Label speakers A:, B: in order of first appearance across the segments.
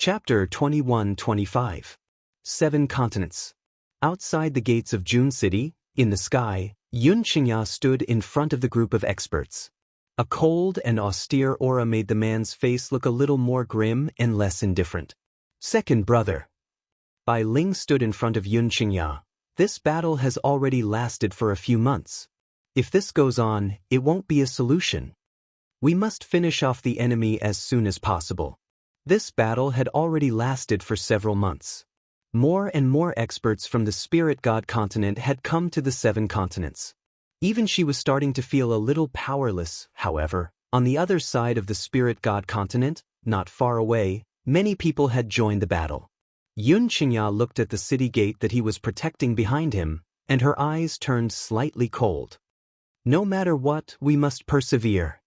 A: Chapter 21-25. 7 Continents. Outside the gates of June City, in the sky, Xianxia stood in front of the group of experts. A cold and austere aura made the man's face look a little more grim and less indifferent. Second brother. Bai Ling stood in front of Xianxia. This battle has already lasted for a few months. If this goes on, it won't be a solution. We must finish off the enemy as soon as possible. This battle had already lasted for several months. More and more experts from the spirit god continent had come to the 7 continents. Even she was starting to feel a little powerless, however. On the other side of the spirit god continent, not far away, many people had joined the battle. Xianxia looked at the city gate that he was protecting behind him, and her eyes turned slightly cold. No matter what, we must persevere.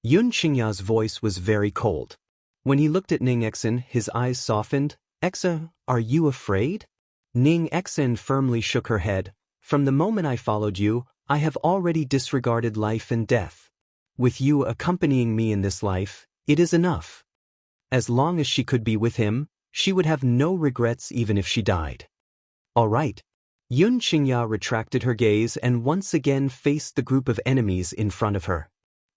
A: Xianxia's voice was very cold. When he looked at Ning Exen, his eyes softened. Exa, are you afraid? Ning Exen firmly shook her head. From the moment I followed you, I have already disregarded life and death. With you accompanying me in this life, it is enough. As long as she could be with him, she would have no regrets even if she died. All right. Xianxia retracted her gaze and once again faced the group of enemies in front of her.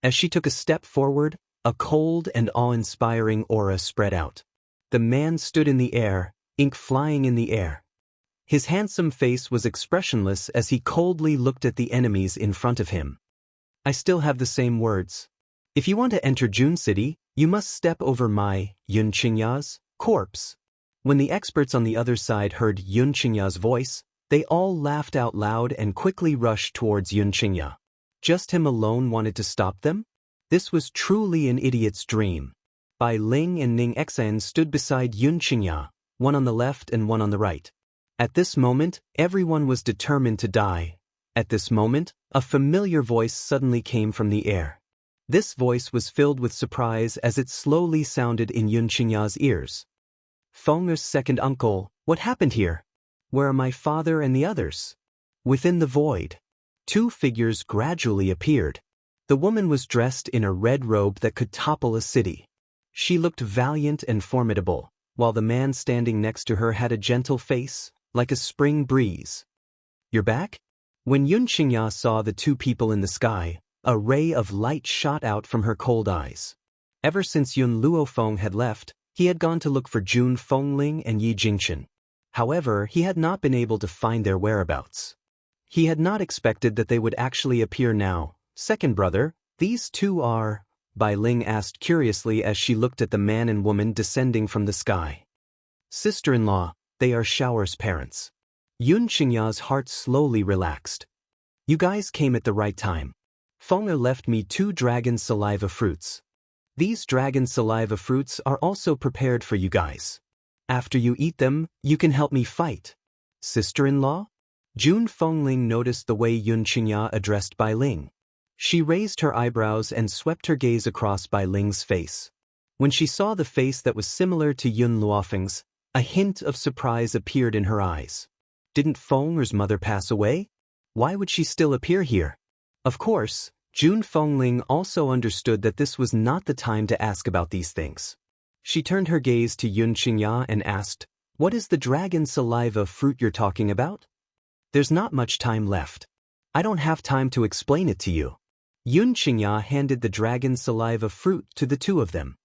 A: As she took a step forward, a cold and awe-inspiring aura spread out. The man stood in the air, ink flying in the air. His handsome face was expressionless as he coldly looked at the enemies in front of him. I still have the same words. If you want to enter June City, you must step over my, Xianxia's, corpse. When the experts on the other side heard Xianxia's voice, they all laughed out loud and quickly rushed towards Xianxia. Just him alone wanted to stop them? This was truly an idiot's dream. Bai Ling and Ning Exen stood beside Xianxia, one on the left and one on the right. At this moment, everyone was determined to die. At this moment, a familiar voice suddenly came from the air. This voice was filled with surprise as it slowly sounded in Xianxia's ears. Feng's second uncle, what happened here? Where are my father and the others? Within the void, 2 figures gradually appeared. The woman was dressed in a red robe that could topple a city. She looked valiant and formidable, while the man standing next to her had a gentle face, like a spring breeze. You're back? When Xianxia saw the 2 people in the sky, a ray of light shot out from her cold eyes. Ever since Yun Luofeng had left, he had gone to look for Jun Fengling and Yi Jingchen. However, he had not been able to find their whereabouts. He had not expected that they would actually appear now. Second brother, these 2 are... Bai Ling asked curiously as she looked at the man and woman descending from the sky. Sister-in-law, they are Shower's parents. Xianxia's heart slowly relaxed. You guys came at the right time. Feng left me 2 dragon saliva fruits. These dragon saliva fruits are also prepared for you guys. After you eat them, you can help me fight. Sister-in-law? Jun Fengling noticed the way Xianxia addressed Bai Ling. She raised her eyebrows and swept her gaze across Bai Ling's face. When she saw the face that was similar to Yun Luofeng's, a hint of surprise appeared in her eyes. Didn't Feng's mother pass away? Why would she still appear here? Of course, Jun Fengling also understood that this was not the time to ask about these things. She turned her gaze to Xianxia and asked, what is the dragon saliva fruit you're talking about? There's not much time left. I don't have time to explain it to you. Xianxia handed the dragon saliva fruit to the 2 of them.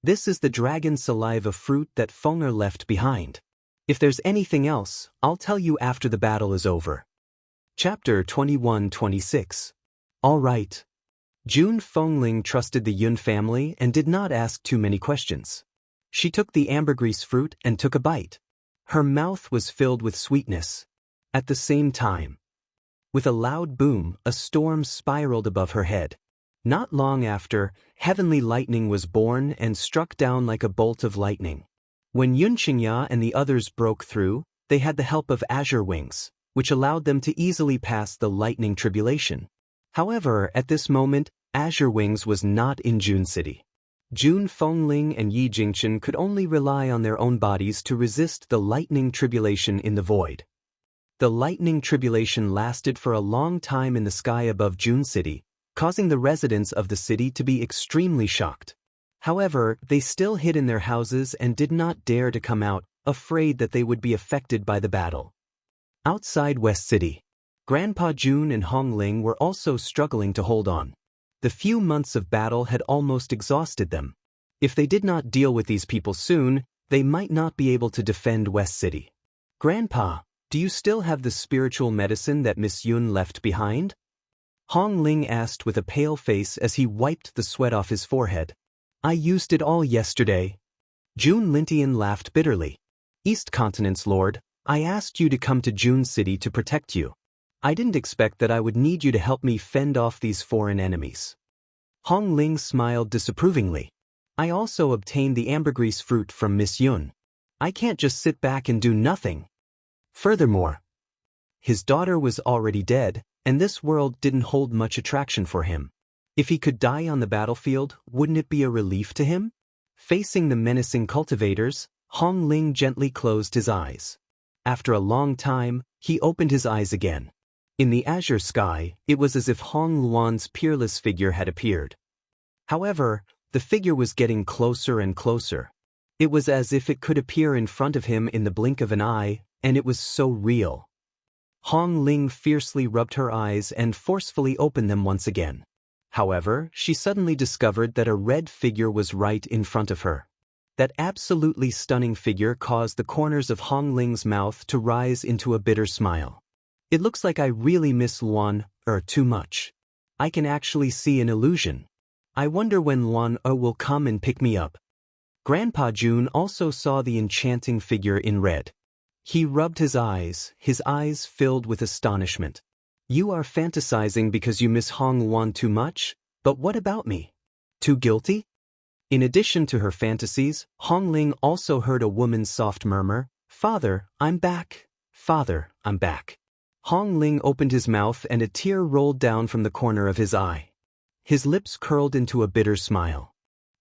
A: This is the dragon saliva fruit that Feng left behind. If there's anything else, I'll tell you after the battle is over. Chapter 21-26. All right. Jun Fengling trusted the Yun family and did not ask too many questions. She took the ambergris fruit and took a bite. Her mouth was filled with sweetness. At the same time, with a loud boom, a storm spiraled above her head. Not long after, heavenly lightning was born and struck down like a bolt of lightning. When Xianxia and the others broke through, they had the help of azure wings, which allowed them to easily pass the lightning tribulation. However, at this moment, azure wings was not in June City. Jun Fengling and Yi Jingchen could only rely on their own bodies to resist the lightning tribulation in the void. The lightning tribulation lasted for a long time in the sky above June City, causing the residents of the city to be extremely shocked. However, they still hid in their houses and did not dare to come out, afraid that they would be affected by the battle. Outside West City, Grandpa Jun and Hong Ling were also struggling to hold on. The few months of battle had almost exhausted them. If they did not deal with these people soon, they might not be able to defend West City. Grandpa, do you still have the spiritual medicine that Miss Yun left behind? Hong Ling asked with a pale face as he wiped the sweat off his forehead. I used it all yesterday. Jun Lintian laughed bitterly. East Continent's Lord, I asked you to come to Jun City to protect you. I didn't expect that I would need you to help me fend off these foreign enemies. Hong Ling smiled disapprovingly. I also obtained the ambergris fruit from Miss Yun. I can't just sit back and do nothing. Furthermore, his daughter was already dead, and this world didn't hold much attraction for him. If he could die on the battlefield, wouldn't it be a relief to him? Facing the menacing cultivators, Hong Ling gently closed his eyes. After a long time, he opened his eyes again. In the azure sky, it was as if Hong Luan's peerless figure had appeared. However, the figure was getting closer and closer. It was as if it could appear in front of him in the blink of an eye, and it was so real. Hong Ling fiercely rubbed her eyes and forcefully opened them once again. However, she suddenly discovered that a red figure was right in front of her. That absolutely stunning figure caused the corners of Hong Ling's mouth to rise into a bitter smile. It looks like I really miss Luan too much. I can actually see an illusion. I wonder when Luan will come and pick me up. Grandpa Jun also saw the enchanting figure in red. He rubbed his eyes filled with astonishment. You are fantasizing because you miss Hong Luan too much? But what about me? Too guilty? In addition to her fantasies, Hong Ling also heard a woman's soft murmur, Father, I'm back. Father, I'm back. Hong Ling opened his mouth and a tear rolled down from the corner of his eye. His lips curled into a bitter smile.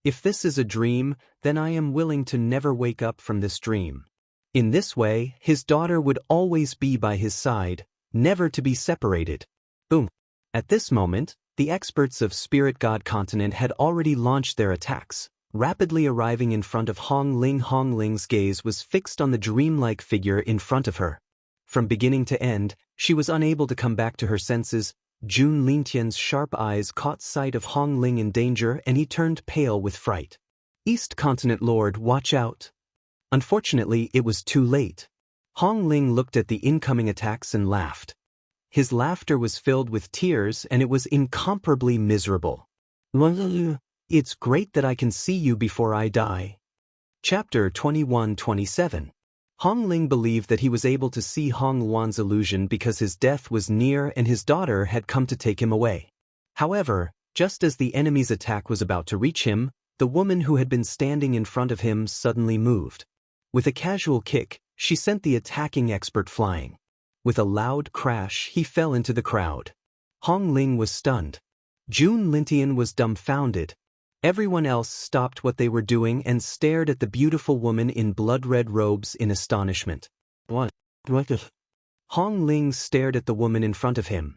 A: If this is a dream, then I am willing to never wake up from this dream. In this way, his daughter would always be by his side, never to be separated. Boom. At this moment, the experts of Spirit God Continent had already launched their attacks, rapidly arriving in front of Hong Ling. Hong Ling's gaze was fixed on the dreamlike figure in front of her. From beginning to end, she was unable to come back to her senses. Jun Lintian's sharp eyes caught sight of Hong Ling in danger and he turned pale with fright. East Continent Lord, watch out. Unfortunately, it was too late. Hong Ling looked at the incoming attacks and laughed. His laughter was filled with tears and it was incomparably miserable. It's great that I can see you before I die. Chapter 21-27. Hong Ling believed that he was able to see Hong Luan's illusion because his death was near and his daughter had come to take him away. However, just as the enemy's attack was about to reach him, the woman who had been standing in front of him suddenly moved. With a casual kick, she sent the attacking expert flying. With a loud crash, he fell into the crowd. Hong Ling was stunned. Jun Lintian was dumbfounded. Everyone else stopped what they were doing and stared at the beautiful woman in blood-red robes in astonishment. What is? Hong Ling stared at the woman in front of him.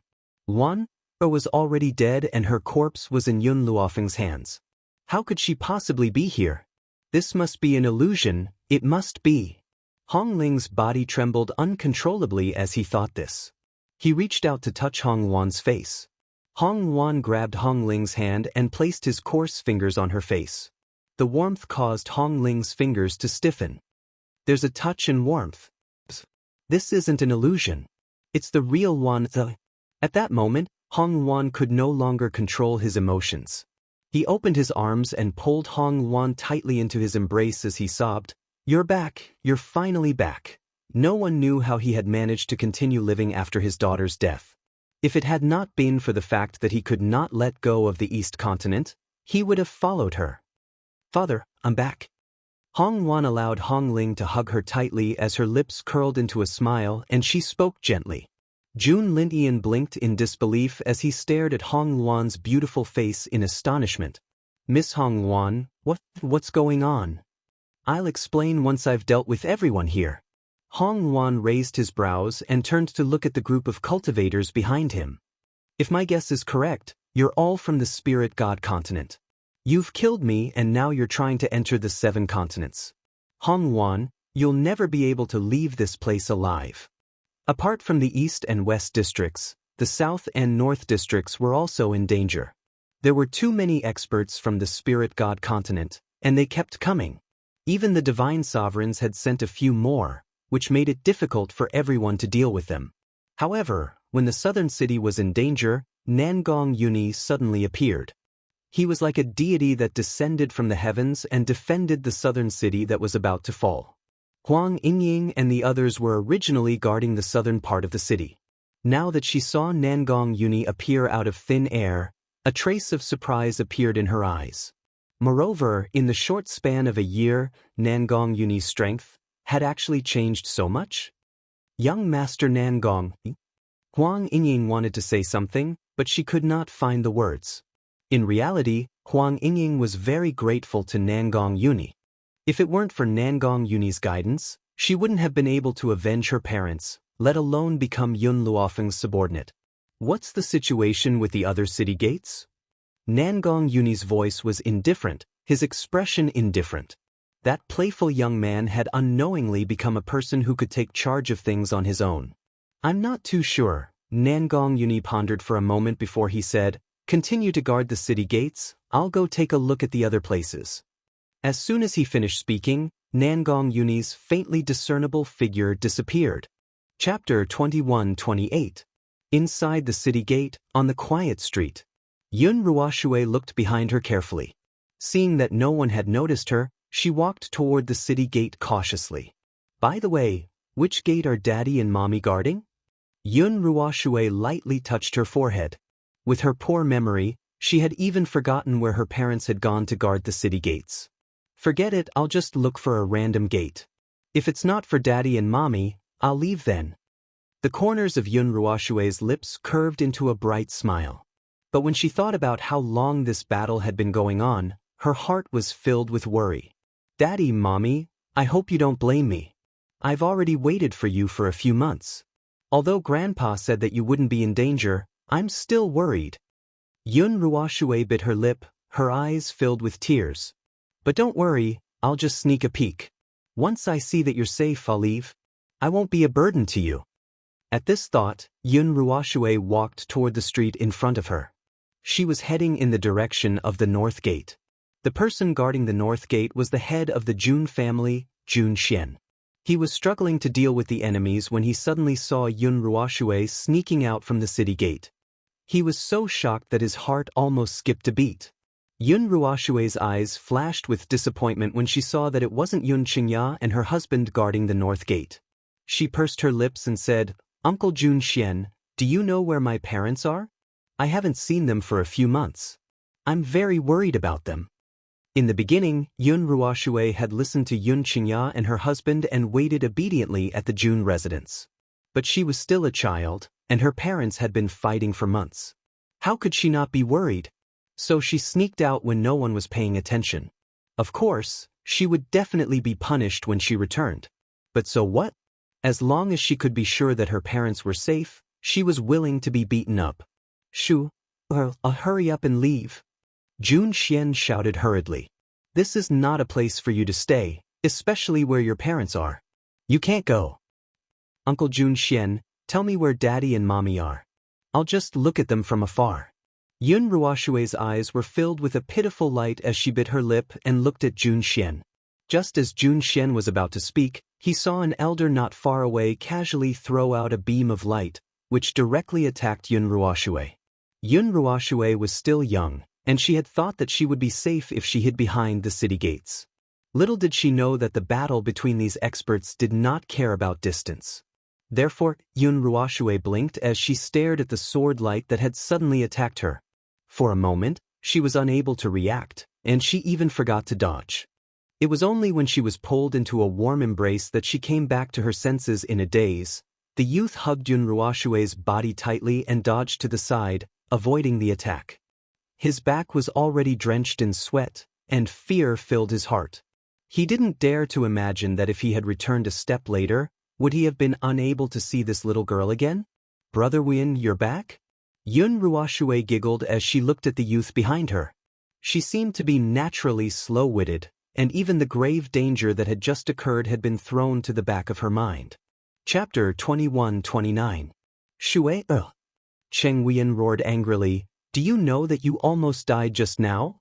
A: Luan was already dead and her corpse was in Yun Luofeng's hands. How could she possibly be here? This must be an illusion, it must be. Hong Ling's body trembled uncontrollably as he thought this. He reached out to touch Hong Luan's face. Hong Luan grabbed Hong Ling's hand and placed his coarse fingers on her face. The warmth caused Hong Ling's fingers to stiffen. There's a touch and warmth. This isn't an illusion. It's the real Luan. At that moment, Hong Luan could no longer control his emotions. He opened his arms and pulled Hong Luan tightly into his embrace as he sobbed, You're back, you're finally back. No one knew how he had managed to continue living after his daughter's death. If it had not been for the fact that he could not let go of the East Continent, he would have followed her. Father, I'm back. Hong Luan allowed Hong Ling to hug her tightly as her lips curled into a smile and she spoke gently. Jun Lintian blinked in disbelief as he stared at Hong Luan's beautiful face in astonishment. Miss Hong Luan, what's going on? I'll explain once I've dealt with everyone here. Hong Luan raised his brows and turned to look at the group of cultivators behind him. If my guess is correct, you're all from the Spirit God Continent. You've killed me and now you're trying to enter the 7 continents. Hong Wan, you'll never be able to leave this place alive. Apart from the East and West districts, the South and North districts were also in danger. There were too many experts from the Spirit God continent, and they kept coming. Even the divine sovereigns had sent a few more, which made it difficult for everyone to deal with them. However, when the southern city was in danger, Nangong Yuni suddenly appeared. He was like a deity that descended from the heavens and defended the southern city that was about to fall. Huang Yingying and the others were originally guarding the southern part of the city. Now that she saw Nangong Yuni appear out of thin air, a trace of surprise appeared in her eyes. Moreover, in the short span of a year, Nangong Yuni's strength had actually changed so much. Young Master Nangong. Huang Yingying wanted to say something, but she could not find the words. In reality, Huang Yingying was very grateful to Nangong Yuni. If it weren't for Nangong Yuni's guidance, she wouldn't have been able to avenge her parents, let alone become Yun Luofeng's subordinate. What's the situation with the other city gates? Nangong Yuni's voice was indifferent, his expression indifferent. That playful young man had unknowingly become a person who could take charge of things on his own. I'm not too sure. Nangong Yuni pondered for a moment before he said, "Continue to guard the city gates, I'll go take a look at the other places." As soon as he finished speaking, Nangong Yuni's faintly discernible figure disappeared. Chapter 21-28. Inside the city gate, on the quiet street. Yun Ruoshui looked behind her carefully. Seeing that no one had noticed her, she walked toward the city gate cautiously. By the way, which gate are Daddy and Mommy guarding? Yun Ruoshui lightly touched her forehead. With her poor memory, she had even forgotten where her parents had gone to guard the city gates. Forget it, I'll just look for a random gate. If it's not for Daddy and Mommy, I'll leave then. The corners of Yun Ruoshui's lips curved into a bright smile. But when she thought about how long this battle had been going on, her heart was filled with worry. Daddy, Mommy, I hope you don't blame me. I've already waited for you for a few months. Although Grandpa said that you wouldn't be in danger, I'm still worried. Yun Ruoshui bit her lip, her eyes filled with tears. But don't worry, I'll just sneak a peek. Once I see that you're safe, I'll leave. I won't be a burden to you. At this thought, Yun Ruoshui walked toward the street in front of her. She was heading in the direction of the North Gate. The person guarding the North Gate was the head of the Jun family, Jun Xian. He was struggling to deal with the enemies when he suddenly saw Yun Ruoshui sneaking out from the city gate. He was so shocked that his heart almost skipped a beat. Yun Ruoshui's eyes flashed with disappointment when she saw that it wasn't Yun Xianxia and her husband guarding the North Gate. She pursed her lips and said, "Uncle Jun Xian, do you know where my parents are? I haven't seen them for a few months. I'm very worried about them." In the beginning, Yun Ruoshui had listened to Yun Xianxia and her husband and waited obediently at the Jun residence. But she was still a child, and her parents had been fighting for months. How could she not be worried? So she sneaked out when no one was paying attention. Of course, she would definitely be punished when she returned. But so what? As long as she could be sure that her parents were safe, she was willing to be beaten up. "Shoo, I'll hurry up and leave." Jun Xian shouted hurriedly. "This is not a place for you to stay, especially where your parents are. You can't go." "Uncle Jun Xian, tell me where Daddy and Mommy are. I'll just look at them from afar." Yun Ruoshui's eyes were filled with a pitiful light as she bit her lip and looked at Jun Xian. Just as Jun Xian was about to speak, he saw an elder not far away casually throw out a beam of light, which directly attacked Yun Ruoshui. Yun Ruoshui was still young, and she had thought that she would be safe if she hid behind the city gates. Little did she know that the battle between these experts did not care about distance. Therefore, Yun Ruoshui blinked as she stared at the sword light that had suddenly attacked her. For a moment, she was unable to react, and she even forgot to dodge. It was only when she was pulled into a warm embrace that she came back to her senses in a daze. The youth hugged Yun Ruoshui's body tightly and dodged to the side, avoiding the attack. His back was already drenched in sweat, and fear filled his heart. He didn't dare to imagine that if he had returned a step later, would he have been unable to see this little girl again? "Brother Win, you're back?" Yun Ruoshui giggled as she looked at the youth behind her. She seemed to be naturally slow-witted, and even the grave danger that had just occurred had been thrown to the back of her mind. Chapter 21-29. Shui. Cheng Huiyan roared angrily, "Do you know that you almost died just now?"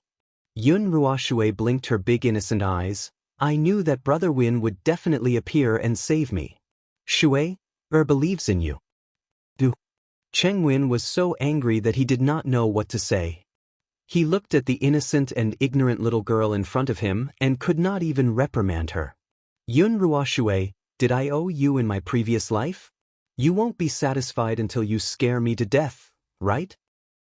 A: Yun Ruoshui blinked her big innocent eyes. "I knew that Brother Win would definitely appear and save me. Shui, believes in you." Cheng Huiyan was so angry that he did not know what to say. He looked at the innocent and ignorant little girl in front of him and could not even reprimand her. "Yun Ruoshui, did I owe you in my previous life? You won't be satisfied until you scare me to death, right?"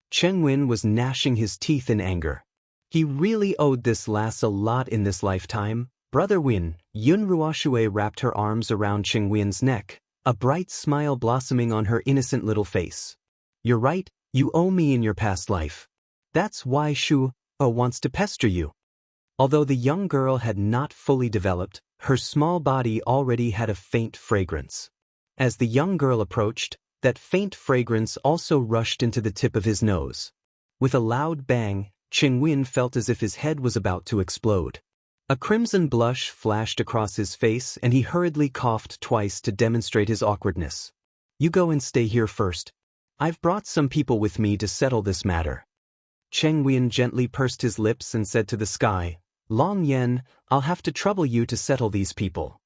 A: Cheng Huiyan was gnashing his teeth in anger. He really owed this lass a lot in this lifetime. "Brother Win." Yun Ruoshui wrapped her arms around Cheng Huiyan's neck, a bright smile blossoming on her innocent little face. "You're right, you owe me in your past life. That's why Shu wants to pester you." Although the young girl had not fully developed, her small body already had a faint fragrance. As the young girl approached, that faint fragrance also rushed into the tip of his nose. With a loud bang, Cheng Huiyan felt as if his head was about to explode. A crimson blush flashed across his face and he hurriedly coughed twice to demonstrate his awkwardness. "You go and stay here first. I've brought some people with me to settle this matter." Cheng Huiyan gently pursed his lips and said to the sky, "Long Yan, I'll have to trouble you to settle these people."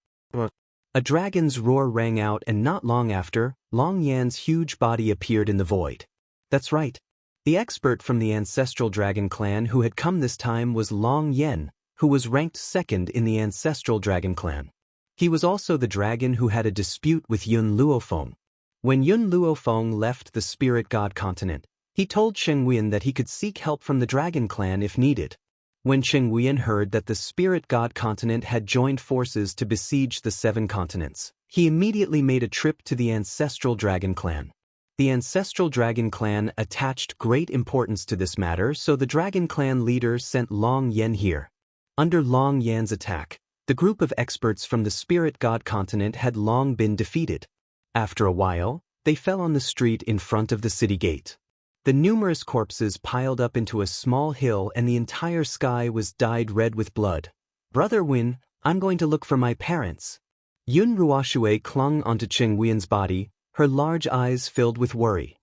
A: A dragon's roar rang out, and not long after, Long Yan's huge body appeared in the void. That's right. The expert from the ancestral dragon clan who had come this time was Long Yan, who was ranked second in the ancestral dragon clan. He was also the dragon who had a dispute with Yun Luofeng. When Yun Luofeng left the spirit god continent, he told Cheng Huiyan that he could seek help from the dragon clan if needed. When Cheng Huiyan heard that the spirit god continent had joined forces to besiege the 7 continents, he immediately made a trip to the ancestral dragon clan. The ancestral dragon clan attached great importance to this matter, so the dragon clan leader sent Long Yan here. Under Long Yan's attack, the group of experts from the spirit god continent had long been defeated. After a while, they fell on the street in front of the city gate. The numerous corpses piled up into a small hill and the entire sky was dyed red with blood. "Brother Win, I'm going to look for my parents." Yun Ruoshui clung onto Cheng Huiyan's body, her large eyes filled with worry.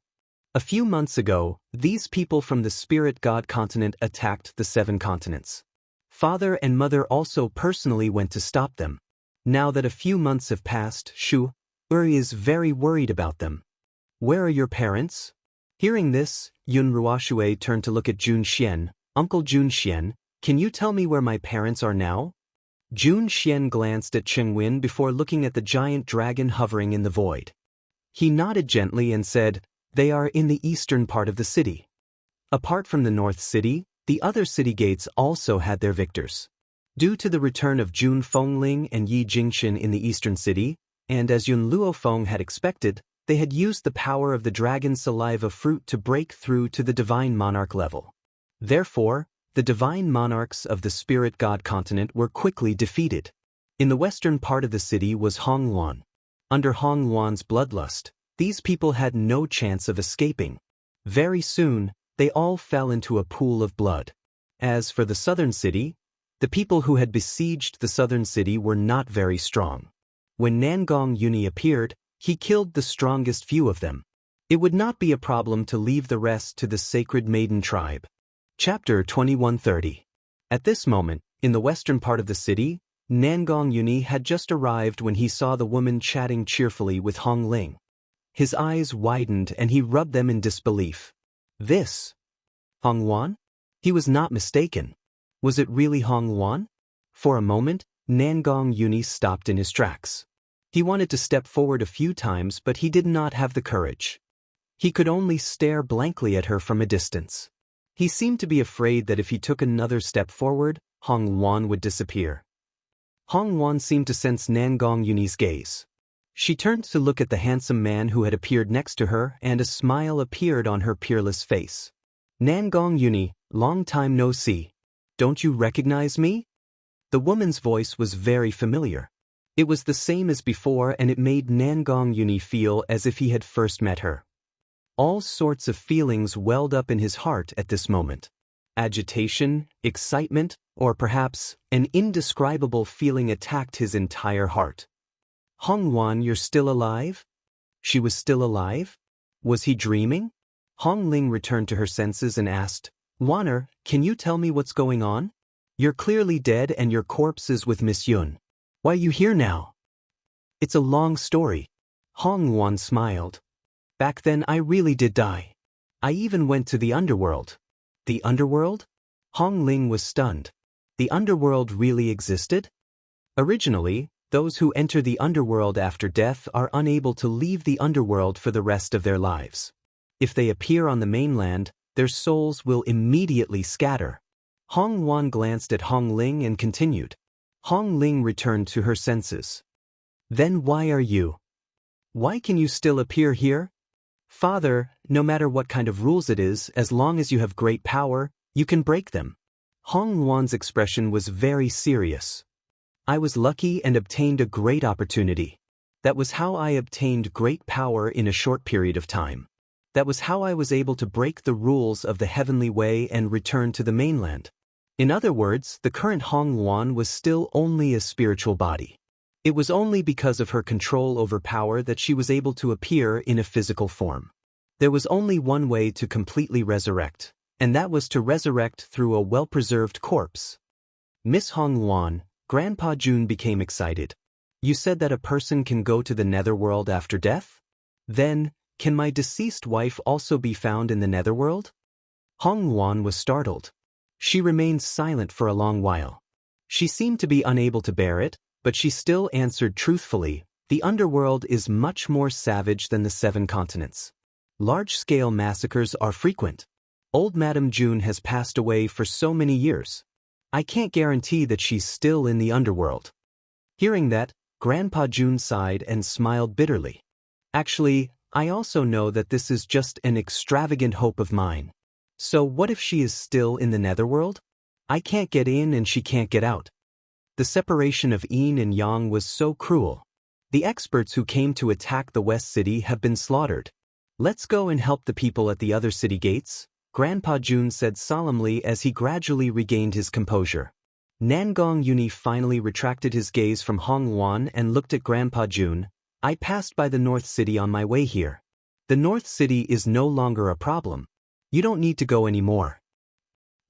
A: A few months ago, these people from the spirit god continent attacked the 7 continents. Father and mother also personally went to stop them. Now that a few months have passed, Shu is very worried about them. "Where are your parents?" Hearing this, Yun Ruoshui turned to look at Jun Xian. "Uncle Jun Xian, can you tell me where my parents are now?" Jun Xian glanced at Cheng Huiyan before looking at the giant dragon hovering in the void. He nodded gently and said, "They are in the eastern part of the city." Apart from the north city, the other city gates also had their victors. Due to the return of Jun Fengling and Yi Jingxin in the eastern city, and as Yun Luofeng had expected, they had used the power of the dragon saliva fruit to break through to the divine monarch level. Therefore, the divine monarchs of the spirit god continent were quickly defeated. In the western part of the city was Hong Luan. Under Hong Luan's bloodlust, these people had no chance of escaping. Very soon, they all fell into a pool of blood. As for the southern city, the people who had besieged the southern city were not very strong. When Nangong Uni appeared, he killed the strongest few of them. It would not be a problem to leave the rest to the sacred maiden tribe. Chapter 21-30. At this moment, in the western part of the city, Nangong Uni had just arrived when he saw the woman chatting cheerfully with Hong Ling. His eyes widened and he rubbed them in disbelief. This? Hong Luan? He was not mistaken. Was it really Hong Luan? For a moment, Nangong Uni stopped in his tracks. He wanted to step forward a few times, but he did not have the courage. He could only stare blankly at her from a distance. He seemed to be afraid that if he took another step forward, Hong Luan would disappear. Hong Luan seemed to sense Nangong Uni's gaze. She turned to look at the handsome man who had appeared next to her, and a smile appeared on her peerless face. "Nangong Uni, long time no see. Don't you recognize me?" The woman's voice was very familiar. It was the same as before, and it made Nangong Uni feel as if he had first met her. All sorts of feelings welled up in his heart at this moment. Agitation, excitement, or perhaps an indescribable feeling attacked his entire heart. Hongwan, you're still alive? She was still alive? Was he dreaming? Hong Ling returned to her senses and asked, Wanner, can you tell me what's going on? You're clearly dead and your corpse is with Miss Yun. Why are you here now? It's a long story. Hong Wan smiled. Back then I really did die. I even went to the underworld. The underworld? Hong Ling was stunned. The underworld really existed? Originally, those who enter the underworld after death are unable to leave the underworld for the rest of their lives. If they appear on the mainland, their souls will immediately scatter. Hong Wan glanced at Hong Ling and continued. Hong Ling returned to her senses. Then why are you? Why can you still appear here? Father, no matter what kind of rules it is, as long as you have great power, you can break them. Hong Wan's expression was very serious. I was lucky and obtained a great opportunity. That was how I obtained great power in a short period of time. That was how I was able to break the rules of the heavenly way and return to the mainland. In other words, the current Hong Wan was still only a spiritual body. It was only because of her control over power that she was able to appear in a physical form. There was only one way to completely resurrect, and that was to resurrect through a well-preserved corpse. Miss Hong Wan, Grandpa Jun became excited. You said that a person can go to the netherworld after death? Then, can my deceased wife also be found in the netherworld? Hong Wan was startled. She remained silent for a long while. She seemed to be unable to bear it, but she still answered truthfully, the underworld is much more savage than the 7 continents. Large-scale massacres are frequent. Old Madame June has passed away for so many years. I can't guarantee that she's still in the underworld. Hearing that, Grandpa June sighed and smiled bitterly. Actually, I also know that this is just an extravagant hope of mine. So what if she is still in the netherworld? I can't get in and she can't get out. The separation of yin and yang was so cruel. The experts who came to attack the West City have been slaughtered. Let's go and help the people at the other city gates, Grandpa Jun said solemnly as he gradually regained his composure. Nangong Uni finally retracted his gaze from Hong Wan and looked at Grandpa Jun. I passed by the North City on my way here. The North City is no longer a problem. You don't need to go anymore.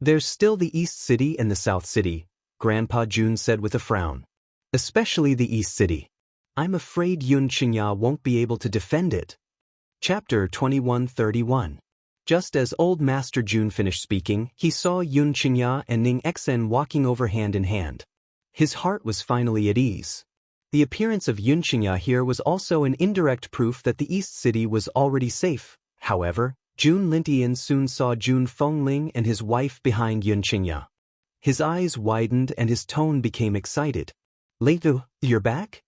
A: There's still the East City and the South City, Grandpa Jun said with a frown. Especially the East City. I'm afraid Yun Xianxia won't be able to defend it. Chapter 2131. Just as Old Master Jun finished speaking, he saw Yun Xianxia and Ning Xen walking over hand in hand. His heart was finally at ease. The appearance of Yun Xianxia here was also an indirect proof that the East City was already safe. However, Jun Lintian soon saw Jun Fengling and his wife behind Yun Xianxia. His eyes widened and his tone became excited. Leitu, you're back?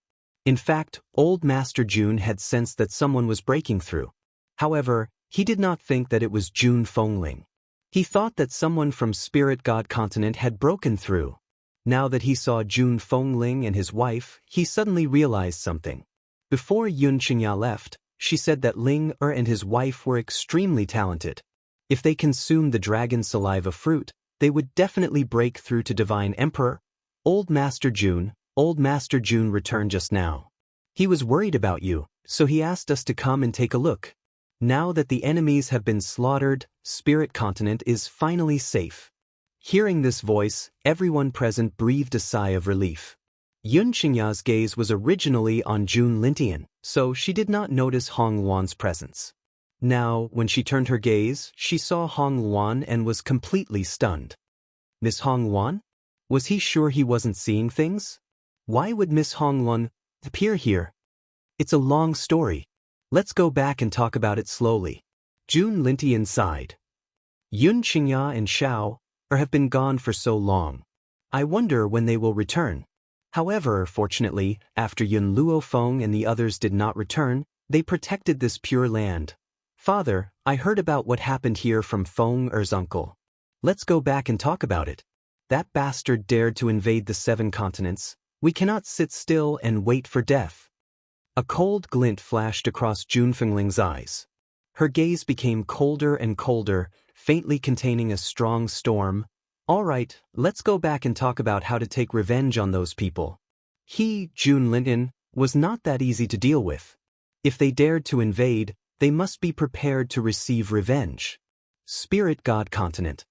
A: In fact, Old Master Jun had sensed that someone was breaking through. However, he did not think that it was Jun Fengling. He thought that someone from Spirit God Continent had broken through. Now that he saw Jun Fengling and his wife, he suddenly realized something. Before Yun Xianxia left, she said that Ling and his wife were extremely talented. If they consumed the dragon saliva fruit, they would definitely break through to Divine Emperor. Old Master Jun returned just now. He was worried about you, so he asked us to come and take a look. Now that the enemies have been slaughtered, Spirit Continent is finally safe. Hearing this voice, everyone present breathed a sigh of relief. Yun Xianxia's gaze was originally on Jun Lintian, so she did not notice Hong Wan's presence. Now, when she turned her gaze, she saw Hong Wan and was completely stunned. Miss Hong Wan? Was he sure he wasn't seeing things? Why would Miss Hong Wan appear here? It's a long story. Let's go back and talk about it slowly. Jun Lintian sighed. Yun Xianxia and Xiao have been gone for so long. I wonder when they will return. However, fortunately, after Yun Luofeng and the others did not return, they protected this pure land. Father, I heard about what happened here from Feng Er's uncle. Let's go back and talk about it. That bastard dared to invade the 7 continents. We cannot sit still and wait for death. A cold glint flashed across Jun Fengling's eyes. Her gaze became colder and colder, faintly containing a strong storm. All right, let's go back and talk about how to take revenge on those people. Wang Lin, was not that easy to deal with. If they dared to invade, they must be prepared to receive revenge. Spirit God Continent.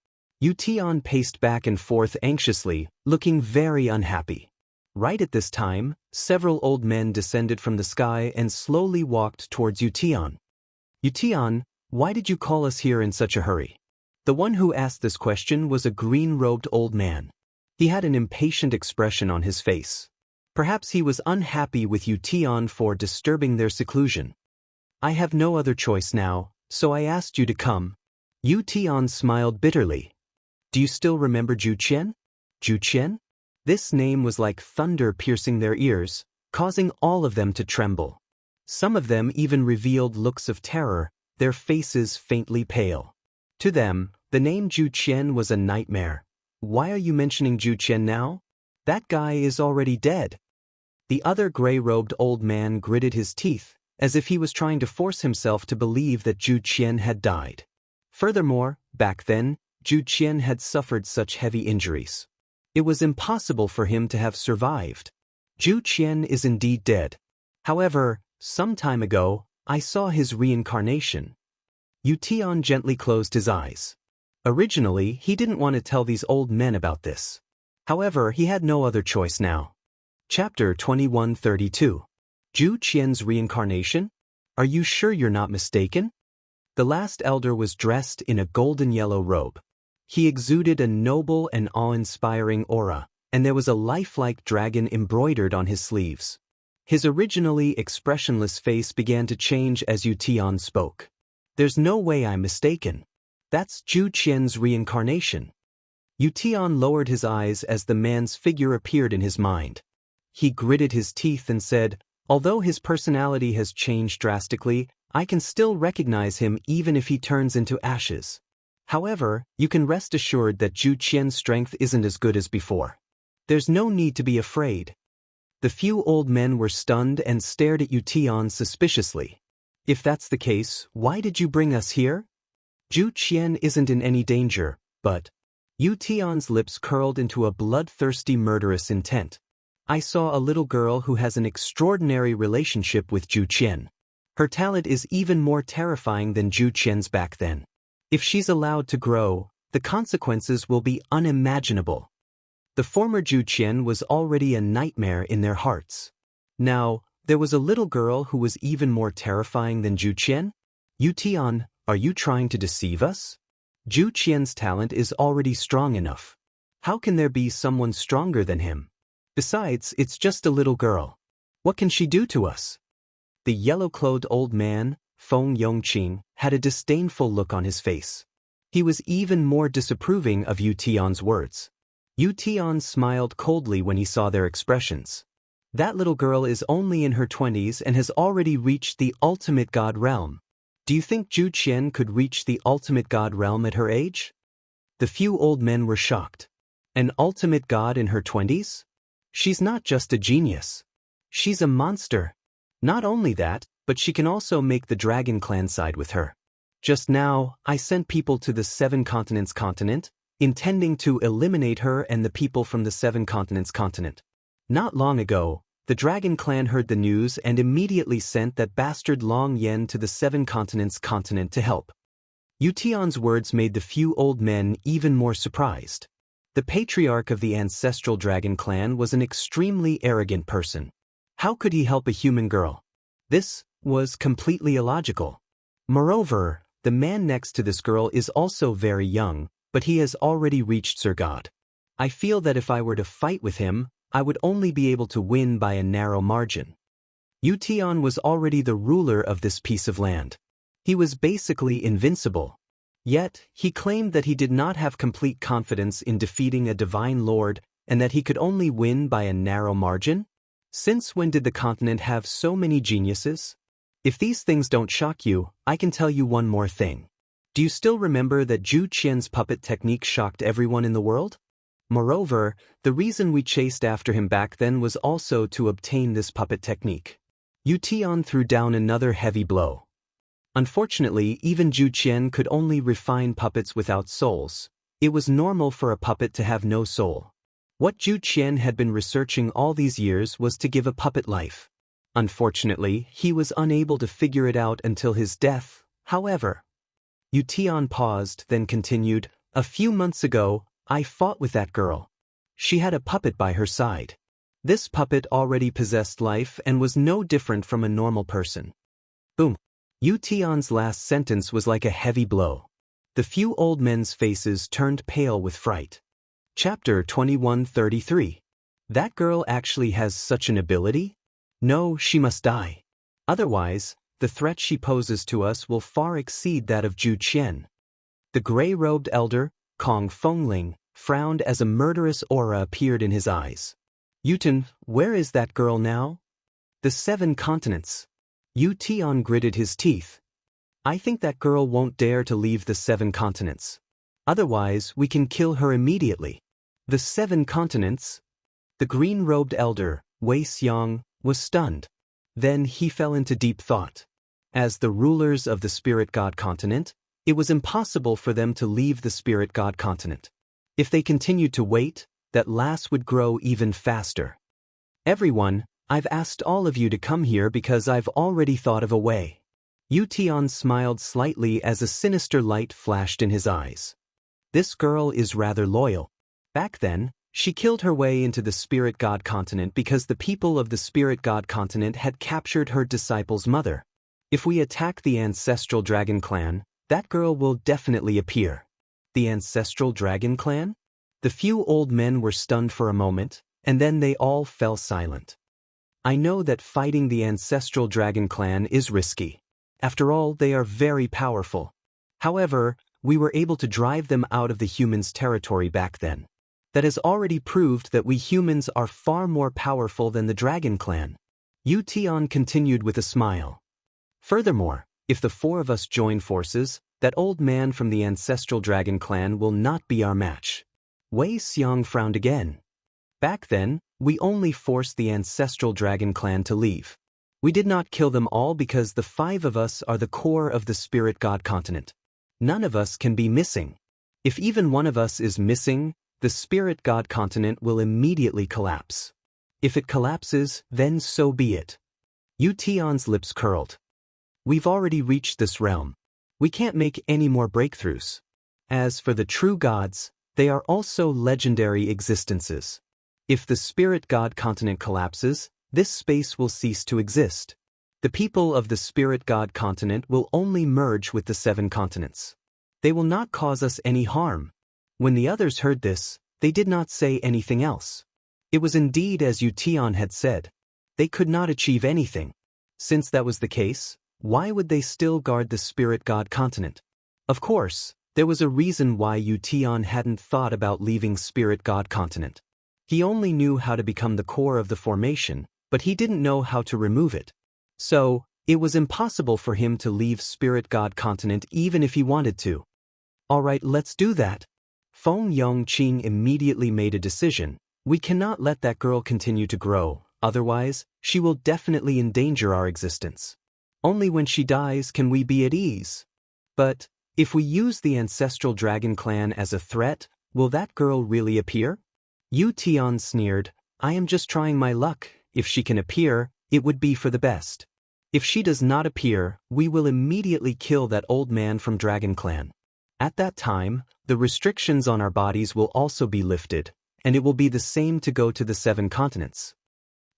A: Tian paced back and forth anxiously, looking very unhappy. Right at this time, several old men descended from the sky and slowly walked towards Tian. Tian, why did you call us here in such a hurry? The one who asked this question was a green-robed old man. He had an impatient expression on his face. Perhaps he was unhappy with Tian for disturbing their seclusion. I have no other choice now, so I asked you to come. Tian smiled bitterly. Do you still remember Qian? Qian? This name was like thunder piercing their ears, causing all of them to tremble. Some of them even revealed looks of terror, their faces faintly pale. To them, the name Qian was a nightmare. Why are you mentioning Qian now? That guy is already dead. The other gray-robed old man gritted his teeth, as if he was trying to force himself to believe that Qian had died. Furthermore, back then, Qian had suffered such heavy injuries. It was impossible for him to have survived. Qian is indeed dead. However, some time ago, I saw his reincarnation. Tian gently closed his eyes. Originally, he didn't want to tell these old men about this. However, he had no other choice now. Chapter 2132. Qian's reincarnation? Are you sure you're not mistaken? The last elder was dressed in a golden yellow robe. He exuded a noble and awe-inspiring aura, and there was a lifelike dragon embroidered on his sleeves. His originally expressionless face began to change as Tian spoke. There's no way I'm mistaken. That's Qian's reincarnation. Tian lowered his eyes as the man's figure appeared in his mind. He gritted his teeth and said, although his personality has changed drastically, I can still recognize him even if he turns into ashes. However, you can rest assured that Qian's strength isn't as good as before. There's no need to be afraid. The few old men were stunned and stared at Tian suspiciously. If that's the case, why did you bring us here? Qian isn't in any danger, but... Tian's lips curled into a bloodthirsty murderous intent. I saw a little girl who has an extraordinary relationship with Qian. Her talent is even more terrifying than Qian's back then. If she's allowed to grow, the consequences will be unimaginable. The former Qian was already a nightmare in their hearts. Now, there was a little girl who was even more terrifying than Qian? Tian, are you trying to deceive us? Qian's talent is already strong enough. How can there be someone stronger than him? Besides, it's just a little girl. What can she do to us? The yellow-clothed old man, Feng Yongqing, had a disdainful look on his face. He was even more disapproving of Tian's words. Tian smiled coldly when he saw their expressions. That little girl is only in her 20s and has already reached the ultimate god realm. Do you think Qian could reach the ultimate god realm at her age? The few old men were shocked. An ultimate god in her 20s? She's not just a genius. She's a monster. Not only that, but she can also make the Dragon Clan side with her. Just now, I sent people to the Seven Continents continent, intending to eliminate her and the people from the Seven Continents continent. Not long ago, the Dragon Clan heard the news and immediately sent that bastard Long Yen to the Seven Continents continent to help. Tian's words made the few old men even more surprised. The patriarch of the ancestral Dragon Clan was an extremely arrogant person. How could he help a human girl? This was completely illogical. Moreover, the man next to this girl is also very young, but he has already reached Sir God. I feel that if I were to fight with him, I would only be able to win by a narrow margin. Tian was already the ruler of this piece of land. He was basically invincible. Yet, he claimed that he did not have complete confidence in defeating a divine lord and that he could only win by a narrow margin? Since when did the continent have so many geniuses? If these things don't shock you, I can tell you one more thing. Do you still remember that Qian's puppet technique shocked everyone in the world? Moreover, the reason we chased after him back then was also to obtain this puppet technique. Tian threw down another heavy blow. Unfortunately, even Zhu Qian could only refine puppets without souls. It was normal for a puppet to have no soul. What Zhu Qian had been researching all these years was to give a puppet life. Unfortunately, he was unable to figure it out until his death, however. Yu Tian paused, then continued, "A few months ago, I fought with that girl. She had a puppet by her side. This puppet already possessed life and was no different from a normal person." Boom. Yu Tian's last sentence was like a heavy blow. The few old men's faces turned pale with fright. Chapter 2133. That girl actually has such an ability? No, she must die. Otherwise, the threat she poses to us will far exceed that of Zhu Qian. The gray-robed elder, Kong Fengling, frowned as a murderous aura appeared in his eyes. Yuten, where is that girl now? The 7 continents. Yu Tian gritted his teeth. I think that girl won't dare to leave the 7 continents. Otherwise, we can kill her immediately. The 7 continents? The green-robed elder, Wei Xiang, was stunned. Then he fell into deep thought. As the rulers of the Spirit God continent, it was impossible for them to leave the Spirit God continent. If they continued to wait, that loss would grow even faster. Everyone, I've asked all of you to come here because I've already thought of a way. Yu Tian smiled slightly as a sinister light flashed in his eyes. This girl is rather loyal. Back then, she killed her way into the Spirit God continent because the people of the Spirit God continent had captured her disciple's mother. If we attack the ancestral dragon clan, that girl will definitely appear. The ancestral dragon clan? The few old men were stunned for a moment, and then they all fell silent. I know that fighting the ancestral dragon clan is risky. After all, they are very powerful. However, we were able to drive them out of the humans' territory back then. That has already proved that we humans are far more powerful than the dragon clan. Yu Tian continued with a smile. Furthermore, if the 4 of us join forces, that old man from the ancestral dragon clan will not be our match. Wei Xiang frowned again. Back then, we only forced the ancestral dragon clan to leave. We did not kill them all because the 5 of us are the core of the Spirit God continent. None of us can be missing. If even one of us is missing, the Spirit God continent will immediately collapse. If it collapses, then so be it. Yu Tian's lips curled. We've already reached this realm. We can't make any more breakthroughs. As for the true gods, they are also legendary existences. If the Spirit God continent collapses, this space will cease to exist. The people of the Spirit God continent will only merge with the 7 continents. They will not cause us any harm. When the others heard this, they did not say anything else. It was indeed as Yu Tian had said. They could not achieve anything. Since that was the case, why would they still guard the Spirit God continent? Of course, there was a reason why Yu Tian hadn't thought about leaving Spirit God continent. He only knew how to become the core of the formation, but he didn't know how to remove it. So, it was impossible for him to leave Spirit God continent even if he wanted to. Alright, let's do that. Feng Yongqing immediately made a decision. We cannot let that girl continue to grow, otherwise, she will definitely endanger our existence. Only when she dies can we be at ease. But, if we use the ancestral dragon clan as a threat, will that girl really appear? Yu Tian sneered, I am just trying my luck. If she can appear, it would be for the best. If she does not appear, we will immediately kill that old man from Dragon Clan. At that time, the restrictions on our bodies will also be lifted, and it will be the same to go to the 7 continents.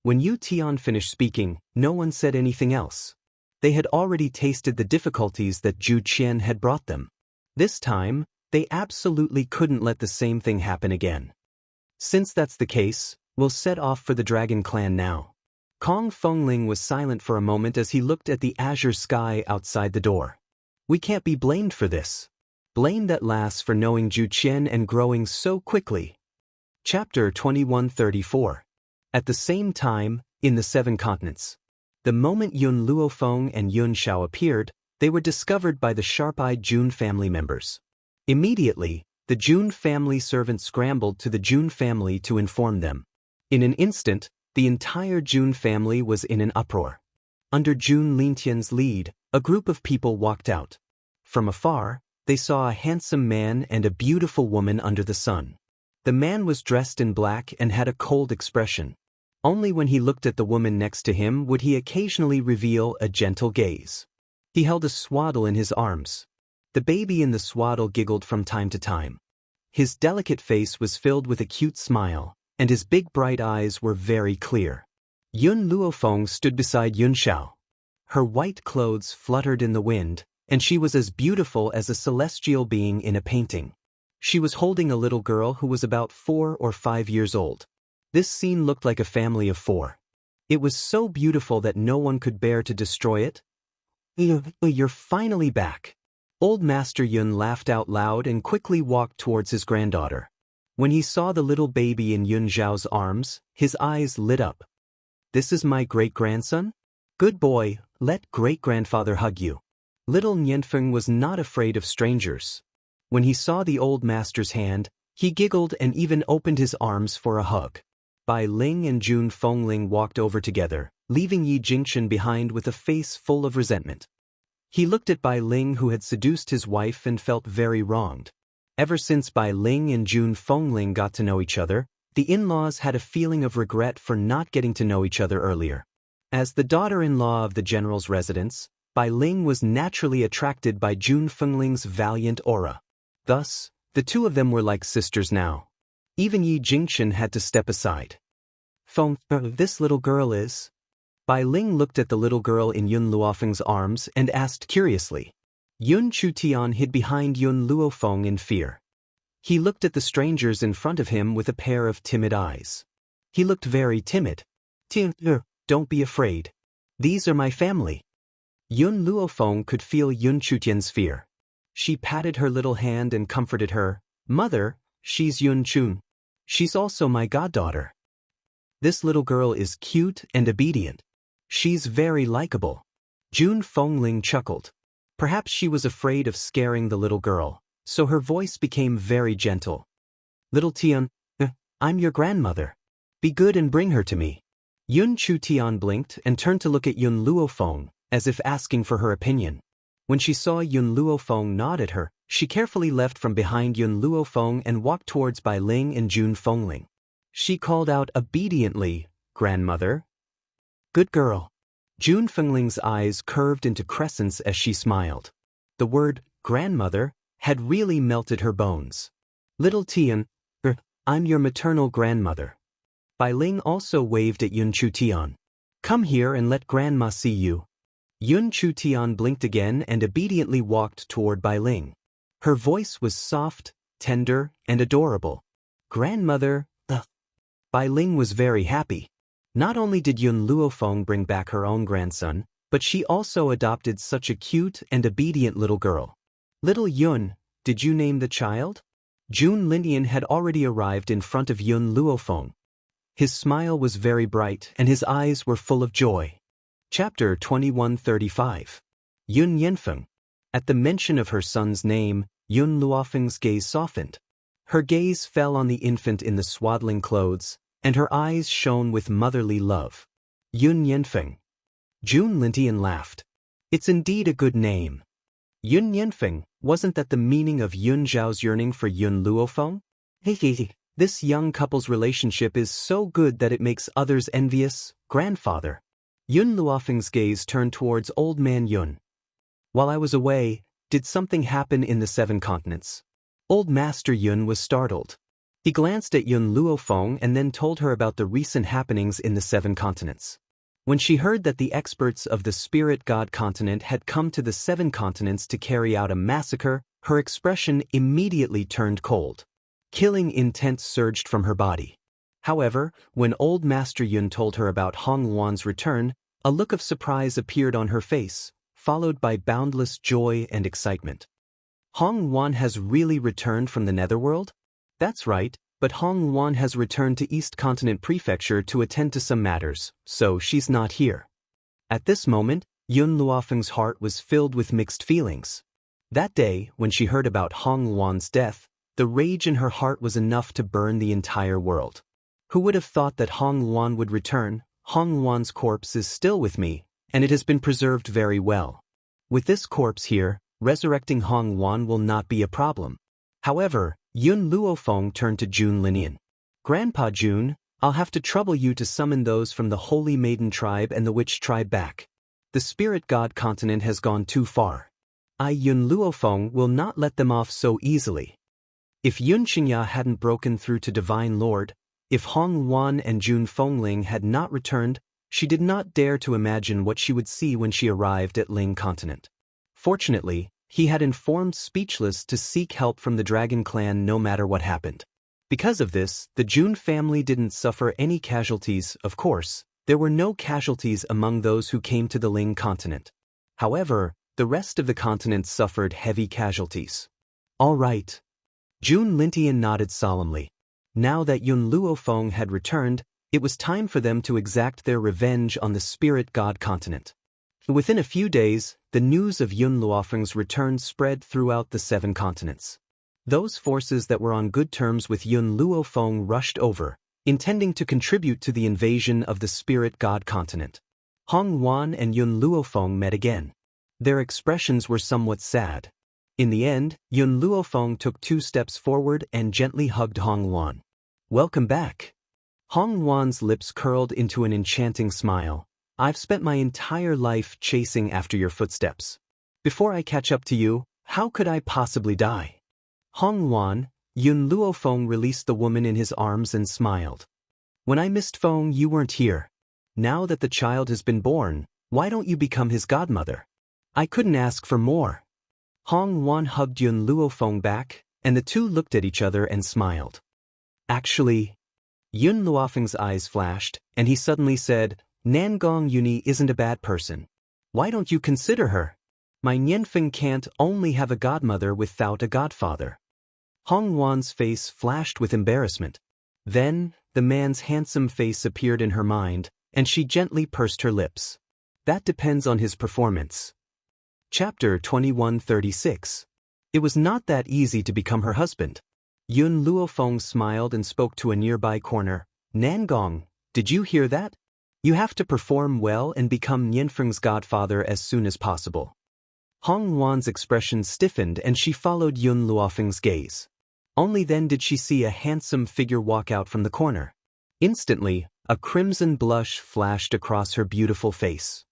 A: When Yu Tian finished speaking, no one said anything else. They had already tasted the difficulties that Zhu Qian had brought them. This time, they absolutely couldn't let the same thing happen again. Since that's the case, we'll set off for the Dragon Clan now. Kong Fengling was silent for a moment as he looked at the azure sky outside the door. We can't be blamed for this. Blame that lass for knowing Zhu Qian and growing so quickly. Chapter 2134. At the same time, in the 7 continents. The moment Yun Luofeng and Yun Xiao appeared, they were discovered by the sharp-eyed Jun family members. Immediately, the Jun family servant scrambled to the Jun family to inform them. In an instant, the entire Jun family was in an uproar. Under Jun Lintian's lead, a group of people walked out. From afar, they saw a handsome man and a beautiful woman under the sun. The man was dressed in black and had a cold expression. Only when he looked at the woman next to him would he occasionally reveal a gentle gaze. He held a swaddle in his arms. The baby in the swaddle giggled from time to time. His delicate face was filled with a cute smile, and his big bright eyes were very clear. Yun Luofeng stood beside Yun Xiao. Her white clothes fluttered in the wind, and she was as beautiful as a celestial being in a painting. She was holding a little girl who was about 4 or 5 years old. This scene looked like a family of 4. It was so beautiful that no one could bear to destroy it. You're finally back. Old Master Yun laughed out loud and quickly walked towards his granddaughter. When he saw the little baby in Yun Zhao's arms, his eyes lit up. This is my great-grandson? Good boy, let great-grandfather hug you. Little Nianfeng was not afraid of strangers. When he saw the old master's hand, he giggled and even opened his arms for a hug. Bai Ling and Jun Fengling walked over together, leaving Yi Jingchen behind with a face full of resentment. He looked at Bai Ling, who had seduced his wife, and felt very wronged. Ever since Bai Ling and Jun Fengling got to know each other, the in-laws had a feeling of regret for not getting to know each other earlier. As the daughter-in-law of the general's residence, Bai Ling was naturally attracted by Jun Fengling's valiant aura. Thus, the two of them were like sisters now. Even Yi Jingchen had to step aside. Feng, this little girl is... Bai Ling looked at the little girl in Yun Luofeng's arms and asked curiously. Yun Chutian hid behind Yun Luofeng in fear. He looked at the strangers in front of him with a pair of timid eyes. He looked very timid. Don't be afraid. These are my family. Yun Luofeng could feel Yun Chutian's fear. She patted her little hand and comforted her. Mother, she's Yun Chun. She's also my goddaughter. This little girl is cute and obedient. She's very likable. Jun Fengling chuckled. Perhaps she was afraid of scaring the little girl, so her voice became very gentle. Little Tian, I'm your grandmother. Be good and bring her to me. Yun Chutian blinked and turned to look at Yun Luofeng, as if asking for her opinion. When she saw Yun Luofeng nod at her, she carefully left from behind Yun Luofeng and walked towards Bai Ling and Jun Fengling. She called out obediently, Grandmother. Good girl. Jun Fengling's eyes curved into crescents as she smiled. The word, grandmother, had really melted her bones. Little Tian, I'm your maternal grandmother. Bai Ling also waved at Yun Chutian. Come here and let grandma see you. Yun Chutian blinked again and obediently walked toward Bai Ling. Her voice was soft, tender, and adorable. Grandmother, Bai Ling was very happy. Not only did Yun Luofeng bring back her own grandson, but she also adopted such a cute and obedient little girl. Little Yun, did you name the child? Jun Linian had already arrived in front of Yun Luofeng. His smile was very bright and his eyes were full of joy. Chapter 2135. Yun Yanfeng. At the mention of her son's name, Yun Luofeng's gaze softened. Her gaze fell on the infant in the swaddling clothes, and her eyes shone with motherly love. Yun Yanfeng. Jun Lintian laughed. It's indeed a good name. Yun Yanfeng, wasn't that the meaning of Yun Zhao's yearning for Yun Luofeng? This young couple's relationship is so good that it makes others envious, grandfather. Yun Luofeng's gaze turned towards old man Yun. While I was away, did something happen in the 7 continents? Old Master Yun was startled. He glanced at Yun Luofeng and then told her about the recent happenings in the 7 continents. When she heard that the experts of the Spirit God continent had come to the 7 continents to carry out a massacre, her expression immediately turned cold. Killing intent surged from her body. However, when old Master Yun told her about Hong Luan's return, a look of surprise appeared on her face, followed by boundless joy and excitement. Hong Luan has really returned from the Netherworld? That's right, but Hong Luan has returned to East Continent Prefecture to attend to some matters, so she's not here. At this moment, Yun Luofeng's heart was filled with mixed feelings. That day, when she heard about Hong Luan's death, the rage in her heart was enough to burn the entire world. Who would have thought that Hong Luan would return? Hong Luan's corpse is still with me, and it has been preserved very well. With this corpse here, resurrecting Hong Wan will not be a problem. However, Yun Luofeng turned to Jun Linian. Grandpa Jun, I'll have to trouble you to summon those from the Holy Maiden tribe and the Witch tribe back. The Spirit God continent has gone too far. Yun Luofeng will not let them off so easily. If Yun Xianxia hadn't broken through to Divine Lord, if Hong Wan and Jun Fengling had not returned, she did not dare to imagine what she would see when she arrived at Ling continent. Fortunately, he had informed Speechless to seek help from the Dragon Clan no matter what happened. Because of this, the Jun family didn't suffer any casualties. Of course, there were no casualties among those who came to the Ling continent. However, the rest of the continent suffered heavy casualties. All right. Jun Linian nodded solemnly. Now that Yun Luofeng had returned, it was time for them to exact their revenge on the Spirit God continent. Within a few days, the news of Yun Luofeng's return spread throughout the 7 continents. Those forces that were on good terms with Yun Luofeng rushed over, intending to contribute to the invasion of the Spirit God continent. Hong Wan and Yun Luofeng met again. Their expressions were somewhat sad. In the end, Yun Luofeng took 2 steps forward and gently hugged Hong Wan. Welcome back. Hong Wan's lips curled into an enchanting smile. I've spent my entire life chasing after your footsteps. Before I catch up to you, how could I possibly die? Hong Wan, Yun Luofeng released the woman in his arms and smiled. When I missed Feng, you weren't here. Now that the child has been born, why don't you become his godmother? I couldn't ask for more. Hong Wan hugged Yun Luofeng back, and the two looked at each other and smiled. Actually, Yun Luofeng's eyes flashed, and he suddenly said, Nangong Yuni isn't a bad person. Why don't you consider her? My Nianfeng can't only have a godmother without a godfather. Hong Wan's face flashed with embarrassment. Then, the man's handsome face appeared in her mind, and she gently pursed her lips. That depends on his performance. Chapter 2136. It was not that easy to become her husband. Yun Luofeng smiled and spoke to a nearby corner. Nangong, did you hear that? You have to perform well and become Nianfeng's godfather as soon as possible. Hong Wan's expression stiffened and she followed Yun Luofeng's gaze. Only then did she see a handsome figure walk out from the corner. Instantly, a crimson blush flashed across her beautiful face.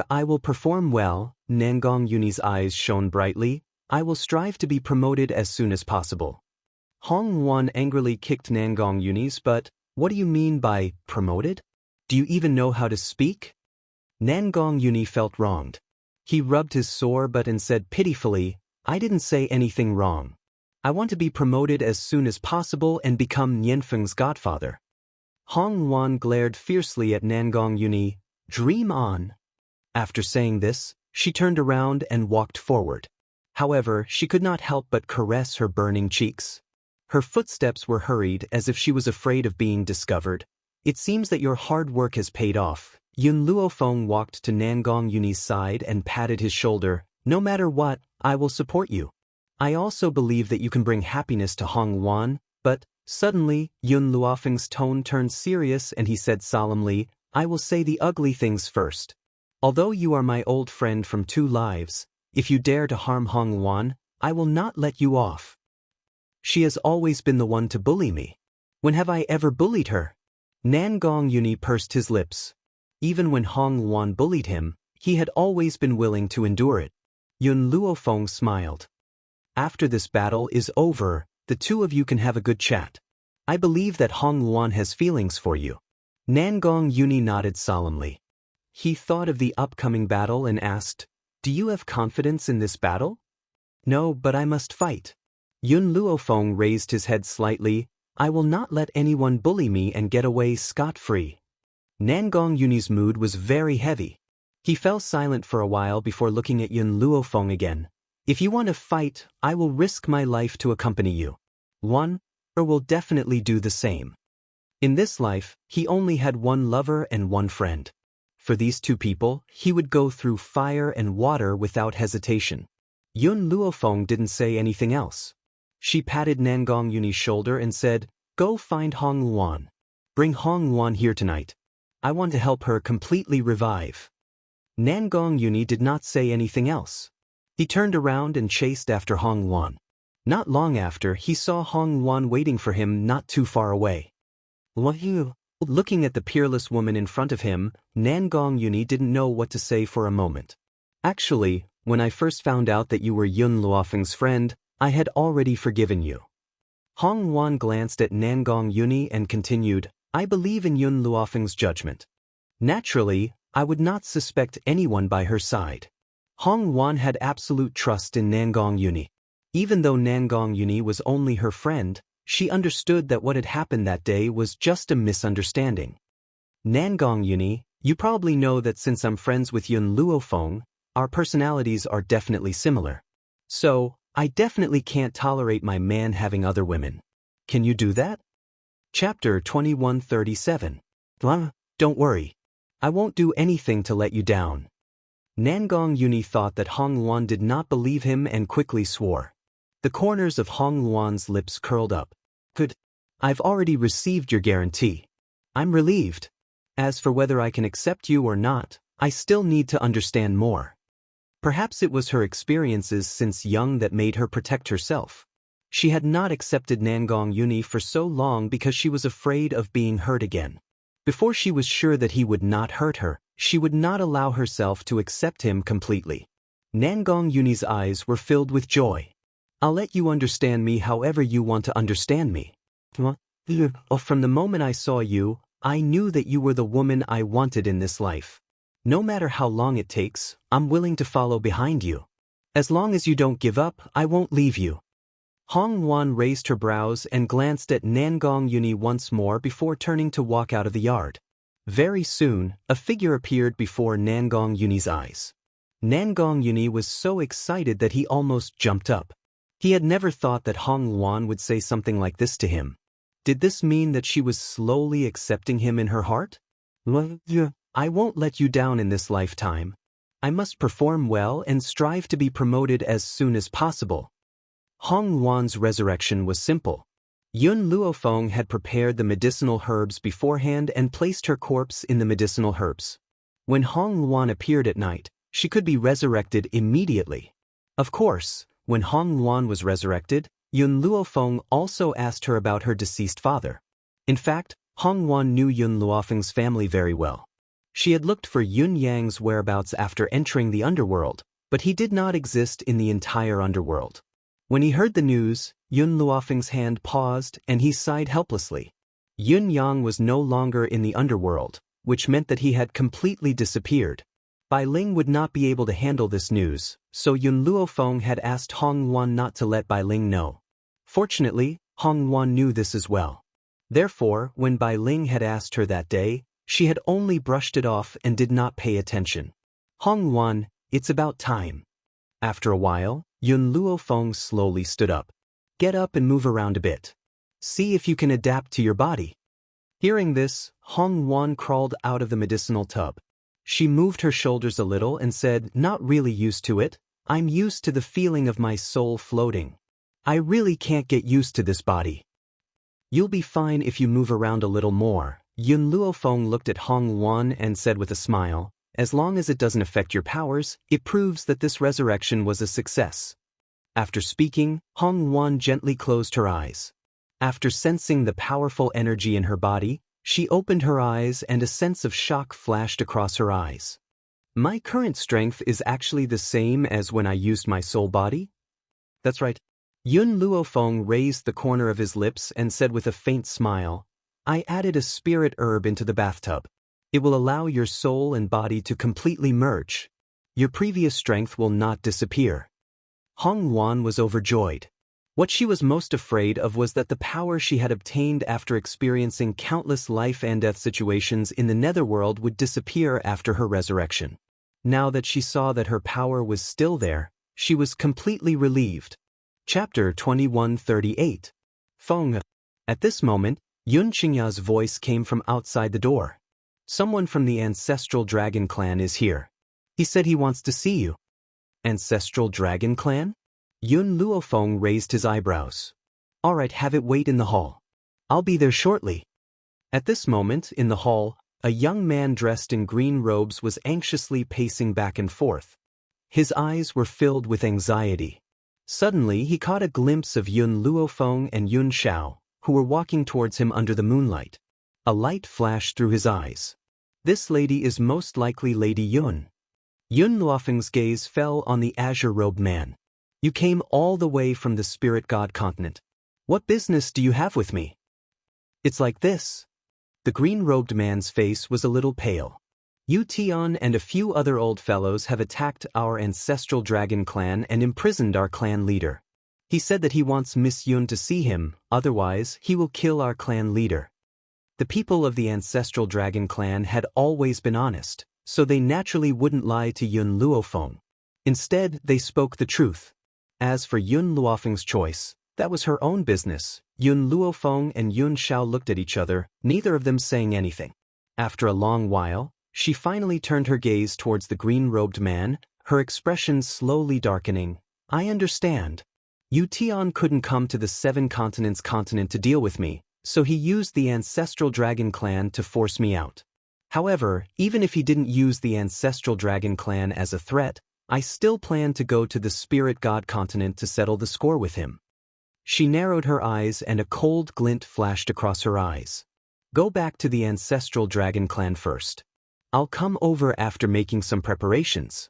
A: I will perform well. Nangong Yuni's eyes shone brightly. I will strive to be promoted as soon as possible. Hong Wan angrily kicked Nangong Yuni's but, what do you mean by promoted? Do you even know how to speak? Nangong Yuni felt wronged. He rubbed his sore butt and said pitifully, I didn't say anything wrong. I want to be promoted as soon as possible and become Nianfeng's godfather. Hong Wan glared fiercely at Nangong Yuni. Dream on. After saying this, she turned around and walked forward. However, she could not help but caress her burning cheeks. Her footsteps were hurried as if she was afraid of being discovered. It seems that your hard work has paid off. Yun Luofeng walked to Nangong Yuni's side and patted his shoulder. No matter what, I will support you. I also believe that you can bring happiness to Hong Wan, but, suddenly, Yun Luofeng's tone turned serious and he said solemnly, I will say the ugly things first. Although you are my old friend from 2 lives, if you dare to harm Hong Wan, I will not let you off. She has always been the one to bully me. When have I ever bullied her? Nangong Yuni pursed his lips. Even when Hong Wan bullied him, he had always been willing to endure it. Yun Luofeng smiled. After this battle is over, the 2 of you can have a good chat. I believe that Hong Wan has feelings for you. Nangong Yuni nodded solemnly. He thought of the upcoming battle and asked, Do you have confidence in this battle? No, but I must fight. Yun Luofeng raised his head slightly. I will not let anyone bully me and get away scot-free. Nangong Yuni's mood was very heavy. He fell silent for a while before looking at Yun Luofeng again. If you want to fight, I will risk my life to accompany you. Or will definitely do the same. In this life, he only had 1 lover and 1 friend. For these 2 people, he would go through fire and water without hesitation. Yun Luofeng didn't say anything else. She patted Nangong Yuni's shoulder and said, Go find Hong Wan. Bring Hong Wan here tonight. I want to help her completely revive." Nangong Yuni did not say anything else. He turned around and chased after Hong Wan. Not long after, he saw Hong Wan waiting for him not too far away. Looking at the peerless woman in front of him, Nangong Yuni didn't know what to say for a moment. "Actually, when I first found out that you were Yun Luofeng's friend, I had already forgiven you." Hong Wan glanced at Nangong Yuni and continued, "I believe in Yun Luofeng's judgment. Naturally, I would not suspect anyone by her side." Hong Wan had absolute trust in Nangong Yuni. Even though Nangong Yuni was only her friend, she understood that what had happened that day was just a misunderstanding. "Nangong Yuni, you probably know that since I'm friends with Yun Luofeng, our personalities are definitely similar. So, I definitely can't tolerate my man having other women. Can you do that?" Chapter 2137. Don't worry. I won't do anything to let you down. Nangong Yuni thought that Hong Wan did not believe him and quickly swore. The corners of Hong Wan's lips curled up. "Good. I've already received your guarantee. I'm relieved. As for whether I can accept you or not, I still need to understand more." Perhaps it was her experiences since young that made her protect herself. She had not accepted Nangong Yuni for so long because she was afraid of being hurt again. Before she was sure that he would not hurt her, she would not allow herself to accept him completely. Nangong Yuni's eyes were filled with joy. "I'll let you understand me however you want to understand me. From the moment I saw you, I knew that you were the woman I wanted in this life. No matter how long it takes, I'm willing to follow behind you. As long as you don't give up, I won't leave you." Hong Wan raised her brows and glanced at Nangong Yuni once more before turning to walk out of the yard. Very soon, a figure appeared before Nangong Yuni's eyes. Nangong Yuni was so excited that he almost jumped up. He had never thought that Hong Wan would say something like this to him. Did this mean that she was slowly accepting him in her heart? "I won't let you down in this lifetime. I must perform well and strive to be promoted as soon as possible." Hong Wan's resurrection was simple. Yun Luofeng had prepared the medicinal herbs beforehand and placed her corpse in the medicinal herbs. When Hong Wan appeared at night, she could be resurrected immediately. Of course, when Hong Wan was resurrected, Yun Luofeng also asked her about her deceased father. In fact, Hong Wan knew Yun Luofeng's family very well. She had looked for Yun Yang's whereabouts after entering the underworld, but he did not exist in the entire underworld. When he heard the news, Yun Luofeng's hand paused and he sighed helplessly. Yun Yang was no longer in the underworld, which meant that he had completely disappeared. Bai Ling would not be able to handle this news, so Yun Luofeng had asked Hong Wan not to let Bai Ling know. Fortunately, Hong Wan knew this as well. Therefore, when Bai Ling had asked her that day, she had only brushed it off and did not pay attention. "Hong Wan, it's about time." After a while, Yun Luofeng slowly stood up. "Get up and move around a bit. See if you can adapt to your body." Hearing this, Hong Wan crawled out of the medicinal tub. She moved her shoulders a little and said, "Not really used to it. I'm used to the feeling of my soul floating. I really can't get used to this body." "You'll be fine if you move around a little more." Yun Luofeng looked at Hong Wan and said with a smile, "As long as it doesn't affect your powers, it proves that this resurrection was a success." After speaking, Hong Wan gently closed her eyes. After sensing the powerful energy in her body, she opened her eyes and a sense of shock flashed across her eyes. "My current strength is actually the same as when I used my soul body?" "That's right." Yun Luofeng raised the corner of his lips and said with a faint smile, "I added a spirit herb into the bathtub. It will allow your soul and body to completely merge. Your previous strength will not disappear." Hong Wan was overjoyed. What she was most afraid of was that the power she had obtained after experiencing countless life and death situations in the netherworld would disappear after her resurrection. Now that she saw that her power was still there, she was completely relieved. Chapter 2138. Feng. At this moment, Yun Qingya's voice came from outside the door. "Someone from the Ancestral Dragon Clan is here. He said he wants to see you." "Ancestral Dragon Clan?" Yun Luofeng raised his eyebrows. "All right, have it wait in the hall. I'll be there shortly." At this moment, in the hall, A young man dressed in green robes was anxiously pacing back and forth. His eyes were filled with anxiety. Suddenly he caught a glimpse of Yun Luofeng and Yun Xiao, who were walking towards him under the moonlight. A light flashed through his eyes. This lady is most likely Lady Yun. Yun Luofeng's gaze fell on the azure-robed man. You came all the way from the spirit god continent. What business do you have with me? It's like this. The green-robed man's face was a little pale. Yu Tian and a few other old fellows have attacked our ancestral dragon clan and imprisoned our clan leader. He said that he wants Miss Yun to see him, otherwise he will kill our clan leader. The people of the ancestral dragon clan had always been honest, so they naturally wouldn't lie to Yun Luofeng. Instead, they spoke the truth. As for Yun Luofeng's choice, that was her own business. Yun Luofeng and Yun Xiao looked at each other, neither of them saying anything. After a long while, she finally turned her gaze towards the green-robed man, her expression slowly darkening. I understand. Yu Tian couldn't come to the 7 continents continent to deal with me, so he used the ancestral dragon clan to force me out. However, even if he didn't use the ancestral dragon clan as a threat, I still plan to go to the spirit god continent to settle the score with him. She narrowed her eyes and a cold glint flashed across her eyes. Go back to the ancestral dragon clan first. I'll come over after making some preparations.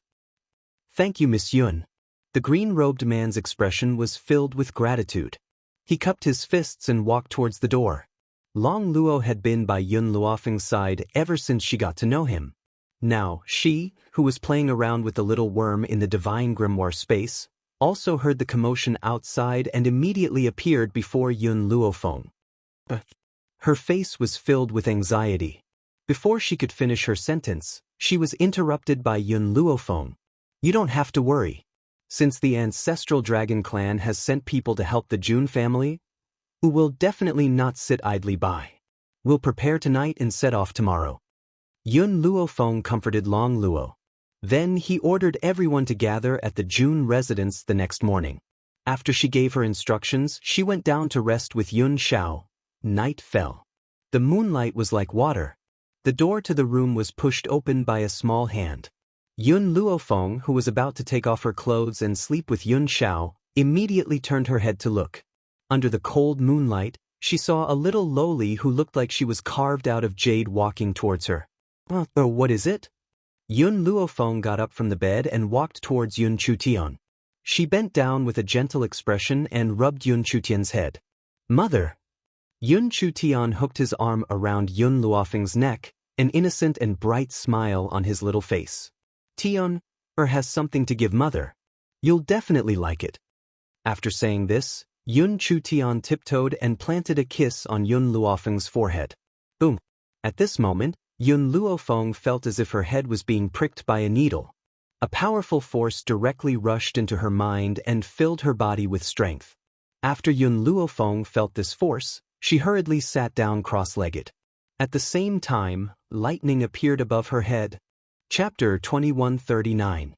A: Thank you, Miss Yun. The green-robed man's expression was filled with gratitude. He cupped his fists and walked towards the door. Long Luo had been by Yun Luofeng's side ever since she got to know him. Now, she, who was playing around with the little worm in the divine grimoire space, also heard the commotion outside and immediately appeared before Yun Luofeng. Her face was filled with anxiety. Before she could finish her sentence, she was interrupted by Yun Luofeng. You don't have to worry. Since the ancestral dragon clan has sent people to help the Jun family, who will definitely not sit idly by. We'll prepare tonight and set off tomorrow. Yun Luofeng comforted Long Luo. Then he ordered everyone to gather at the Jun residence the next morning. After she gave her instructions, she went down to rest with Yun Xiao. Night fell. The moonlight was like water. The door to the room was pushed open by a small hand. Yun Luofeng, who was about to take off her clothes and sleep with Yun Xiao, immediately turned her head to look. Under the cold moonlight, she saw a little lowly who looked like she was carved out of jade walking towards her. What is it? Yun Luofeng got up from the bed and walked towards Yun Chutian. She bent down with a gentle expression and rubbed Yun Chutian's head. Mother! Yun Chutian hooked his arm around Yun Luofeng's neck, an innocent and bright smile on his little face. Tian, has something to give mother. You'll definitely like it. After saying this, Yun Chutian tiptoed and planted a kiss on Yun Luofeng's forehead. Boom! At this moment, Yun Luofeng felt as if her head was being pricked by a needle. A powerful force directly rushed into her mind and filled her body with strength. After Yun Luofeng felt this force, she hurriedly sat down cross-legged. At the same time, lightning appeared above her head. Chapter 2139.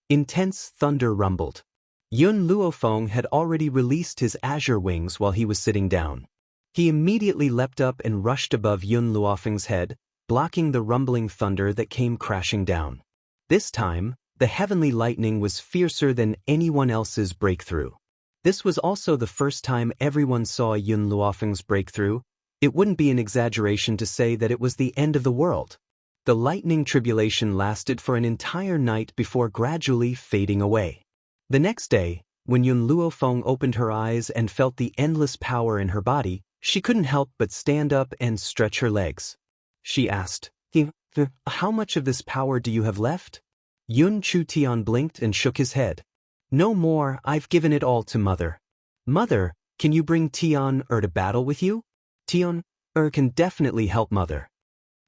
A: Intense thunder rumbled. Yun Luofeng had already released his azure wings while he was sitting down. He immediately leapt up and rushed above Yun Luofeng's head, blocking the rumbling thunder that came crashing down. This time, the heavenly lightning was fiercer than anyone else's breakthrough. This was also the first time everyone saw Yun Luofeng's breakthrough. It wouldn't be an exaggeration to say that it was the end of the world. The lightning tribulation lasted for an entire night before gradually fading away. The next day, when Yun Luofeng opened her eyes and felt the endless power in her body, she couldn't help but stand up and stretch her legs. She asked, How much of this power do you have left? Yun Chutian blinked and shook his head. No more, I've given it all to Mother. Mother, can you bring Tian to battle with you? Tian can definitely help Mother.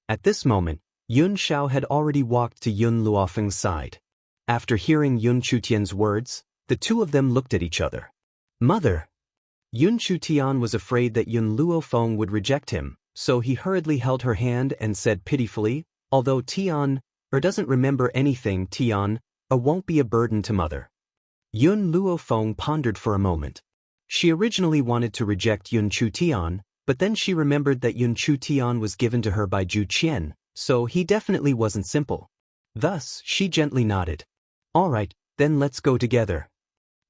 A: At this moment, Yun Xiao had already walked to Yun Luofeng's side. After hearing Yun Chutian's words, the two of them looked at each other. Mother! Yun Chutian was afraid that Yun Luofeng would reject him, so he hurriedly held her hand and said pitifully, although Tian doesn't remember anything, Tian won't be a burden to Mother. Yun Luofeng pondered for a moment. She originally wanted to reject Yun Chutian, But then she remembered that Yun Chu Tian was given to her by Ju Qian, so he definitely wasn't simple. Thus, she gently nodded. All right, then let's go together.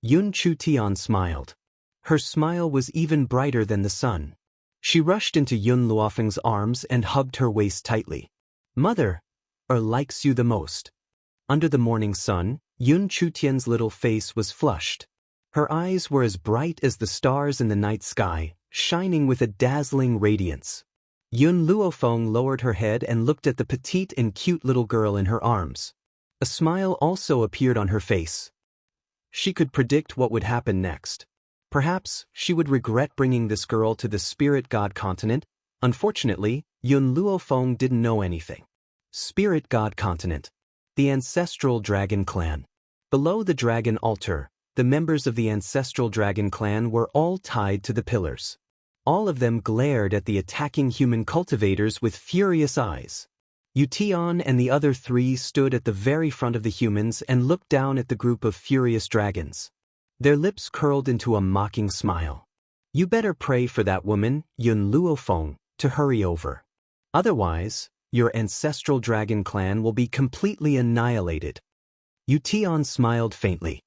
A: Yun Chu Tian smiled. Her smile was even brighter than the sun. She rushed into Yun Luofeng's arms and hugged her waist tightly. Mother, likes you the most. Under the morning sun, Yun Chu Tian's little face was flushed. Her eyes were as bright as the stars in the night sky, shining with a dazzling radiance. Yun Luofeng lowered her head and looked at the petite and cute little girl in her arms. A smile also appeared on her face. She could predict what would happen next. Perhaps she would regret bringing this girl to the Spirit God continent. Unfortunately, Yun Luofeng didn't know anything. Spirit God continent. The ancestral dragon clan. Below the dragon altar, the members of the ancestral dragon clan were all tied to the pillars. All of them glared at the attacking human cultivators with furious eyes. Yu Tian and the other three stood at the very front of the humans and looked down at the group of furious dragons. Their lips curled into a mocking smile. You better pray for that woman, Yun Luofeng, to hurry over. Otherwise, your ancestral dragon clan will be completely annihilated. Yu Tian smiled faintly.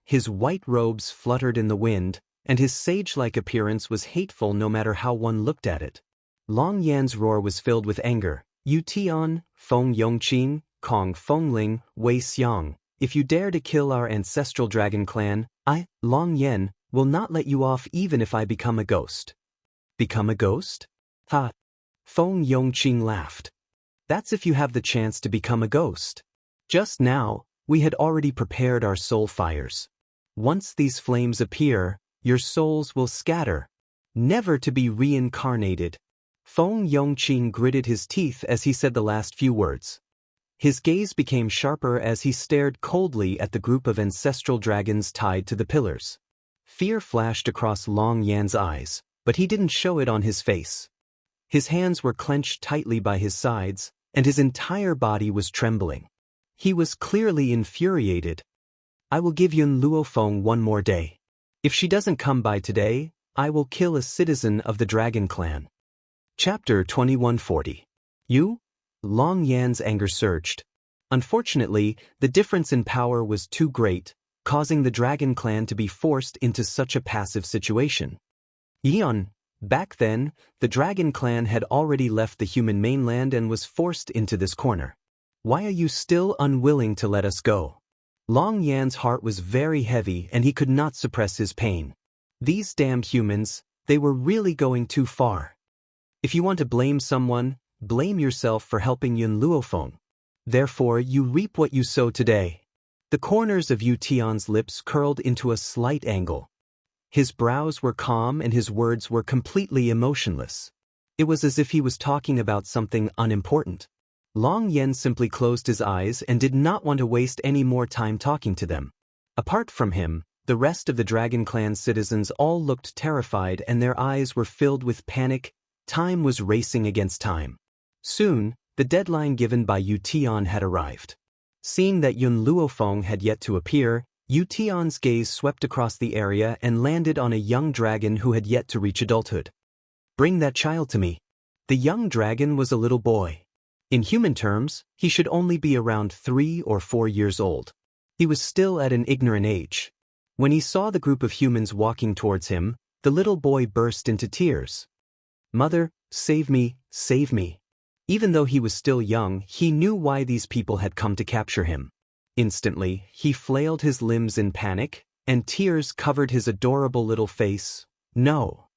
A: His white robes fluttered in the wind, and his sage-like appearance was hateful no matter how one looked at it. Long Yan's roar was filled with anger. Yu Tian, Feng Yongqing, Kong Fengling, Wei Xiang, if you dare to kill our ancestral dragon clan, I, Long Yan, will not let you off even if I become a ghost. Become a ghost? Ha! Feng Yongqing laughed. That's if you have the chance to become a ghost. Just now, we had already prepared our soul fires. Once these flames appear, your souls will scatter, never to be reincarnated. Feng Yongqing gritted his teeth as he said the last few words. His gaze became sharper as he stared coldly at the group of ancestral dragons tied to the pillars. Fear flashed across Long Yan's eyes, but he didn't show it on his face. His hands were clenched tightly by his sides, and his entire body was trembling. He was clearly infuriated. I will give Yun Luofeng one more day. If she doesn't come by today, I will kill a citizen of the Dragon Clan. Chapter 2140. You? Long Yan's anger surged. Unfortunately, the difference in power was too great, causing the Dragon Clan to be forced into such a passive situation. Yeon, back then, the Dragon Clan had already left the human mainland and was forced into this corner. Why are you still unwilling to let us go? Long Yan's heart was very heavy and he could not suppress his pain. These damned humans, they were really going too far. If you want to blame someone, blame yourself for helping Yun Luofeng. Therefore you reap what you sow today. The corners of Yu Tian's lips curled into a slight angle. His brows were calm and his words were completely emotionless. It was as if he was talking about something unimportant. Long Yan simply closed his eyes and did not want to waste any more time talking to them. Apart from him, the rest of the Dragon Clan citizens all looked terrified and their eyes were filled with panic. Time was racing against time. Soon, the deadline given by Yu Tian had arrived. Seeing that Yun Luofeng had yet to appear, Yu Tian's gaze swept across the area and landed on a young dragon who had yet to reach adulthood. Bring that child to me. The young dragon was a little boy. In human terms, he should only be around 3 or 4 years old. He was still at an ignorant age. When he saw the group of humans walking towards him, the little boy burst into tears. Mother, save me, save me. Even though he was still young, he knew why these people had come to capture him. Instantly, he flailed his limbs in panic, and tears covered his adorable little face. No.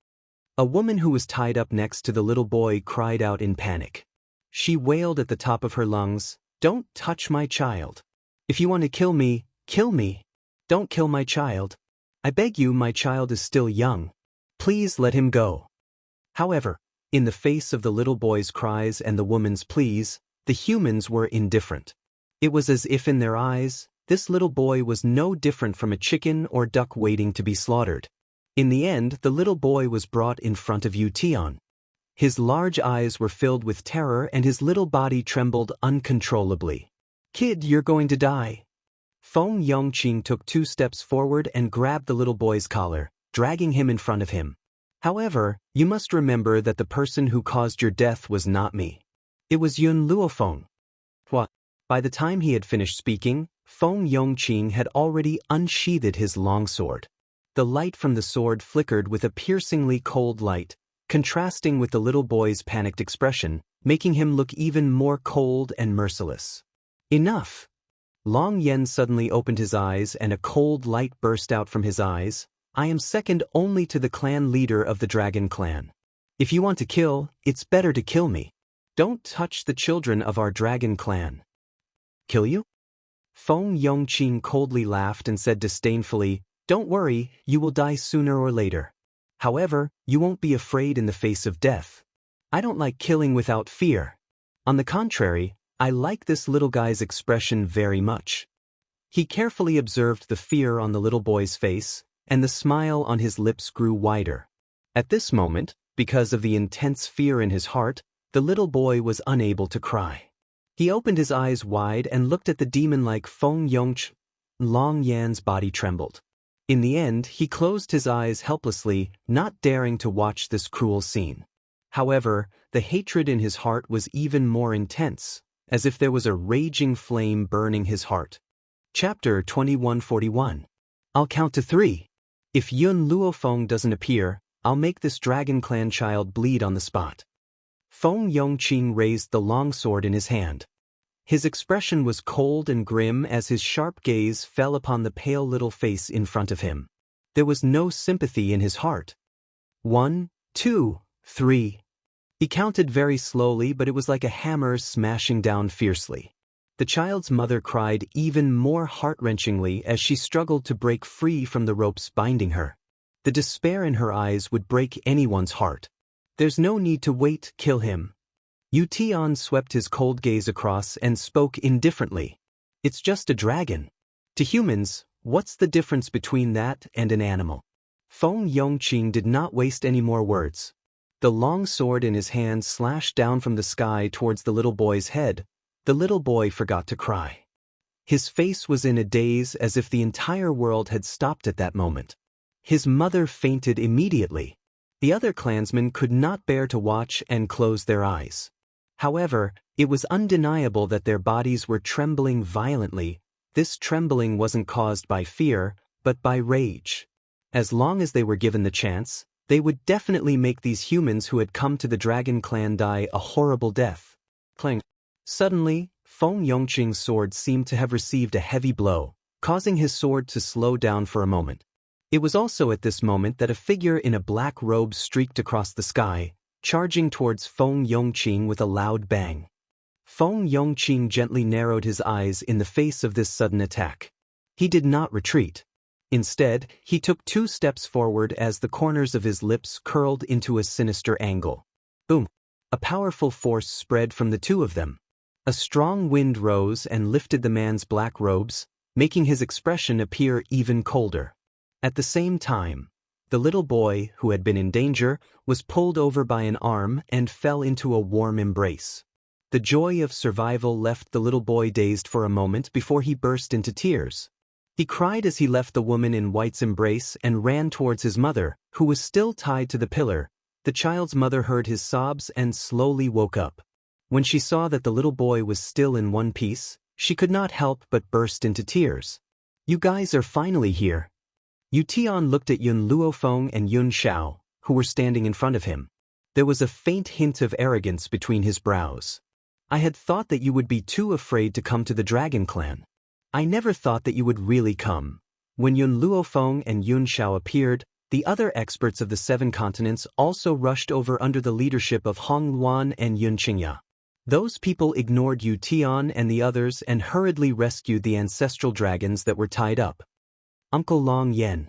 A: A woman who was tied up next to the little boy cried out in panic. She wailed at the top of her lungs, "Don't touch my child. If you want to kill me, kill me. Don't kill my child. I beg you, my child is still young. Please let him go." However, in the face of the little boy's cries and the woman's pleas, the humans were indifferent. It was as if in their eyes, this little boy was no different from a chicken or duck waiting to be slaughtered. In the end, the little boy was brought in front of Yu Tian. His large eyes were filled with terror and his little body trembled uncontrollably. "Kid, you're going to die." Feng Yongqing took 2 steps forward and grabbed the little boy's collar, dragging him in front of him. However, you must remember that the person who caused your death was not me. It was Yun Luofeng. What? By the time he had finished speaking, Feng Yongqing had already unsheathed his longsword. The light from the sword flickered with a piercingly cold light, contrasting with the little boy's panicked expression, making him look even more cold and merciless. Enough! Long Yen suddenly opened his eyes and a cold light burst out from his eyes. I am second only to the clan leader of the Dragon Clan. If you want to kill, it's better to kill me. Don't touch the children of our Dragon Clan. Kill you? Feng Yongqing coldly laughed and said disdainfully, don't worry, you will die sooner or later. However, you won't be afraid in the face of death. I don't like killing without fear. On the contrary, I like this little guy's expression very much. He carefully observed the fear on the little boy's face, and the smile on his lips grew wider. At this moment, because of the intense fear in his heart, the little boy was unable to cry. He opened his eyes wide and looked at the demon-like Feng Yongqing. Long Yan's body trembled. In the end, he closed his eyes helplessly, not daring to watch this cruel scene. However, the hatred in his heart was even more intense, as if there was a raging flame burning his heart. Chapter 2141. I'll count to 3. If Yun Luofeng doesn't appear, I'll make this Dragon Clan child bleed on the spot. Feng Yongqing raised the longsword in his hand. His expression was cold and grim as his sharp gaze fell upon the pale little face in front of him. There was no sympathy in his heart. 1, 2, 3. He counted very slowly, but it was like a hammer smashing down fiercely. The child's mother cried even more heart-wrenchingly as she struggled to break free from the ropes binding her. The despair in her eyes would break anyone's heart. There's no need to wait, kill him. Yu Tian swept his cold gaze across and spoke indifferently. It's just a dragon. To humans, what's the difference between that and an animal? Feng Yongqing did not waste any more words. The long sword in his hand slashed down from the sky towards the little boy's head. The little boy forgot to cry. His face was in a daze as if the entire world had stopped at that moment. His mother fainted immediately. The other clansmen could not bear to watch and closed their eyes. However, it was undeniable that their bodies were trembling violently. This trembling wasn't caused by fear, but by rage. As long as they were given the chance, they would definitely make these humans who had come to the Dragon Clan die a horrible death. Clang. Suddenly, Feng Yongqing's sword seemed to have received a heavy blow, causing his sword to slow down for a moment. It was also at this moment that a figure in a black robe streaked across the sky, charging towards Feng Yongqing with a loud bang. Feng Yongqing gently narrowed his eyes in the face of this sudden attack. He did not retreat. Instead, he took 2 steps forward as the corners of his lips curled into a sinister angle. Boom! A powerful force spread from the two of them. A strong wind rose and lifted the man's black robes, making his expression appear even colder. At the same time, the little boy, who had been in danger, was pulled over by an arm and fell into a warm embrace. The joy of survival left the little boy dazed for a moment before he burst into tears. He cried as he left the woman in white's embrace and ran towards his mother, who was still tied to the pillar. The child's mother heard his sobs and slowly woke up. When she saw that the little boy was still in one piece, she could not help but burst into tears. You guys are finally here. Yu Tian looked at Yun Luofeng and Yun Xiao, who were standing in front of him. There was a faint hint of arrogance between his brows. I had thought that you would be too afraid to come to the Dragon Clan. I never thought that you would really come. When Yun Luofeng and Yun Xiao appeared, the other experts of the 7 continents also rushed over under the leadership of Hong Luan and Yun Qingya. Those people ignored Yu Tian and the others and hurriedly rescued the ancestral dragons that were tied up. Uncle Long Yen.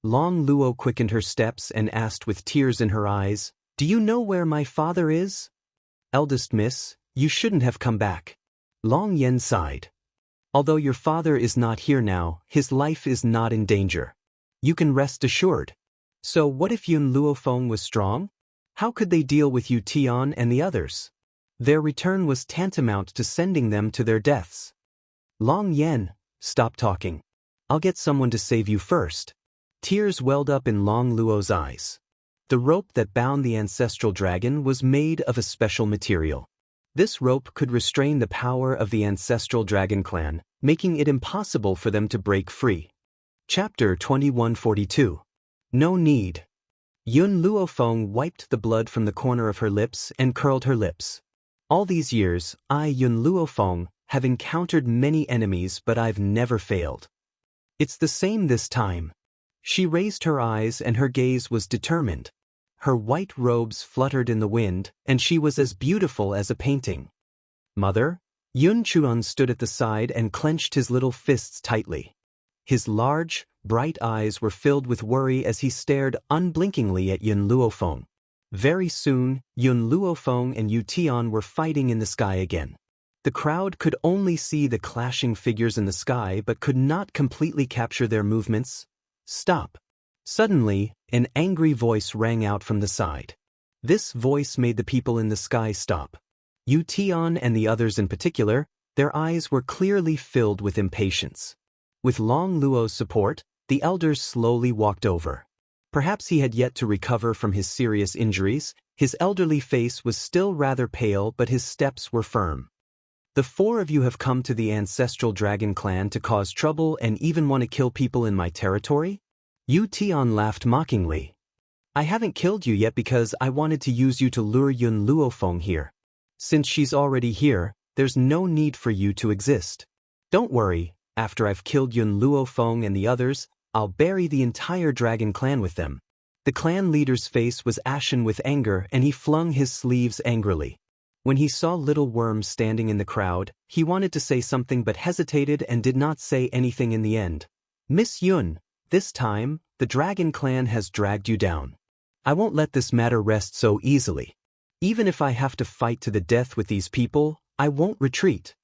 A: Long Luo quickened her steps and asked with tears in her eyes, Do you know where my father is? Eldest miss, you shouldn't have come back. Long Yen sighed. Although your father is not here now, his life is not in danger. You can rest assured. So what if Yun Luofeng was strong? How could they deal with Yu Tian and the others? Their return was tantamount to sending them to their deaths. Long Yen, stop talking. I'll get someone to save you first. Tears welled up in Long Luo's eyes. The rope that bound the ancestral dragon was made of a special material. This rope could restrain the power of the ancestral dragon clan, making it impossible for them to break free. Chapter 2142. No need. Yun Luofeng wiped the blood from the corner of her lips and curled her lips. All these years, I, Yun Luofeng, have encountered many enemies, but I've never failed. It's the same this time. She raised her eyes and her gaze was determined. Her white robes fluttered in the wind, and she was as beautiful as a painting. Mother? Yun Chuan stood at the side and clenched his little fists tightly. His large, bright eyes were filled with worry as he stared unblinkingly at Yun Luofeng. Very soon, Yun Luofeng and Yu Tian were fighting in the sky again. The crowd could only see the clashing figures in the sky but could not completely capture their movements. Stop. Suddenly, an angry voice rang out from the side. This voice made the people in the sky stop. Yu Tian and the others in particular, their eyes were clearly filled with impatience. With Long Luo's support, the elders slowly walked over. Perhaps he had yet to recover from his serious injuries. His elderly face was still rather pale, but his steps were firm. The four of you have come to the ancestral dragon clan to cause trouble and even want to kill people in my territory? Yu Tian laughed mockingly. I haven't killed you yet because I wanted to use you to lure Yun Luofeng here. Since she's already here, there's no need for you to exist. Don't worry, after I've killed Yun Luofeng and the others, I'll bury the entire dragon clan with them. The clan leader's face was ashen with anger and he flung his sleeves angrily. When he saw Little Worm standing in the crowd, he wanted to say something but hesitated and did not say anything in the end. Miss Yun, this time, the dragon clan has dragged you down. I won't let this matter rest so easily. Even if I have to fight to the death with these people, I won't retreat.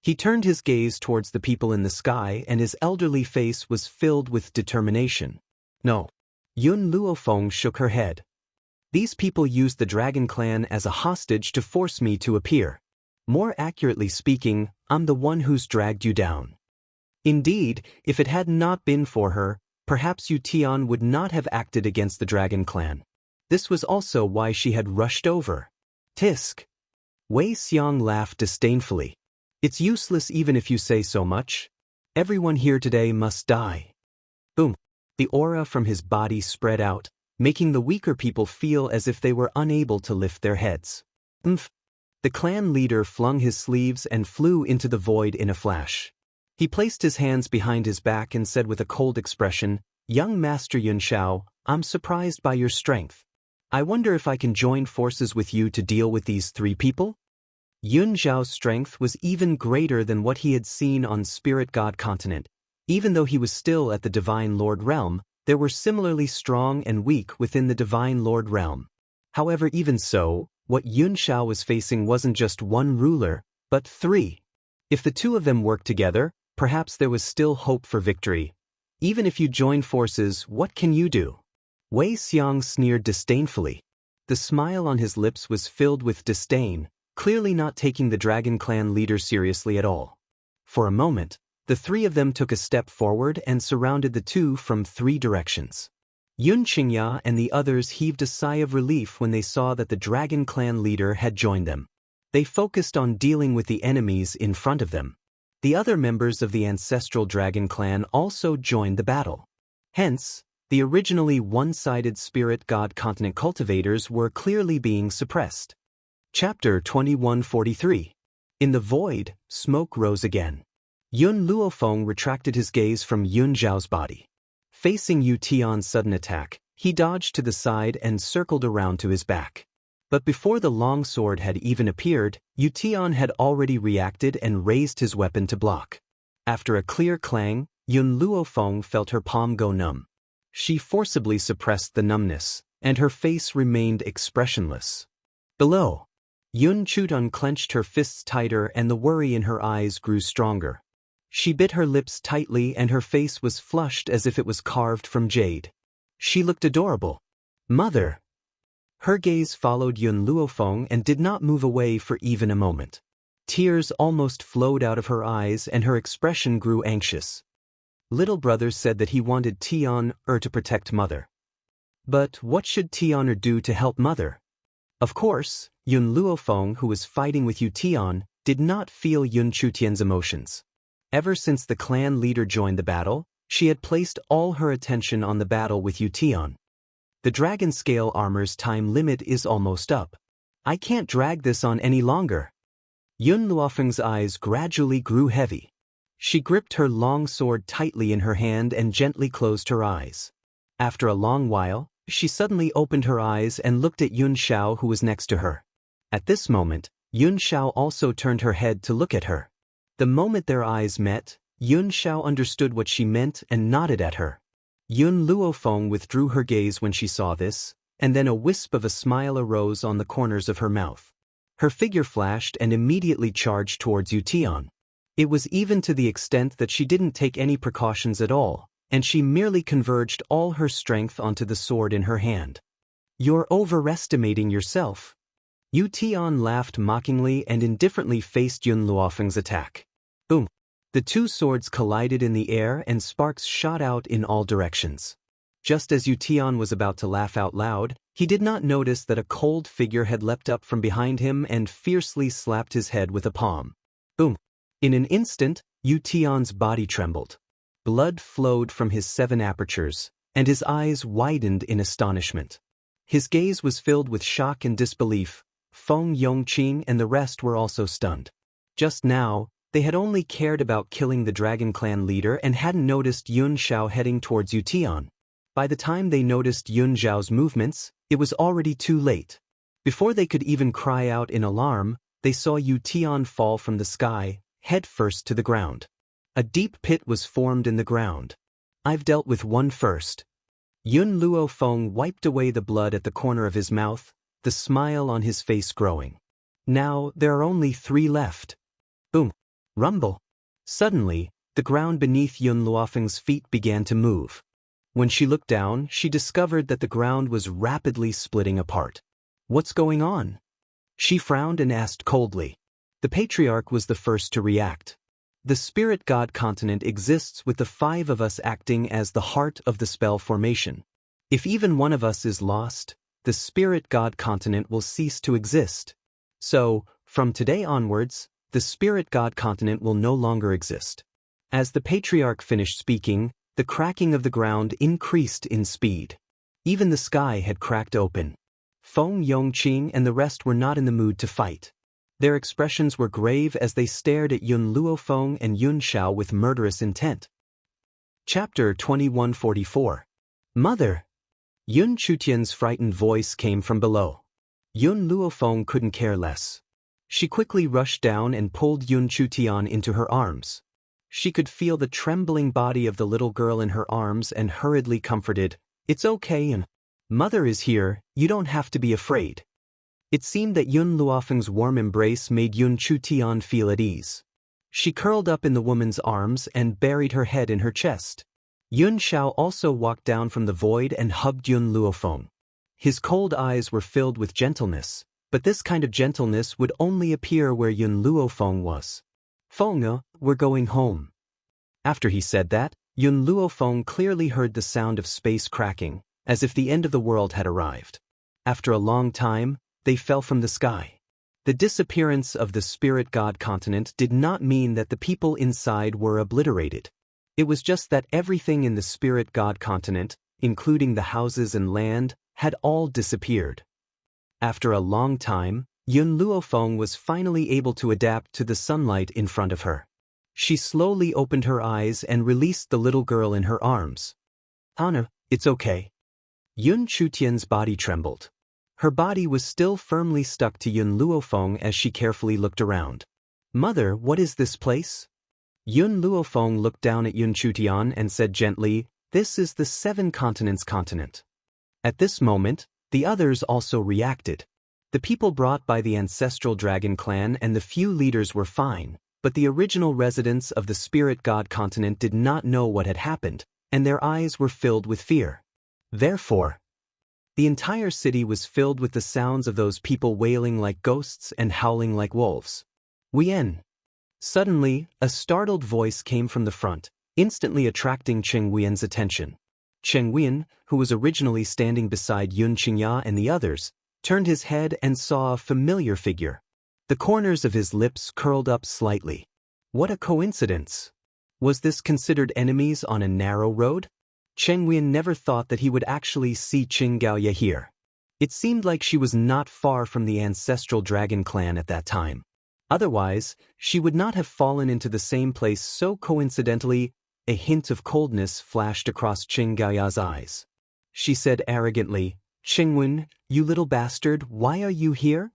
A: He turned his gaze towards the people in the sky and his elderly face was filled with determination. No. Yun Luofeng shook her head. These people used the dragon clan as a hostage to force me to appear. More accurately speaking, I'm the one who's dragged you down. Indeed, if it had not been for her, perhaps Yu Tian would not have acted against the dragon clan. This was also why she had rushed over. Tisk. Wei Xiang laughed disdainfully. It's useless even if you say so much. Everyone here today must die. Boom. The aura from his body spread out, making the weaker people feel as if they were unable to lift their heads. The clan leader flung his sleeves and flew into the void in a flash. He placed his hands behind his back and said with a cold expression, Young Master Yun Xiao, I'm surprised by your strength. I wonder if I can join forces with you to deal with these three people? Yun Xiao's strength was even greater than what he had seen on Spirit God Continent. Even though he was still at the Divine Lord Realm, there were similarly strong and weak within the Divine Lord Realm. However, even so, what Yun Xiao was facing wasn't just one ruler, but three. If the two of them worked together, perhaps there was still hope for victory. Even if you join forces, what can you do? Wei Xiang sneered disdainfully. The smile on his lips was filled with disdain, clearly not taking the Dragon Clan leader seriously at all. For a moment, the three of them took a step forward and surrounded the two from three directions. Yun Xianxia and the others heaved a sigh of relief when they saw that the Dragon Clan leader had joined them. They focused on dealing with the enemies in front of them. The other members of the ancestral Dragon Clan also joined the battle. Hence, the originally one-sided Spirit God Continent cultivators were clearly being suppressed. Chapter 2143. In the void, smoke rose again. Yun Luofeng retracted his gaze from Yun Zhao's body. Facing Yu Tian's sudden attack, he dodged to the side and circled around to his back. But before the long sword had even appeared, Yu Tian had already reacted and raised his weapon to block. After a clear clang, Yun Luofeng felt her palm go numb. She forcibly suppressed the numbness, and her face remained expressionless. Below, Yun Chutan clenched her fists tighter and the worry in her eyes grew stronger. She bit her lips tightly and her face was flushed as if it was carved from jade. She looked adorable. Mother! Her gaze followed Yun Luofeng and did not move away for even a moment. Tears almost flowed out of her eyes and her expression grew anxious. Little brother said that he wanted Tian to protect mother. But what should Tian do to help Mother? Of course, Yun Luofeng, who was fighting with Yu Tian, did not feel Yun Chutian's emotions. Ever since the clan leader joined the battle, she had placed all her attention on the battle with Yu Tian. The dragon scale armor's time limit is almost up. I can't drag this on any longer. Yun Luofeng's eyes gradually grew heavy. She gripped her long sword tightly in her hand and gently closed her eyes. After a long while, she suddenly opened her eyes and looked at Yun Xiao, who was next to her. At this moment, Yun Xiao also turned her head to look at her. The moment their eyes met, Yun Xiao understood what she meant and nodded at her. Yun Luofeng withdrew her gaze when she saw this, and then a wisp of a smile arose on the corners of her mouth. Her figure flashed and immediately charged towards Yu Tian. It was even to the extent that she didn't take any precautions at all, and she merely converged all her strength onto the sword in her hand. You're overestimating yourself. Yu Tian laughed mockingly and indifferently faced Yun Luofeng's attack. Boom! The two swords collided in the air and sparks shot out in all directions. Just as Yu Tian was about to laugh out loud, he did not notice that a cold figure had leapt up from behind him and fiercely slapped his head with a palm. Boom! In an instant, Yu Tian's body trembled. Blood flowed from his 7 apertures, and his eyes widened in astonishment. His gaze was filled with shock and disbelief. Feng Yongqing and the rest were also stunned. Just now, they had only cared about killing the Dragon Clan leader and hadn't noticed Yun Xiao heading towards Yu Tian. By the time they noticed Yun Xiao's movements, it was already too late. Before they could even cry out in alarm, they saw Yu Tian fall from the sky, head first to the ground. A deep pit was formed in the ground. I've dealt with one first. Yun Luofeng wiped away the blood at the corner of his mouth, the smile on his face growing. Now there are only 3 left. Boom! Rumble! Suddenly, the ground beneath Yun Luofeng's feet began to move. When she looked down, she discovered that the ground was rapidly splitting apart. What's going on? She frowned and asked coldly. The patriarch was the first to react. The spirit god continent exists with the 5 of us acting as the heart of the spell formation. If even one of us is lost, the spirit god continent will cease to exist. So, from today onwards, the spirit god continent will no longer exist. As the patriarch finished speaking, the cracking of the ground increased in speed. Even the sky had cracked open. Feng Yongqing and the rest were not in the mood to fight. Their expressions were grave as they stared at Yun Luofeng and Yun Xiao with murderous intent. Chapter 2144. Mother! Yun Chutian's frightened voice came from below. Yun Luofeng couldn't care less. She quickly rushed down and pulled Yun Chutian into her arms. She could feel the trembling body of the little girl in her arms and hurriedly comforted, "It's okay and Mother is here, you don't have to be afraid." It seemed that Yun Luofeng's warm embrace made Yun Chutian feel at ease. She curled up in the woman's arms and buried her head in her chest. Yun Xiao also walked down from the void and hugged Yun Luofeng. His cold eyes were filled with gentleness, but this kind of gentleness would only appear where Yun Luofeng was. "Feng, we're going home." After he said that, Yun Luofeng clearly heard the sound of space cracking, as if the end of the world had arrived. After a long time, they fell from the sky. The disappearance of the spirit god continent did not mean that the people inside were obliterated. It was just that everything in the spirit god continent, including the houses and land, had all disappeared. After a long time, Yun Luofeng was finally able to adapt to the sunlight in front of her. She slowly opened her eyes and released the little girl in her arms. "Anna, it's okay." Yun Chutian's body trembled. Her body was still firmly stuck to Yun Luofeng as she carefully looked around. "Mother, what is this place?" Yun Luofeng looked down at Yun Chutian and said gently, "This is the 7 continents continent." At this moment, the others also reacted. The people brought by the ancestral dragon clan and the few leaders were fine, but the original residents of the spirit god continent did not know what had happened, and their eyes were filled with fear. Therefore, the entire city was filled with the sounds of those people wailing like ghosts and howling like wolves. "Wien." Suddenly, a startled voice came from the front, instantly attracting Cheng Wien's attention. Cheng Win, who was originally standing beside Yun Qingya and the others, turned his head and saw a familiar figure. The corners of his lips curled up slightly. What a coincidence! Was this considered enemies on a narrow road? Cheng Win never thought that he would actually see Qing Gaoya here. It seemed like she was not far from the ancestral dragon clan at that time. Otherwise, she would not have fallen into the same place so coincidentally. A hint of coldness flashed across Qing Gaoya's eyes. She said arrogantly, "Cheng Win, you little bastard, why are you here?"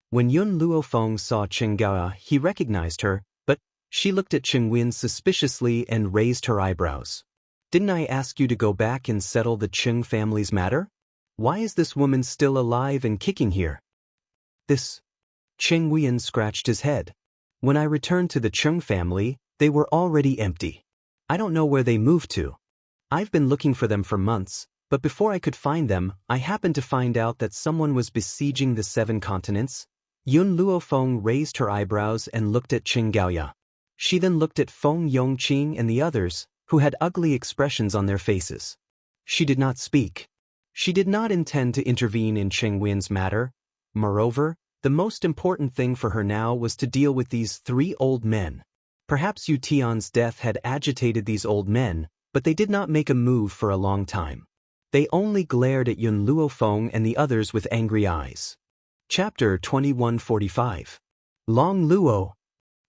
A: When Yun Luofeng saw Qing Gaoya, he recognized her, but she looked at Cheng Win suspiciously and raised her eyebrows. "Didn't I ask you to go back and settle the Qing family's matter? Why is this woman still alive and kicking here?" "This..." Cheng Win scratched his head. "When I returned to the Qing family, they were already empty. I don't know where they moved to. I've been looking for them for months, but before I could find them, I happened to find out that someone was besieging the 7 continents." Yun Luofeng raised her eyebrows and looked at Qing Gaoya. She then looked at Feng Yongqing and the others, who had ugly expressions on their faces. She did not speak. She did not intend to intervene in Cheng Win's matter. Moreover, the most important thing for her now was to deal with these 3 old men. Perhaps Yu Tian's death had agitated these old men, but they did not make a move for a long time. They only glared at Yun Luofeng and the others with angry eyes. Chapter 2145. Long Luo.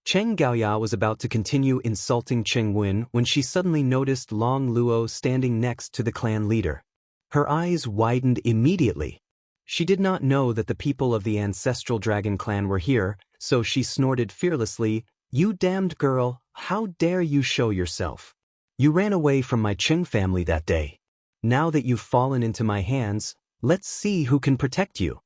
A: Cheng Gaoya was about to continue insulting Cheng Win when she suddenly noticed Long Luo standing next to the clan leader. Her eyes widened immediately. She did not know that the people of the ancestral dragon clan were here, so she snorted fearlessly, "You damned girl, how dare you show yourself? You ran away from my Qing family that day. Now that you've fallen into my hands, let's see who can protect you."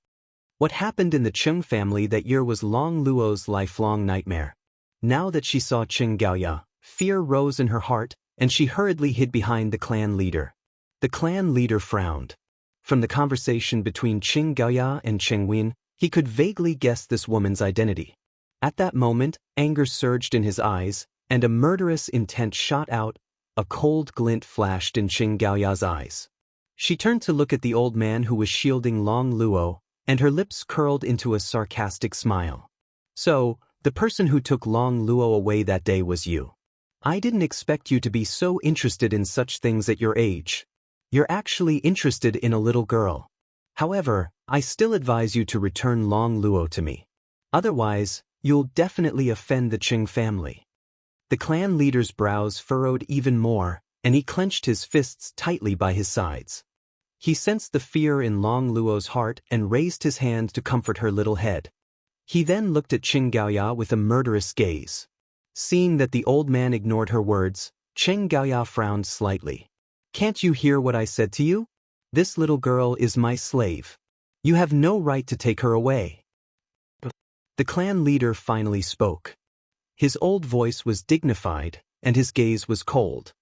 A: What happened in the Qing family that year was Long Luo's lifelong nightmare. Now that she saw Qing Gaoya, fear rose in her heart, and she hurriedly hid behind the clan leader. The clan leader frowned. From the conversation between Qing Gaoya and Cheng Win, he could vaguely guess this woman's identity. At that moment, anger surged in his eyes, and a murderous intent shot out. A cold glint flashed in Qing Gaoya's eyes. She turned to look at the old man who was shielding Long Luo, and her lips curled into a sarcastic smile. "So, the person who took Long Luo away that day was you. I didn't expect you to be so interested in such things at your age. You're actually interested in a little girl. However, I still advise you to return Long Luo to me. Otherwise, you'll definitely offend the Qing family." The clan leader's brows furrowed even more, and he clenched his fists tightly by his sides. He sensed the fear in Long Luo's heart and raised his hand to comfort her little head. He then looked at Qing Gaoya with a murderous gaze. Seeing that the old man ignored her words, Qing Gaoya frowned slightly. "Can't you hear what I said to you? This little girl is my slave. You have no right to take her away." The clan leader finally spoke. His old voice was dignified, and his gaze was cold.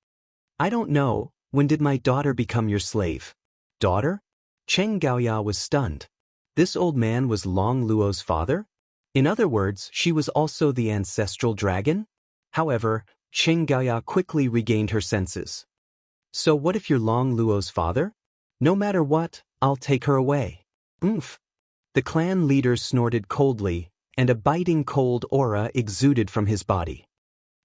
A: "I don't know, when did my daughter become your slave?" "Daughter?" Cheng Gaoya was stunned. This old man was Long Luo's father? In other words, she was also the ancestral dragon? However, Cheng Gaoya quickly regained her senses. "So what if you're Long Luo's father? No matter what, I'll take her away." "Oomph." The clan leader snorted coldly, and a biting cold aura exuded from his body.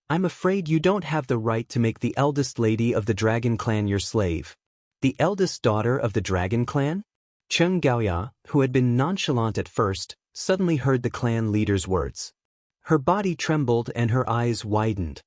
A: "I'm afraid you don't have the right to make the eldest lady of the dragon clan your slave." "The eldest daughter of the dragon clan?" Cheng Gaoya, who had been nonchalant at first, suddenly heard the clan leader's words. Her body trembled and her eyes widened.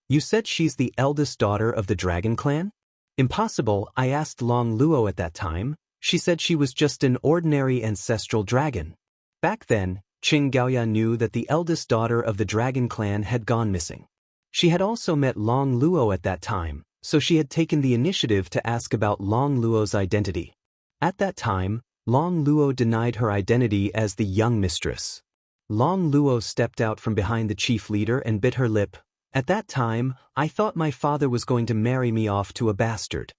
A: "You said she's the eldest daughter of the dragon clan?" "Impossible, I asked Long Luo at that time. She said she was just an ordinary ancestral dragon." Back then, Qing Gaoya knew that the eldest daughter of the dragon clan had gone missing. She had also met Long Luo at that time, so she had taken the initiative to ask about Long Luo's identity. At that time, Long Luo denied her identity as the young mistress. Long Luo stepped out from behind the chief leader and bit her lip. "At that time, I thought my father was going to marry me off to a bastard.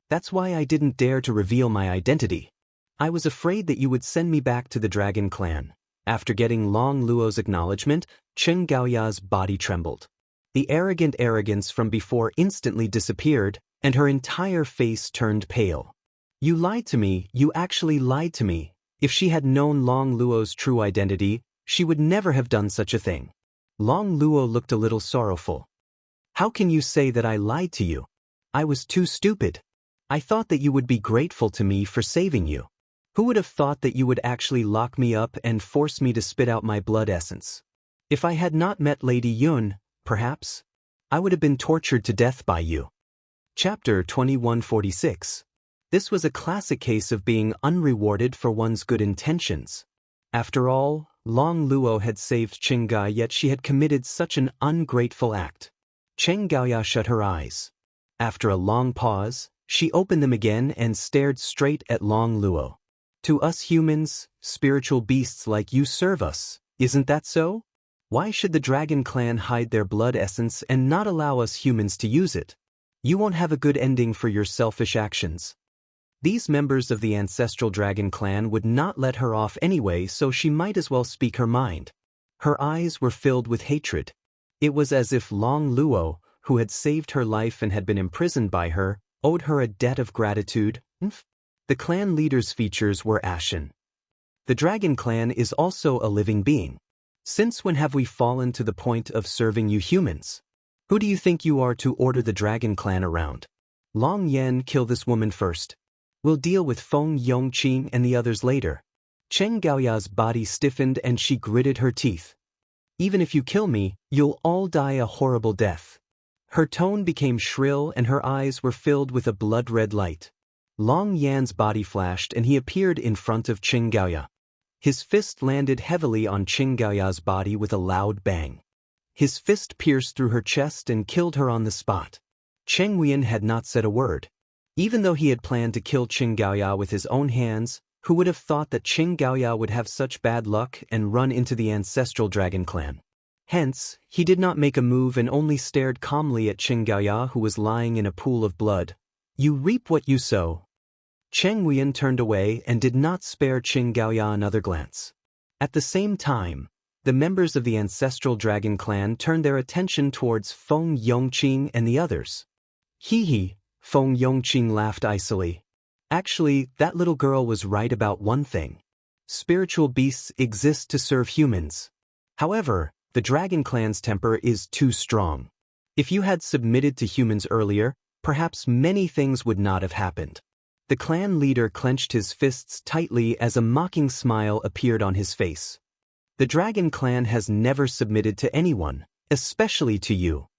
A: That's why I didn't dare to reveal my identity. I was afraid that you would send me back to the dragon clan." After getting Long Luo's acknowledgement, Cheng Gaoya's body trembled. The arrogant arrogance from before instantly disappeared, and her entire face turned pale. You lied to me, you actually lied to me. If she had known Long Luo's true identity, she would never have done such a thing. Long Luo looked a little sorrowful. How can you say that I lied to you? I was too stupid. I thought that you would be grateful to me for saving you. Who would have thought that you would actually lock me up and force me to spit out my blood essence? If I had not met Lady Yun, perhaps, I would have been tortured to death by you. Chapter 2146. This was a classic case of being unrewarded for one's good intentions. After all, Long Luo had saved Qinggai, yet she had committed such an ungrateful act. Cheng Gaoya shut her eyes. After a long pause, she opened them again and stared straight at Long Luo. To us humans, spiritual beasts like you serve us, isn't that so? Why should the Dragon Clan hide their blood essence and not allow us humans to use it? You won't have a good ending for your selfish actions. These members of the ancestral Dragon Clan would not let her off anyway, so she might as well speak her mind. Her eyes were filled with hatred. It was as if Long Luo, who had saved her life and had been imprisoned by her, owed her a debt of gratitude. The clan leader's features were ashen. The Dragon Clan is also a living being. Since when have we fallen to the point of serving you humans? Who do you think you are to order the Dragon Clan around? Long Yen, kill this woman first. We'll deal with Feng Yongqing and the others later. Cheng Gaoya's body stiffened and she gritted her teeth. Even if you kill me, you'll all die a horrible death. Her tone became shrill and her eyes were filled with a blood-red light. Long Yan's body flashed and he appeared in front of Cheng Gaoya. His fist landed heavily on Cheng Gaoya's body with a loud bang. His fist pierced through her chest and killed her on the spot. Cheng Huiyan had not said a word. Even though he had planned to kill Cheng Gaoya with his own hands, who would have thought that Cheng Gaoya would have such bad luck and run into the ancestral Dragon Clan? Hence, he did not make a move and only stared calmly at Cheng Gaoya, who was lying in a pool of blood. You reap what you sow. Cheng Huiyan turned away and did not spare Cheng Gaoya another glance. At the same time, the members of the ancestral Dragon Clan turned their attention towards Feng Yongqing and the others. Hee, Feng Yongqing laughed icily. Actually, that little girl was right about one thing. Spiritual beasts exist to serve humans. However, the Dragon Clan's temper is too strong. If you had submitted to humans earlier, perhaps many things would not have happened. The clan leader clenched his fists tightly as a mocking smile appeared on his face. The Dragon Clan has never submitted to anyone, especially to you.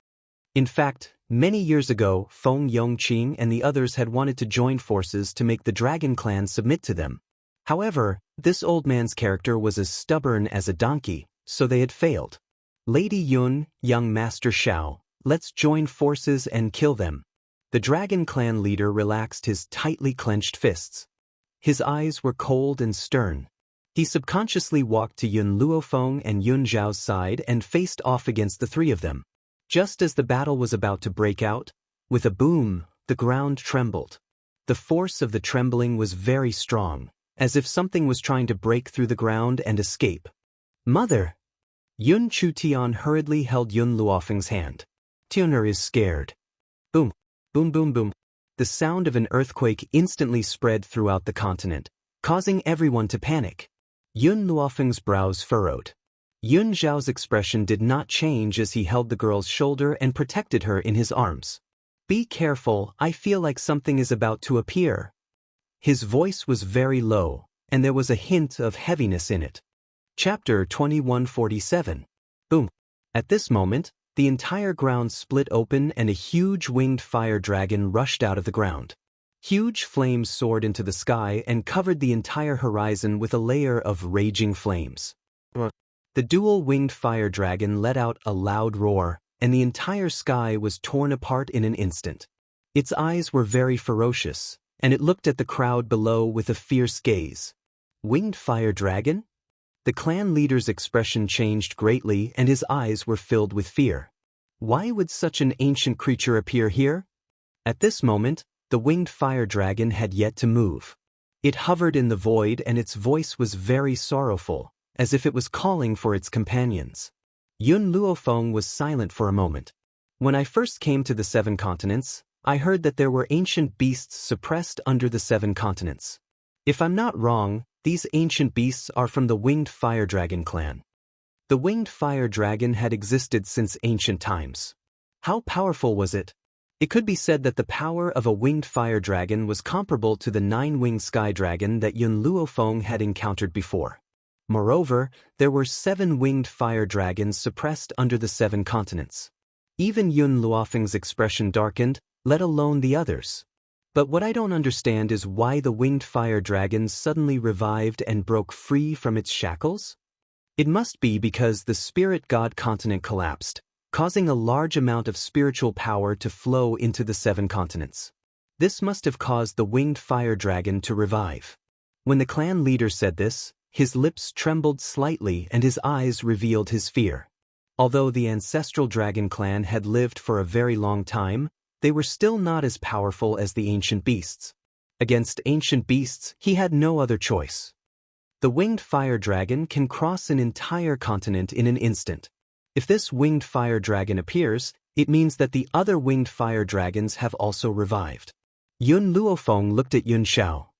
A: In fact, many years ago, Feng Yongqing and the others had wanted to join forces to make the Dragon Clan submit to them. However, this old man's character was as stubborn as a donkey, so they had failed. Lady Yun, young Master Xiao, let's join forces and kill them. The Dragon Clan leader relaxed his tightly clenched fists. His eyes were cold and stern. He subconsciously walked to Yun Luofeng and Yun Zhao's side and faced off against the three of them. Just as the battle was about to break out, with a boom, the ground trembled. The force of the trembling was very strong, as if something was trying to break through the ground and escape. Mother! Yun Chutian hurriedly held Yun Luofeng's hand. Tuner is scared. Boom, boom, boom, boom. The sound of an earthquake instantly spread throughout the continent, causing everyone to panic. Yun Luofeng's brows furrowed. Yun Zhao's expression did not change as he held the girl's shoulder and protected her in his arms. Be careful, I feel like something is about to appear. His voice was very low, and there was a hint of heaviness in it. Chapter 2147. Boom. At this moment, the entire ground split open and a huge winged fire dragon rushed out of the ground. Huge flames soared into the sky and covered the entire horizon with a layer of raging flames. The dual-winged fire dragon let out a loud roar, and the entire sky was torn apart in an instant. Its eyes were very ferocious, and it looked at the crowd below with a fierce gaze. Winged fire dragon? The clan leader's expression changed greatly and his eyes were filled with fear. Why would such an ancient creature appear here? At this moment, the winged fire dragon had yet to move. It hovered in the void and its voice was very sorrowful, as if it was calling for its companions. Yun Luofeng was silent for a moment. When I first came to the 7 continents, I heard that there were ancient beasts suppressed under the 7 continents. If I'm not wrong, these ancient beasts are from the winged fire dragon clan. The winged fire dragon had existed since ancient times. How powerful was it? It could be said that the power of a winged fire dragon was comparable to the 9-winged sky dragon that Yun Luofeng had encountered before. Moreover, there were 7 winged fire dragons suppressed under the 7 continents. Even Yun Luofeng's expression darkened, let alone the others. But what I don't understand is why the winged fire dragon suddenly revived and broke free from its shackles? It must be because the spirit god continent collapsed, causing a large amount of spiritual power to flow into the 7 continents. This must have caused the winged fire dragon to revive. When the clan leader said this, his lips trembled slightly and his eyes revealed his fear. Although the ancestral dragon clan had lived for a very long time, they were still not as powerful as the ancient beasts. Against ancient beasts, he had no other choice. The winged fire dragon can cross an entire continent in an instant. If this winged fire dragon appears, it means that the other winged fire dragons have also revived. Yun Luofeng looked at Yun Xiao.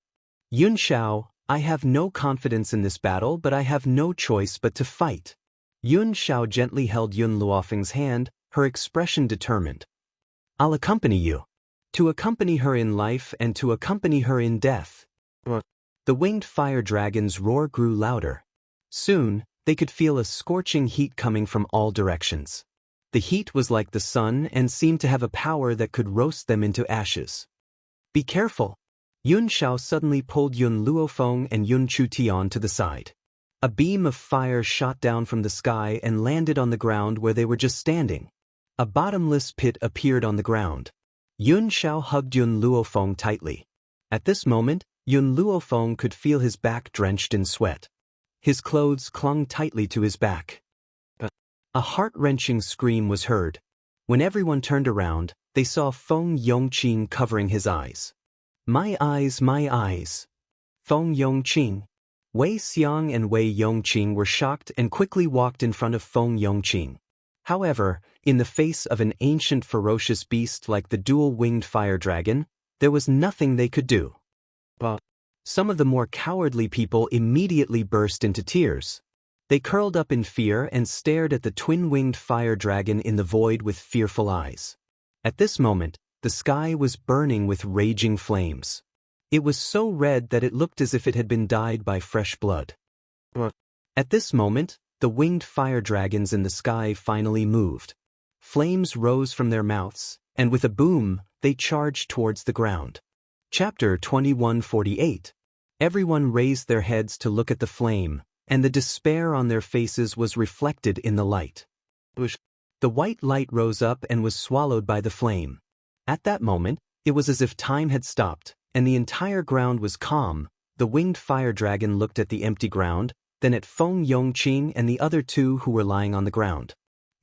A: Yun Xiao, I have no confidence in this battle, but I have no choice but to fight. Yun Xiao gently held Yun Luofeng's hand, her expression determined. I'll accompany you. To accompany her in life and to accompany her in death. The winged fire dragon's roar grew louder. Soon, they could feel a scorching heat coming from all directions. The heat was like the sun and seemed to have a power that could roast them into ashes. Be careful! Yun Xiao suddenly pulled Yun Luofeng and Yun Chutian to the side. A beam of fire shot down from the sky and landed on the ground where they were just standing. A bottomless pit appeared on the ground. Yun Xiao hugged Yun Luofeng tightly. At this moment, Yun Luofeng could feel his back drenched in sweat. His clothes clung tightly to his back. A heart-wrenching scream was heard. When everyone turned around, they saw Feng Yongqing covering his eyes. My eyes, my eyes. Feng Yongqing. Wei Xiang and Wei Yongqing were shocked and quickly walked in front of Feng Yongqing. However, in the face of an ancient ferocious beast like the dual-winged fire dragon, there was nothing they could do. Some of the more cowardly people immediately burst into tears. They curled up in fear and stared at the twin-winged fire dragon in the void with fearful eyes. At this moment, the sky was burning with raging flames. It was so red that it looked as if it had been dyed by fresh blood. At this moment, the winged fire dragons in the sky finally moved. Flames rose from their mouths, and with a boom, they charged towards the ground. Chapter 2148. Everyone raised their heads to look at the flame, and the despair on their faces was reflected in the light. The white light rose up and was swallowed by the flame. At that moment, it was as if time had stopped, and the entire ground was calm. The winged fire dragon looked at the empty ground, then at Feng Yongqing and the other 2 who were lying on the ground.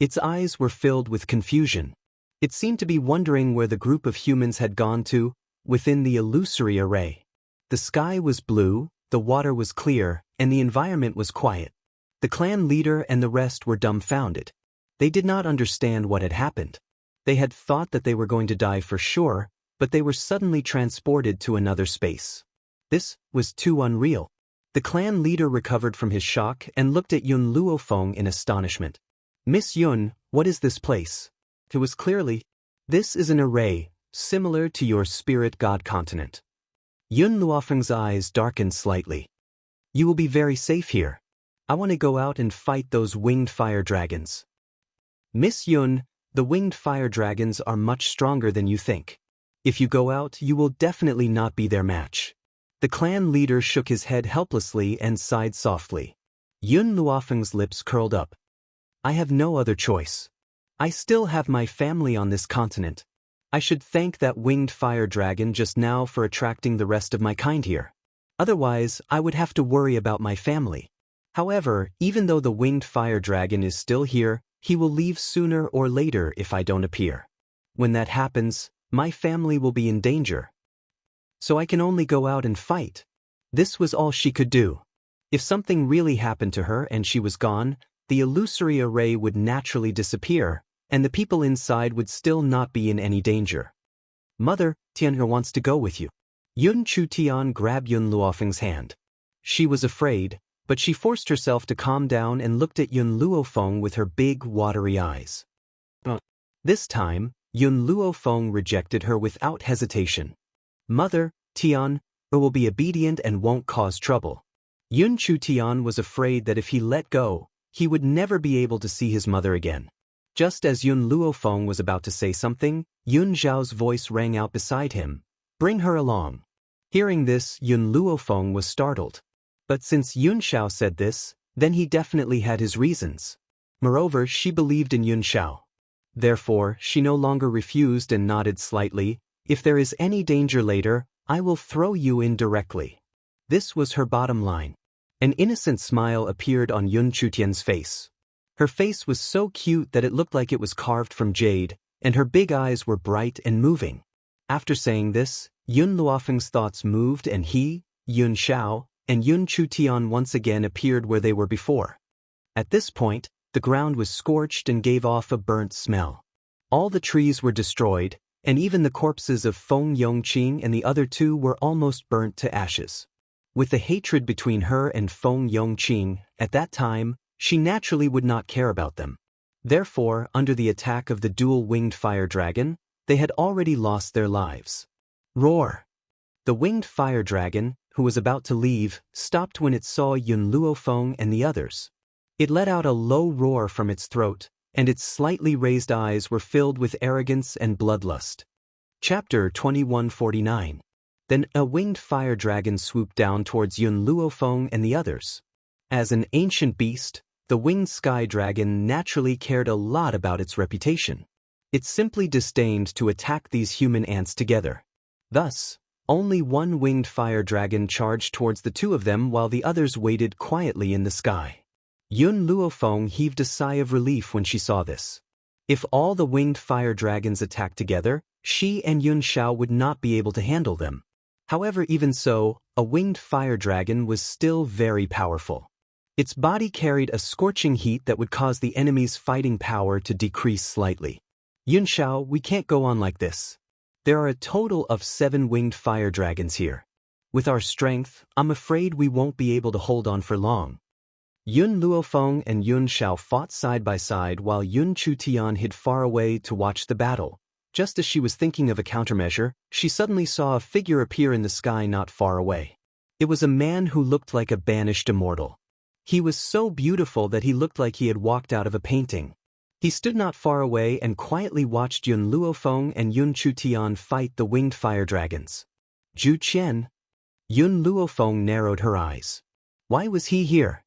A: Its eyes were filled with confusion. It seemed to be wondering where the group of humans had gone to, within the illusory array. The sky was blue, the water was clear, and the environment was quiet. The clan leader and the rest were dumbfounded. They did not understand what had happened. They had thought that they were going to die for sure, but they were suddenly transported to another space. This was too unreal. The clan leader recovered from his shock and looked at Yun Luofeng in astonishment. Miss Yun, what is this place? It was clearly, this is an array, similar to your spirit god continent. Yun Luofeng's eyes darkened slightly. You will be very safe here. I want to go out and fight those winged fire dragons. Miss Yun, the winged fire dragons are much stronger than you think. If you go out, you will definitely not be their match. The clan leader shook his head helplessly and sighed softly. Yun Luofeng's lips curled up. I have no other choice. I still have my family on this continent. I should thank that winged fire dragon just now for attracting the rest of my kind here. Otherwise, I would have to worry about my family. However, even though the winged fire dragon is still here, he will leave sooner or later if I don't appear. When that happens, my family will be in danger. So I can only go out and fight. This was all she could do. If something really happened to her and she was gone, the illusory array would naturally disappear, and the people inside would still not be in any danger. Mother, Tianhe wants to go with you. Yun Chutian grabbed Yun Luofeng's hand. She was afraid, but she forced herself to calm down and looked at Yun Luofeng with her big, watery eyes. This time, Yun Luofeng rejected her without hesitation. Mother, Tian, will be obedient and won't cause trouble. Yun Chutian was afraid that if he let go, he would never be able to see his mother again. Just as Yun Luofeng was about to say something, Yun Zhao's voice rang out beside him. Bring her along. Hearing this, Yun Luofeng was startled. But since Yun Xiao said this, then he definitely had his reasons. Moreover, she believed in Yun Xiao. Therefore, she no longer refused and nodded slightly. If there is any danger later, I will throw you in directly. This was her bottom line. An innocent smile appeared on Yun Chutian's face. Her face was so cute that it looked like it was carved from jade, and her big eyes were bright and moving. After saying this, Yun Luofeng's thoughts moved and he, Yun Xiao, and Yun Chutian once again appeared where they were before. At this point, the ground was scorched and gave off a burnt smell. All the trees were destroyed, and even the corpses of Feng Yongqing and the other two were almost burnt to ashes. With the hatred between her and Feng Yongqing, at that time, she naturally would not care about them. Therefore, under the attack of the dual-winged fire dragon, they had already lost their lives. Roar! The winged fire dragon, who was about to leave, stopped when it saw Yun Luofeng and the others. It let out a low roar from its throat, and its slightly raised eyes were filled with arrogance and bloodlust. Chapter 2149. Then a winged fire dragon swooped down towards Yun Luofeng and the others. As an ancient beast, the winged sky dragon naturally cared a lot about its reputation. It simply disdained to attack these human ants together. Thus, only one winged fire dragon charged towards the two of them while the others waited quietly in the sky. Yun Luofeng heaved a sigh of relief when she saw this. If all the winged fire dragons attacked together, she and Yun Xiao would not be able to handle them. However, even so, a winged fire dragon was still very powerful. Its body carried a scorching heat that would cause the enemy's fighting power to decrease slightly. Yun Xiao, we can't go on like this. There are a total of 7 winged fire dragons here. With our strength, I'm afraid we won't be able to hold on for long. Yun Luofeng and Yun Xiao fought side by side while Yun Chutian hid far away to watch the battle. Just as she was thinking of a countermeasure, she suddenly saw a figure appear in the sky not far away. It was a man who looked like a banished immortal. He was so beautiful that he looked like he had walked out of a painting. He stood not far away and quietly watched Yun Luofeng and Yun Chutian fight the winged fire dragons. Zhu Qian? Yun Luofeng narrowed her eyes. Why was he here?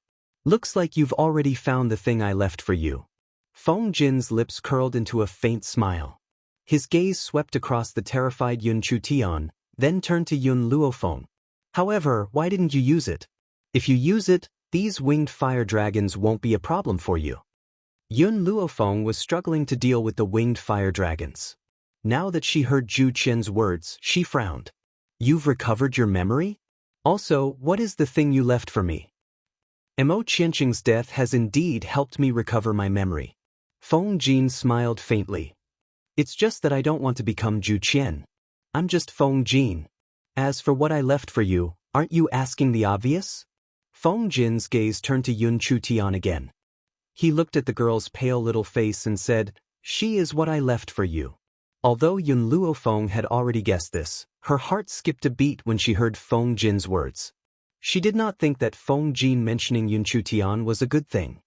A: Looks like you've already found the thing I left for you. Feng Jin's lips curled into a faint smile. His gaze swept across the terrified Yun Chutian, then turned to Yun Luofeng. However, why didn't you use it? If you use it, these winged fire dragons won't be a problem for you. Yun Luofeng was struggling to deal with the winged fire dragons. Now that she heard Zhu Qian's words, she frowned. You've recovered your memory? Also, what is the thing you left for me? Mo Qianqing's death has indeed helped me recover my memory. Feng Jin smiled faintly. It's just that I don't want to become Zhu Qian. I'm just Feng Jin. As for what I left for you, aren't you asking the obvious? Feng Jin's gaze turned to Yun Chutian again. He looked at the girl's pale little face and said, She is what I left for you. Although Yun Luofeng had already guessed this, her heart skipped a beat when she heard Feng Jin's words. She did not think that Feng Jin mentioning Yun Chutian was a good thing.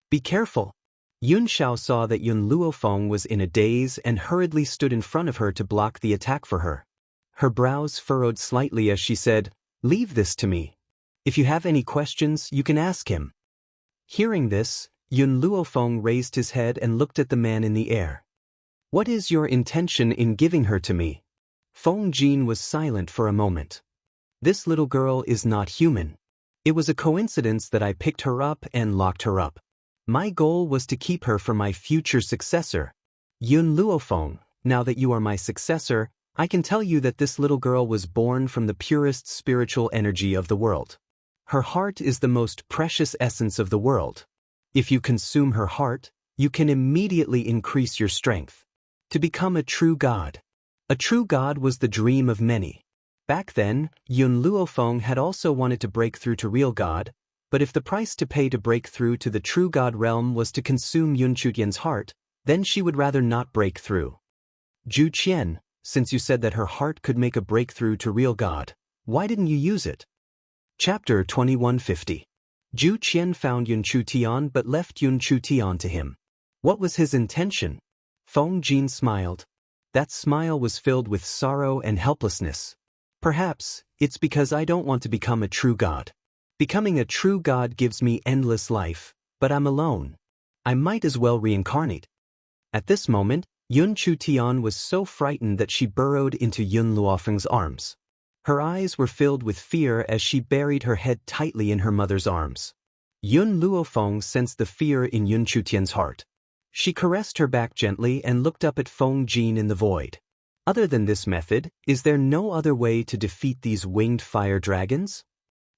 A: Be careful. Yun Xiao saw that Yun Luofeng was in a daze and hurriedly stood in front of her to block the attack for her. Her brows furrowed slightly as she said, Leave this to me. If you have any questions, you can ask him. Hearing this, Yun Luofeng raised his head and looked at the man in the air. What is your intention in giving her to me? Feng Jin was silent for a moment. This little girl is not human. It was a coincidence that I picked her up and locked her up. My goal was to keep her for my future successor. Yun Luofeng, now that you are my successor, I can tell you that this little girl was born from the purest spiritual energy of the world. Her heart is the most precious essence of the world. If you consume her heart, you can immediately increase your strength to become a true god. A true god was the dream of many. Back then, Yun Luofeng had also wanted to break through to real god, but if the price to pay to break through to the true god realm was to consume Yun Chutian's heart, then she would rather not break through. Zhu Qian, since you said that her heart could make a breakthrough to real god, why didn't you use it? Chapter 2150. Zhu Qian found Yun Chutian but left Yun Chutian to him. What was his intention? Feng Jin smiled. That smile was filled with sorrow and helplessness. Perhaps, it's because I don't want to become a true god. Becoming a true god gives me endless life, but I'm alone. I might as well reincarnate. At this moment, Yun Chutian was so frightened that she burrowed into Yun Luofeng's arms. Her eyes were filled with fear as she buried her head tightly in her mother's arms. Yun Luofeng sensed the fear in Yun Chutian's heart. She caressed her back gently and looked up at Feng Jin in the void. Other than this method, is there no other way to defeat these winged fire dragons?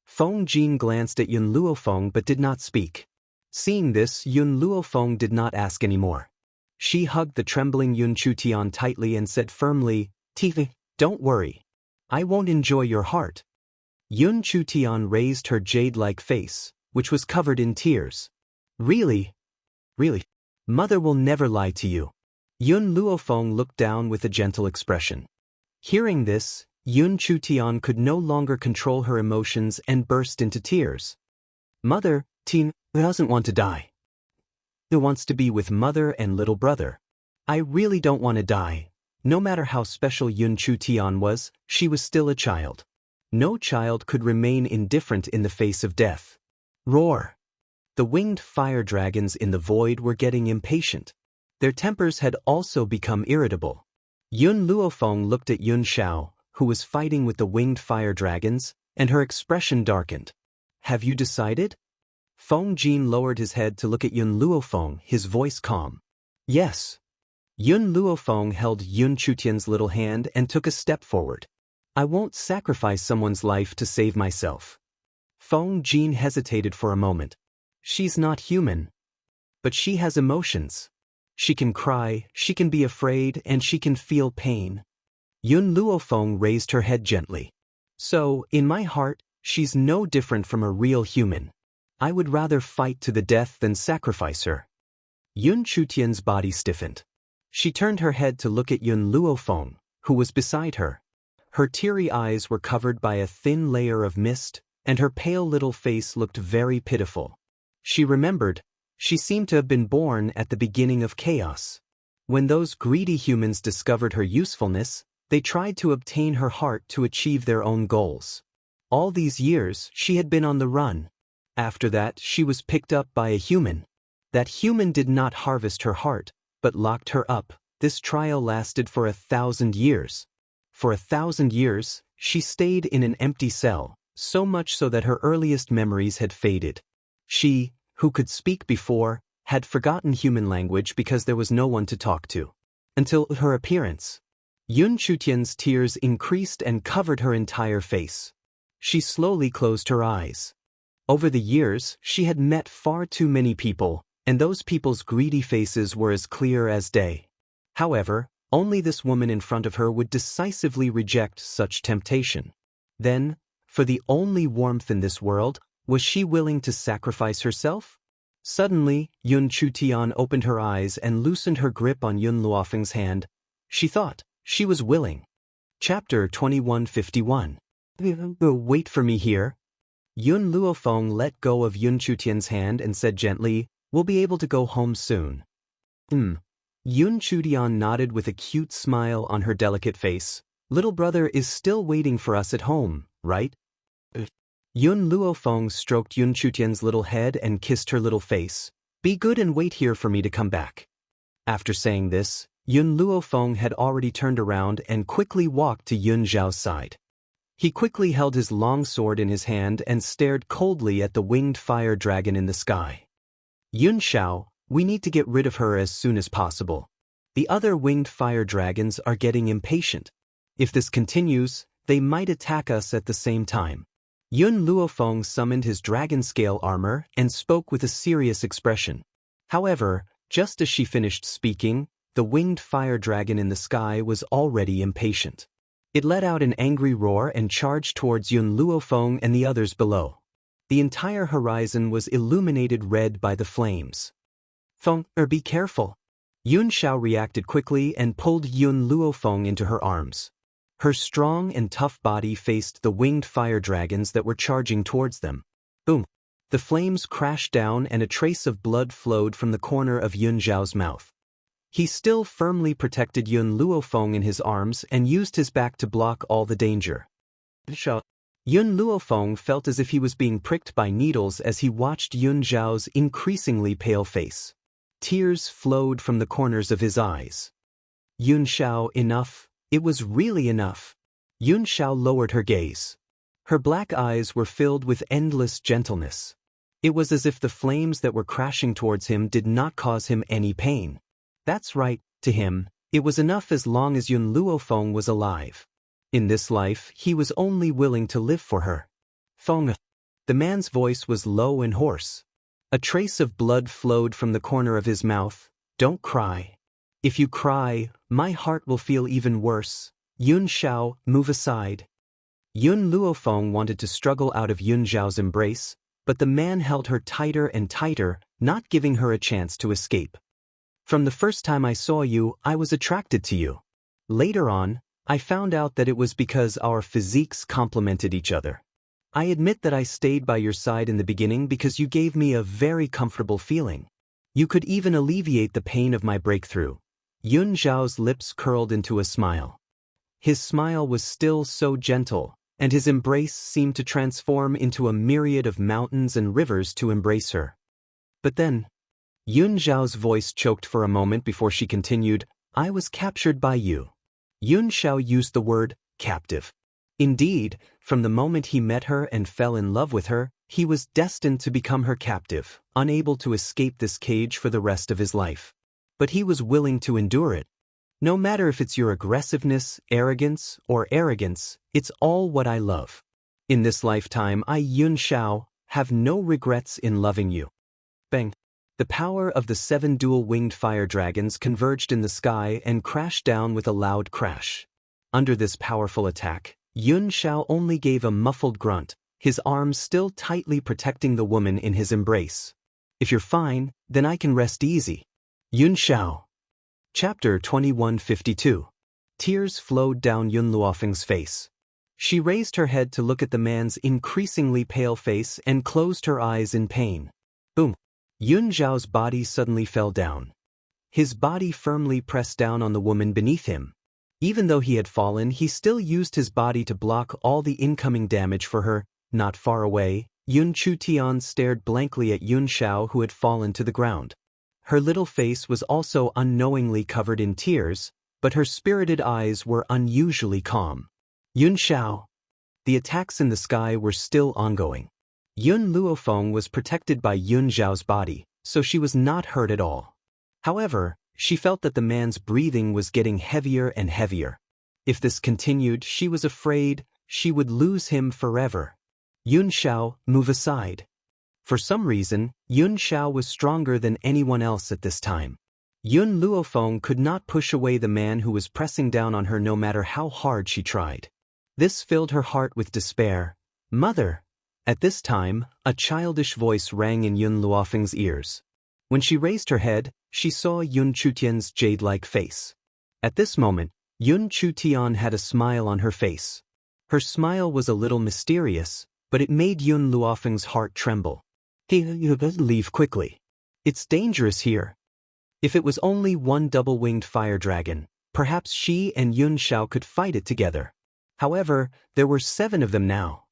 A: Feng Jin glanced at Yun Luofeng but did not speak. Seeing this, Yun Luofeng did not ask any more. She hugged the trembling Yun Chutian tightly and said firmly, "Tifa, don't worry. I won't enjoy your heart." Yun Chutian raised her jade-like face, which was covered in tears. Really? Really? Mother will never lie to you. Yun Luofeng looked down with a gentle expression. Hearing this, Yun Chutian could no longer control her emotions and burst into tears. Mother, Tin, doesn't want to die. He wants to be with mother and little brother. I really don't want to die. No matter how special Yun Chutian was, she was still a child. No child could remain indifferent in the face of death. Roar! The winged fire dragons in the void were getting impatient. Their tempers had also become irritable. Yun Luofeng looked at Yun Xiao, who was fighting with the winged fire dragons, and her expression darkened. Have you decided? Feng Jin lowered his head to look at Yun Luofeng, his voice calm. Yes. Yun Luofeng held Yun Chutian's little hand and took a step forward. I won't sacrifice someone's life to save myself. Feng Jin hesitated for a moment. She's not human. But she has emotions. She can cry, she can be afraid, and she can feel pain. Yun Luofeng raised her head gently. So, in my heart, she's no different from a real human. I would rather fight to the death than sacrifice her. Yun Chutian's body stiffened. She turned her head to look at Yun Luofeng, who was beside her. Her teary eyes were covered by a thin layer of mist, and her pale little face looked very pitiful. She remembered, she seemed to have been born at the beginning of chaos. When those greedy humans discovered her usefulness, they tried to obtain her heart to achieve their own goals. All these years, she had been on the run. After that, she was picked up by a human. That human did not harvest her heart, but locked her up. This trial lasted for 1,000 years. For 1,000 years, she stayed in an empty cell, so much so that her earliest memories had faded. She, who could speak before, had forgotten human language because there was no one to talk to. Until her appearance. Yun Chutian's tears increased and covered her entire face. She slowly closed her eyes. Over the years, she had met far too many people, and those people's greedy faces were as clear as day. However, only this woman in front of her would decisively reject such temptation. Then, for the only warmth in this world, was she willing to sacrifice herself? Suddenly, Yun Chutian opened her eyes and loosened her grip on Yun Luofeng's hand. She thought she was willing. Chapter 2151. Wait for me here. Yun Luofeng let go of Yun Chutian's hand and said gently, "We'll be able to go home soon." Yun Chutian nodded with a cute smile on her delicate face. Little brother is still waiting for us at home, right? Yun Luofeng stroked Yun Chutian's little head and kissed her little face. Be good and wait here for me to come back. After saying this, Yun Luofeng had already turned around and quickly walked to Yun Zhao's side. He quickly held his long sword in his hand and stared coldly at the winged fire dragon in the sky. Yun Xiao, we need to get rid of her as soon as possible. The other winged fire dragons are getting impatient. If this continues, they might attack us at the same time. Yun Luofeng summoned his dragon scale armor and spoke with a serious expression. However, just as she finished speaking, the winged fire dragon in the sky was already impatient. It let out an angry roar and charged towards Yun Luofeng and the others below. The entire horizon was illuminated red by the flames. Feng, be careful. Yun Xiao reacted quickly and pulled Yun Luofeng into her arms. Her strong and tough body faced the winged fire dragons that were charging towards them. Boom! The flames crashed down and a trace of blood flowed from the corner of Yun Xiao's mouth. He still firmly protected Yun Luofeng in his arms and used his back to block all the danger. Yun Luofeng felt as if he was being pricked by needles as he watched Yun Xiao's increasingly pale face. Tears flowed from the corners of his eyes. Yun Xiao, enough. It was really enough. Yun Xiao lowered her gaze. Her black eyes were filled with endless gentleness. It was as if the flames that were crashing towards him did not cause him any pain. That's right, to him, it was enough as long as Yun Luofeng was alive. In this life, he was only willing to live for her. Feng. The man's voice was low and hoarse. A trace of blood flowed from the corner of his mouth. Don't cry. If you cry, my heart will feel even worse. Yun Xiao, move aside. Yun Luofeng wanted to struggle out of Yun Xiao's embrace, but the man held her tighter and tighter, not giving her a chance to escape. From the first time I saw you, I was attracted to you. Later on, I found out that it was because our physiques complemented each other. I admit that I stayed by your side in the beginning because you gave me a very comfortable feeling. You could even alleviate the pain of my breakthrough. Yun Xiao's lips curled into a smile. His smile was still so gentle, and his embrace seemed to transform into a myriad of mountains and rivers to embrace her. But then, Yun Xiao's voice choked for a moment before she continued, I was captured by you. Yun Xiao used the word, captive. Indeed, from the moment he met her and fell in love with her, he was destined to become her captive, unable to escape this cage for the rest of his life. But he was willing to endure it. No matter if it's your aggressiveness, arrogance, it's all what I love. In this lifetime, I, Yun Xiao, have no regrets in loving you. Bang! The power of the 7 dual-winged fire dragons converged in the sky and crashed down with a loud crash. Under this powerful attack, Yun Xiao only gave a muffled grunt, his arms still tightly protecting the woman in his embrace. If you're fine, then I can rest easy. Yun Xiao. Chapter 2152. Tears flowed down Yun Luofeng's face. She raised her head to look at the man's increasingly pale face and closed her eyes in pain. Boom. Yun Xiao's body suddenly fell down. His body firmly pressed down on the woman beneath him. Even though he had fallen, he still used his body to block all the incoming damage for her. Not far away, Yun Chutian stared blankly at Yun Xiao, who had fallen to the ground. Her little face was also unknowingly covered in tears, but her spirited eyes were unusually calm. Yun Xiao. The attacks in the sky were still ongoing. Yun Luofeng was protected by Yun Xiao's body, so she was not hurt at all. However, she felt that the man's breathing was getting heavier and heavier. If this continued, she was afraid she would lose him forever. Yun Xiao, move aside. For some reason, Yun Xiao was stronger than anyone else at this time. Yun Luofeng could not push away the man who was pressing down on her no matter how hard she tried. This filled her heart with despair. Mother! At this time, a childish voice rang in Yun Luofeng's ears. When she raised her head, she saw Yun Chutian's jade-like face. At this moment, Yun Chutian had a smile on her face. Her smile was a little mysterious, but it made Yun Luofeng's heart tremble. You better leave quickly. It's dangerous here. If it was only one double-winged fire dragon, perhaps she and Yun Xiao could fight it together. However, there were 7 of them now.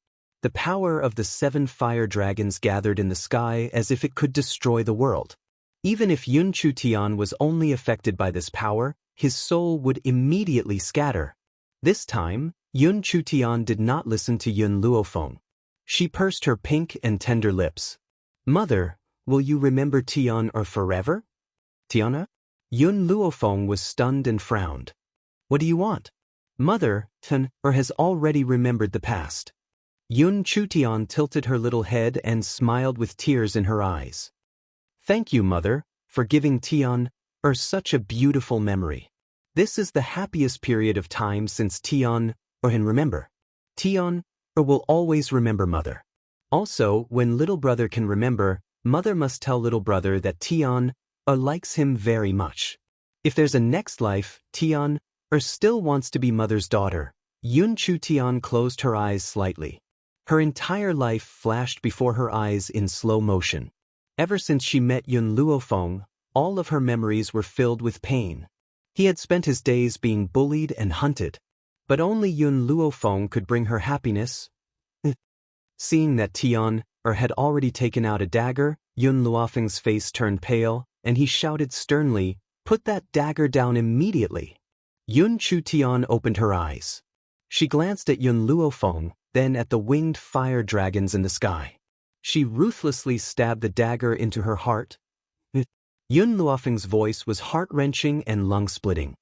A: The power of the 7 fire dragons gathered in the sky as if it could destroy the world. Even if Yun Chutian was only affected by this power, his soul would immediately scatter. This time, Yun Chutian did not listen to Yun Luofeng. She pursed her pink and tender lips. Mother, will you remember Tian or forever? Tiana? Yun Luofeng was stunned and frowned. What do you want? Mother, Tian, or has already remembered the past. Yun Chutian tilted her little head and smiled with tears in her eyes. Thank you, Mother, for giving Tian such a beautiful memory. This is the happiest period of time since Tion can remember. Tion will always remember mother. Also, when little brother can remember, mother must tell little brother that Tion likes him very much. If there's a next life, Tion still wants to be mother's daughter. Yunchu Tian closed her eyes slightly. Her entire life flashed before her eyes in slow motion. Ever since she met Yun Luofeng, all of her memories were filled with pain. He had spent his days being bullied and hunted. But only Yun Luofeng could bring her happiness. Seeing that Tian had already taken out a dagger, Yun Luofeng's face turned pale, and he shouted sternly, "Put that dagger down immediately." Yun Chu Tian opened her eyes. She glanced at Yun Luofeng, then at the winged fire dragons in the sky. She ruthlessly stabbed the dagger into her heart. Yun Luofeng's voice was heart-wrenching and lung-splitting.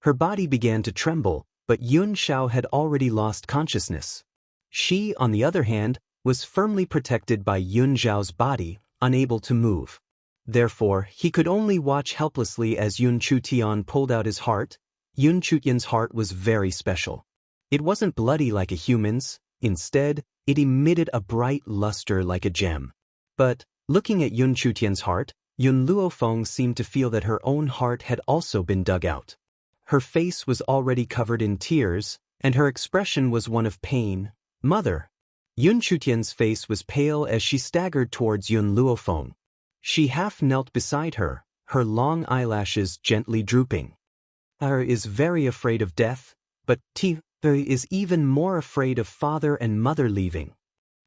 A: Her body began to tremble, but Yun Xiao had already lost consciousness. She, on the other hand, was firmly protected by Yun Xiao's body, unable to move. Therefore, he could only watch helplessly as Yun Chu Tian pulled out his heart. Yun Chu Tian's heart was very special. It wasn't bloody like a human's. Instead, it emitted a bright luster like a gem. But, looking at Yun Chu Tian's heart, Yun Luofeng seemed to feel that her own heart had also been dug out. Her face was already covered in tears, and her expression was one of pain. "Mother." Yun Chu Tian's face was pale as she staggered towards Yun Luofeng. She half knelt beside her, her long eyelashes gently drooping. Is very afraid of death, but is even more afraid of father and mother leaving.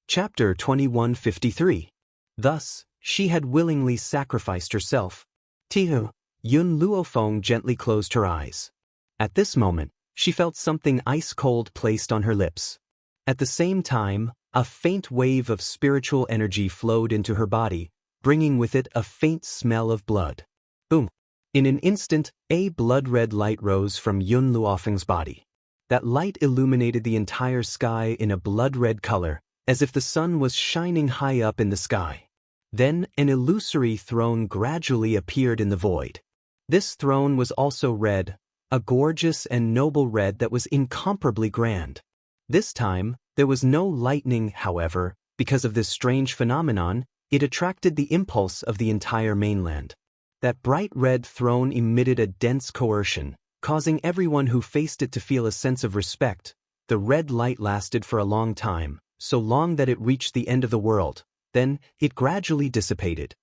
A: Chapter 2153. Thus, she had willingly sacrificed herself. Yun Luofeng gently closed her eyes. At this moment, she felt something ice-cold placed on her lips. At the same time, a faint wave of spiritual energy flowed into her body, bringing with it a faint smell of blood. Boom! In an instant, a blood-red light rose from Yun Luofeng's body. That light illuminated the entire sky in a blood-red color, as if the sun was shining high up in the sky. Then, an illusory throne gradually appeared in the void. This throne was also red, a gorgeous and noble red that was incomparably grand. This time, there was no lightning, however. Because of this strange phenomenon, it attracted the impulse of the entire mainland. That bright red throne emitted a dense coercion, causing everyone who faced it to feel a sense of respect. The red light lasted for a long time, so long that it reached the end of the world. Then, it gradually dissipated.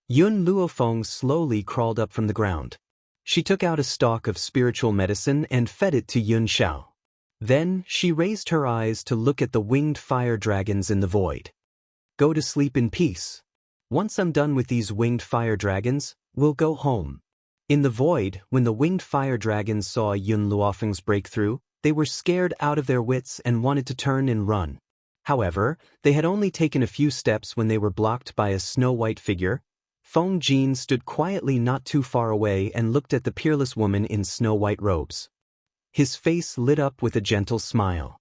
A: Yun Luofeng slowly crawled up from the ground. She took out a stalk of spiritual medicine and fed it to Yun Xiao. Then, she raised her eyes to look at the winged fire dragons in the void. "Go to sleep in peace. Once I'm done with these winged fire dragons, we'll go home." In the void, when the winged fire dragons saw Yun Luofeng's breakthrough, they were scared out of their wits and wanted to turn and run. However, they had only taken a few steps when they were blocked by a snow-white figure. Feng Jin stood quietly not too far away and looked at the peerless woman in snow-white robes. His face lit up with a gentle smile.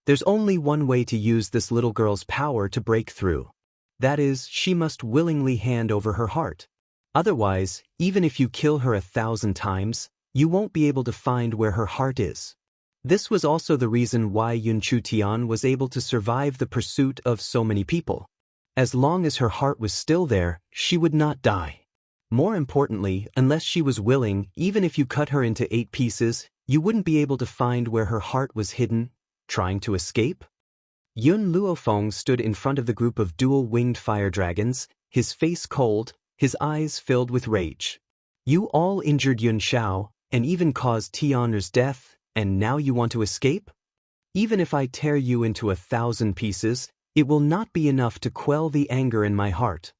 A: There's only one way to use this little girl's power to break through. That is, she must willingly hand over her heart. Otherwise, even if you kill her 1,000 times, you won't be able to find where her heart is. This was also the reason why Yun Chu Tian was able to survive the pursuit of so many people. As long as her heart was still there, she would not die. More importantly, unless she was willing, even if you cut her into 8 pieces, you wouldn't be able to find where her heart was hidden. Trying to escape? Yun Luofeng stood in front of the group of dual-winged fire dragons, his face cold, his eyes filled with rage. "You all injured Yun Xiao, and even caused Tian's death, and now you want to escape? Even if I tear you into 1,000 pieces, it will not be enough to quell the anger in my heart.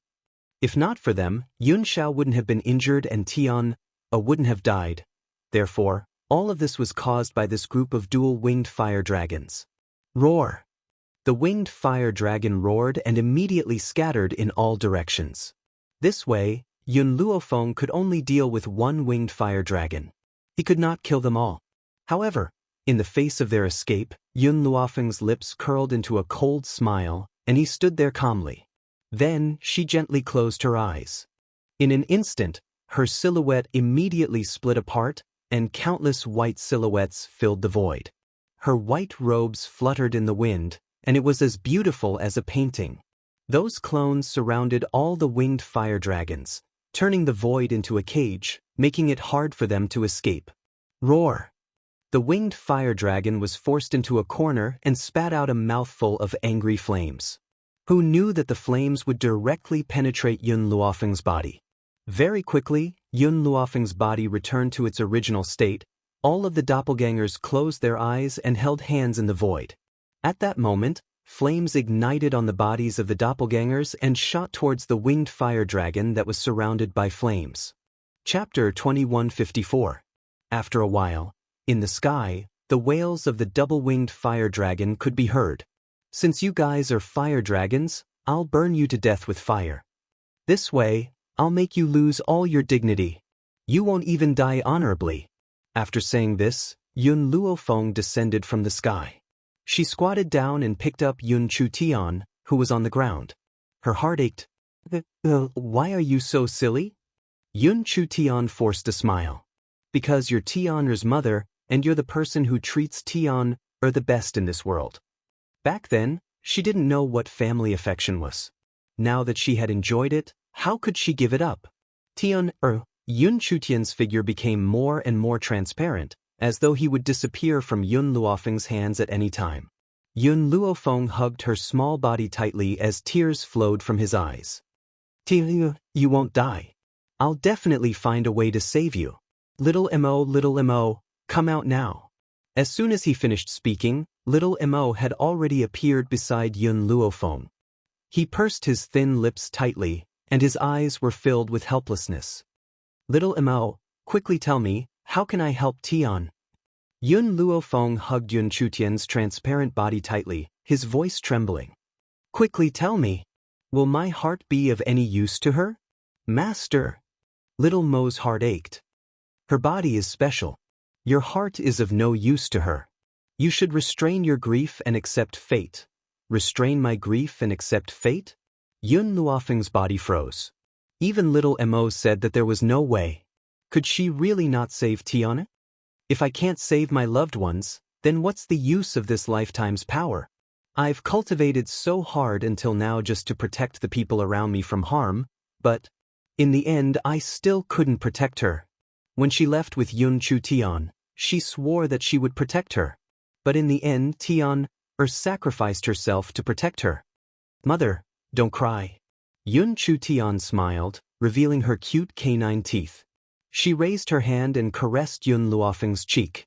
A: If not for them, Yun Xiao wouldn't have been injured and Tian wouldn't have died. Therefore, all of this was caused by this group of dual-winged fire dragons." Roar! The winged fire dragon roared and immediately scattered in all directions. This way, Yun Luofeng could only deal with one winged fire dragon. He could not kill them all. However, in the face of their escape, Yun Luofeng's lips curled into a cold smile, and he stood there calmly. Then, she gently closed her eyes. In an instant, her silhouette immediately split apart, and countless white silhouettes filled the void. Her white robes fluttered in the wind, and it was as beautiful as a painting. Those clones surrounded all the winged fire dragons, turning the void into a cage, making it hard for them to escape. Roar! The winged fire dragon was forced into a corner and spat out a mouthful of angry flames. Who knew that the flames would directly penetrate Yun Luofeng's body? Very quickly, Yun Luofeng's body returned to its original state. All of the doppelgangers closed their eyes and held hands in the void. At that moment, flames ignited on the bodies of the doppelgangers and shot towards the winged fire dragon that was surrounded by flames. Chapter 2154. After a while, in the sky, the wails of the double-winged fire dragon could be heard. Since you guys are fire dragons, I'll burn you to death with fire. This way, I'll make you lose all your dignity. You won't even die honorably. After saying this, Yun Luofeng descended from the sky. She squatted down and picked up Yun Chutian, who was on the ground. Her heart ached. Why are you so silly? Yun Chutian forced a smile. Because you're Tianer's mother, and you're the person who treats Tian the best in this world. Back then, she didn't know what family affection was. Now that she had enjoyed it, how could she give it up? Yun Chutian's figure became more and more transparent, as though he would disappear from Yun Luofeng's hands at any time. Yun Luofeng hugged her small body tightly as tears flowed from his eyes. You won't die. I'll definitely find a way to save you. Little Mo, come out now. As soon as he finished speaking, Little Mo had already appeared beside Yun Luofeng. He pursed his thin lips tightly, and his eyes were filled with helplessness. Little Mo, quickly tell me, how can I help Tian? Yun Luofeng hugged Yun Chutian's transparent body tightly, his voice trembling. Quickly tell me, will my heart be of any use to her? Master! Little Mo's heart ached. Her body is special. Your heart is of no use to her. You should restrain your grief and accept fate. Restrain my grief and accept fate? Yun Luofeng's body froze. Even Little Mo said that there was no way. Could she really not save Tiana? If I can't save my loved ones, then what's the use of this lifetime's power? I've cultivated so hard until now just to protect the people around me from harm, but in the end I still couldn't protect her. When she left with Yun Chutian, she swore that she would protect her. But in the end Tian sacrificed herself to protect her. Mother, don't cry. Yun Chutian smiled, revealing her cute canine teeth. She raised her hand and caressed Yun Luofeng's cheek.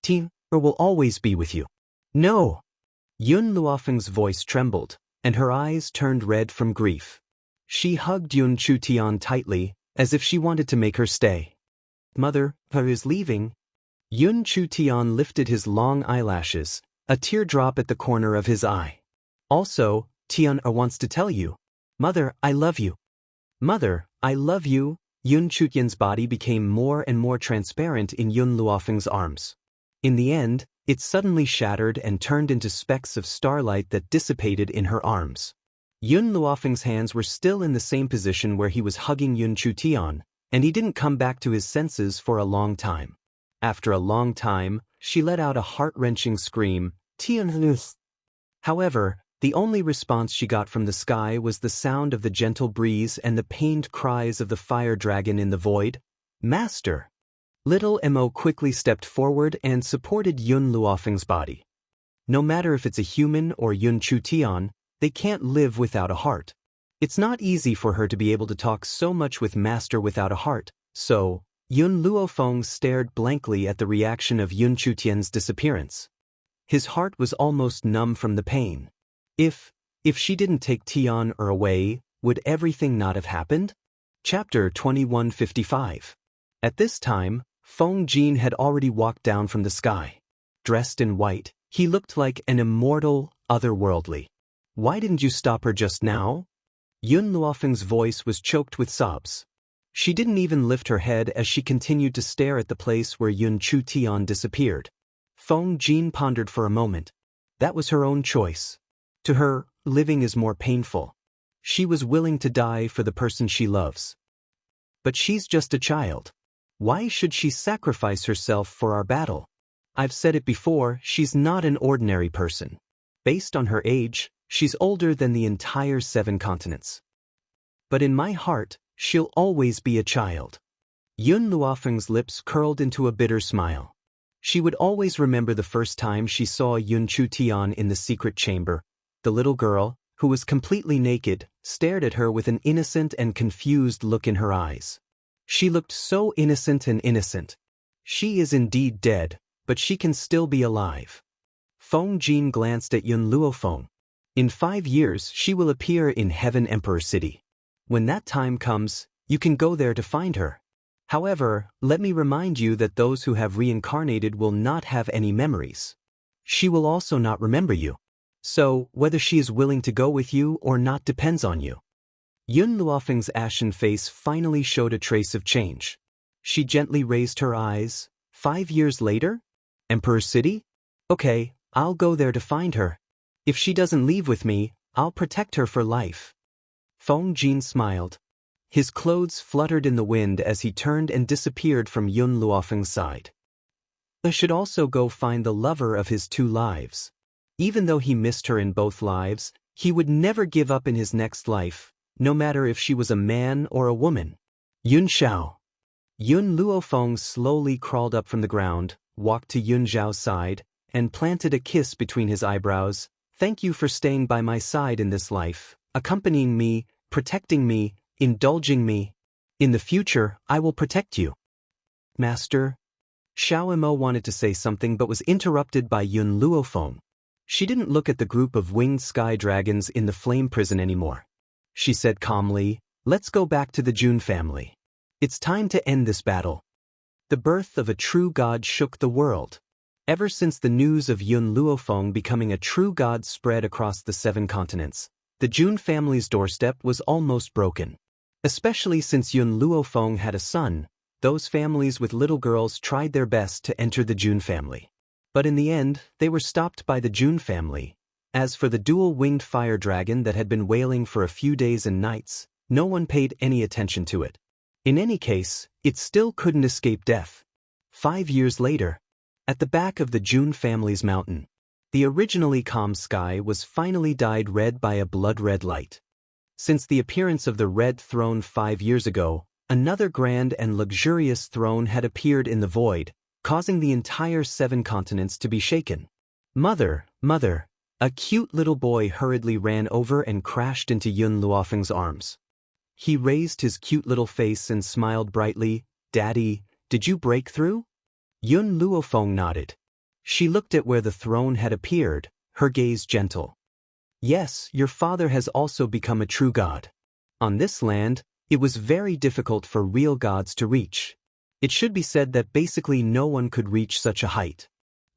A: Tian will always be with you. No! Yun Luofeng's voice trembled, and her eyes turned red from grief. She hugged Yun Chutian tightly, as if she wanted to make her stay. Mother, is leaving. Yun Chutian lifted his long eyelashes, a teardrop at the corner of his eye. Also, Tian wants to tell you. Mother, I love you. Mother, I love you. Yun Chutian's body became more and more transparent in Yun Luofeng's arms. In the end, it suddenly shattered and turned into specks of starlight that dissipated in her arms. Yun Luofeng's hands were still in the same position where he was hugging Yun Chutian, and he didn't come back to his senses for a long time. After a long time, she let out a heart-wrenching scream, Tian. However, the only response she got from the sky was the sound of the gentle breeze and the pained cries of the fire dragon in the void. Master! Little Mo quickly stepped forward and supported Yun Luofeng's body. No matter if it's a human or Yun Chutian, they can't live without a heart. It's not easy for her to be able to talk so much with Master without a heart, so Yun Luofeng stared blankly at the reaction of Yun Chutian's disappearance. His heart was almost numb from the pain. If she didn't take Tian away, would everything not have happened? Chapter 2155. At this time, Feng Jin had already walked down from the sky. Dressed in white, he looked like an immortal, otherworldly. Why didn't you stop her just now? Yun Luofeng's voice was choked with sobs. She didn't even lift her head as she continued to stare at the place where Yun Chutian disappeared. Feng Jin pondered for a moment. That was her own choice. To her, living is more painful. She was willing to die for the person she loves. But she's just a child. Why should she sacrifice herself for our battle? I've said it before, she's not an ordinary person. Based on her age, she's older than the entire 7 continents. But in my heart, she'll always be a child. Yun Luofeng's lips curled into a bitter smile. She would always remember the first time she saw Yun Chutian in the secret chamber. The little girl, who was completely naked, stared at her with an innocent and confused look in her eyes. She looked so innocent and innocent. She is indeed dead, but she can still be alive. Feng Jin glanced at Yun Luofeng. In 5 years she will appear in Heaven Emperor City. When that time comes, you can go there to find her. However, let me remind you that those who have reincarnated will not have any memories. She will also not remember you. So, whether she is willing to go with you or not depends on you. Yun Luofeng's ashen face finally showed a trace of change. She gently raised her eyes. 5 years later? Emperor City? Okay, I'll go there to find her. If she doesn't leave with me, I'll protect her for life. Feng Jin smiled. His clothes fluttered in the wind as he turned and disappeared from Yun Luofeng's side. I should also go find the lover of his 2 lives. Even though he missed her in both lives, he would never give up in his next life, no matter if she was a man or a woman. Yun Xiao. Yun Luofeng slowly crawled up from the ground, walked to Yun Xiao's side, and planted a kiss between his eyebrows. Thank you for staying by my side in this life, accompanying me, protecting me, indulging me. In the future, I will protect you. Master? Xiao Imo wanted to say something but was interrupted by Yun Luofeng. She didn't look at the group of winged sky dragons in the flame prison anymore. She said calmly, let's go back to the Jun family. It's time to end this battle. The birth of a true god shook the world. Ever since the news of Yun Luofeng becoming a true god spread across the 7 continents, the Jun family's doorstep was almost broken. Especially since Yun Luofeng had a son, those families with little girls tried their best to enter the Jun family. But in the end, they were stopped by the Jun family. As for the dual-winged fire dragon that had been wailing for a few days and nights, no one paid any attention to it. In any case, it still couldn't escape death. 5 years later, at the back of the Jun family's mountain, the originally calm sky was finally dyed red by a blood-red light. Since the appearance of the Red Throne 5 years ago, another grand and luxurious throne had appeared in the void, causing the entire 7 continents to be shaken. Mother, mother, a cute little boy hurriedly ran over and crashed into Yun Luofeng's arms. He raised his cute little face and smiled brightly. Daddy, did you break through? Yun Luofeng nodded. She looked at where the throne had appeared, her gaze gentle. Yes, your father has also become a true god. On this land, it was very difficult for real gods to reach. It should be said that basically no one could reach such a height.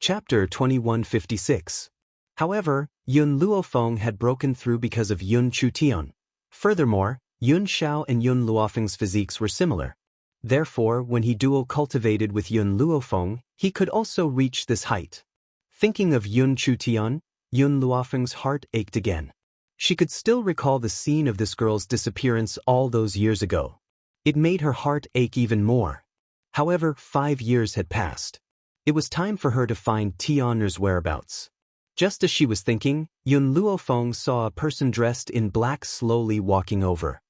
A: Chapter 2156. However, Yun Luofeng had broken through because of Yun Chutian. Furthermore, Yun Xiao and Yun Luofeng's physiques were similar. Therefore, when he dual cultivated with Yun Luofeng, he could also reach this height. Thinking of Yun Chutian, Yun Luofeng's heart ached again. She could still recall the scene of this girl's disappearance all those years ago. It made her heart ache even more. However, 5 years had passed. It was time for her to find Tian'er's whereabouts. Just as she was thinking, Yun Luofeng saw a person dressed in black slowly walking over.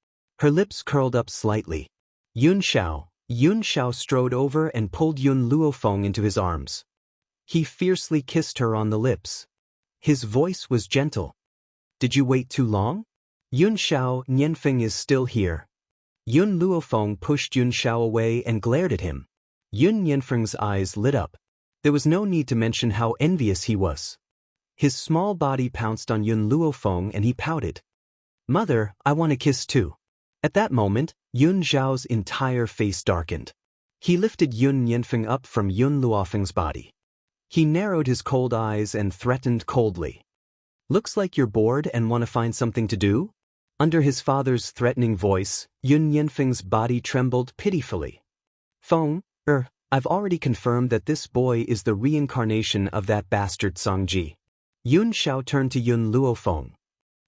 A: Her lips curled up slightly. Yun Xiao strode over and pulled Yun Luofeng into his arms. He fiercely kissed her on the lips. His voice was gentle. Did you wait too long? Yun Xiao, Nianfeng is still here. Yun Luofeng pushed Yun Xiao away and glared at him. Yun Nianfeng's eyes lit up. There was no need to mention how envious he was. His small body pounced on Yun Luofeng and he pouted. Mother, I want a kiss too. At that moment, Yun Xiao's entire face darkened. He lifted Yun Nianfeng up from Yun Luofeng's body. He narrowed his cold eyes and threatened coldly. Looks like you're bored and want to find something to do? Under his father's threatening voice, Yun Nianfeng's body trembled pitifully. Feng, I've already confirmed that this boy is the reincarnation of that bastard Songji. Yun Xiao turned to Yun Luofeng.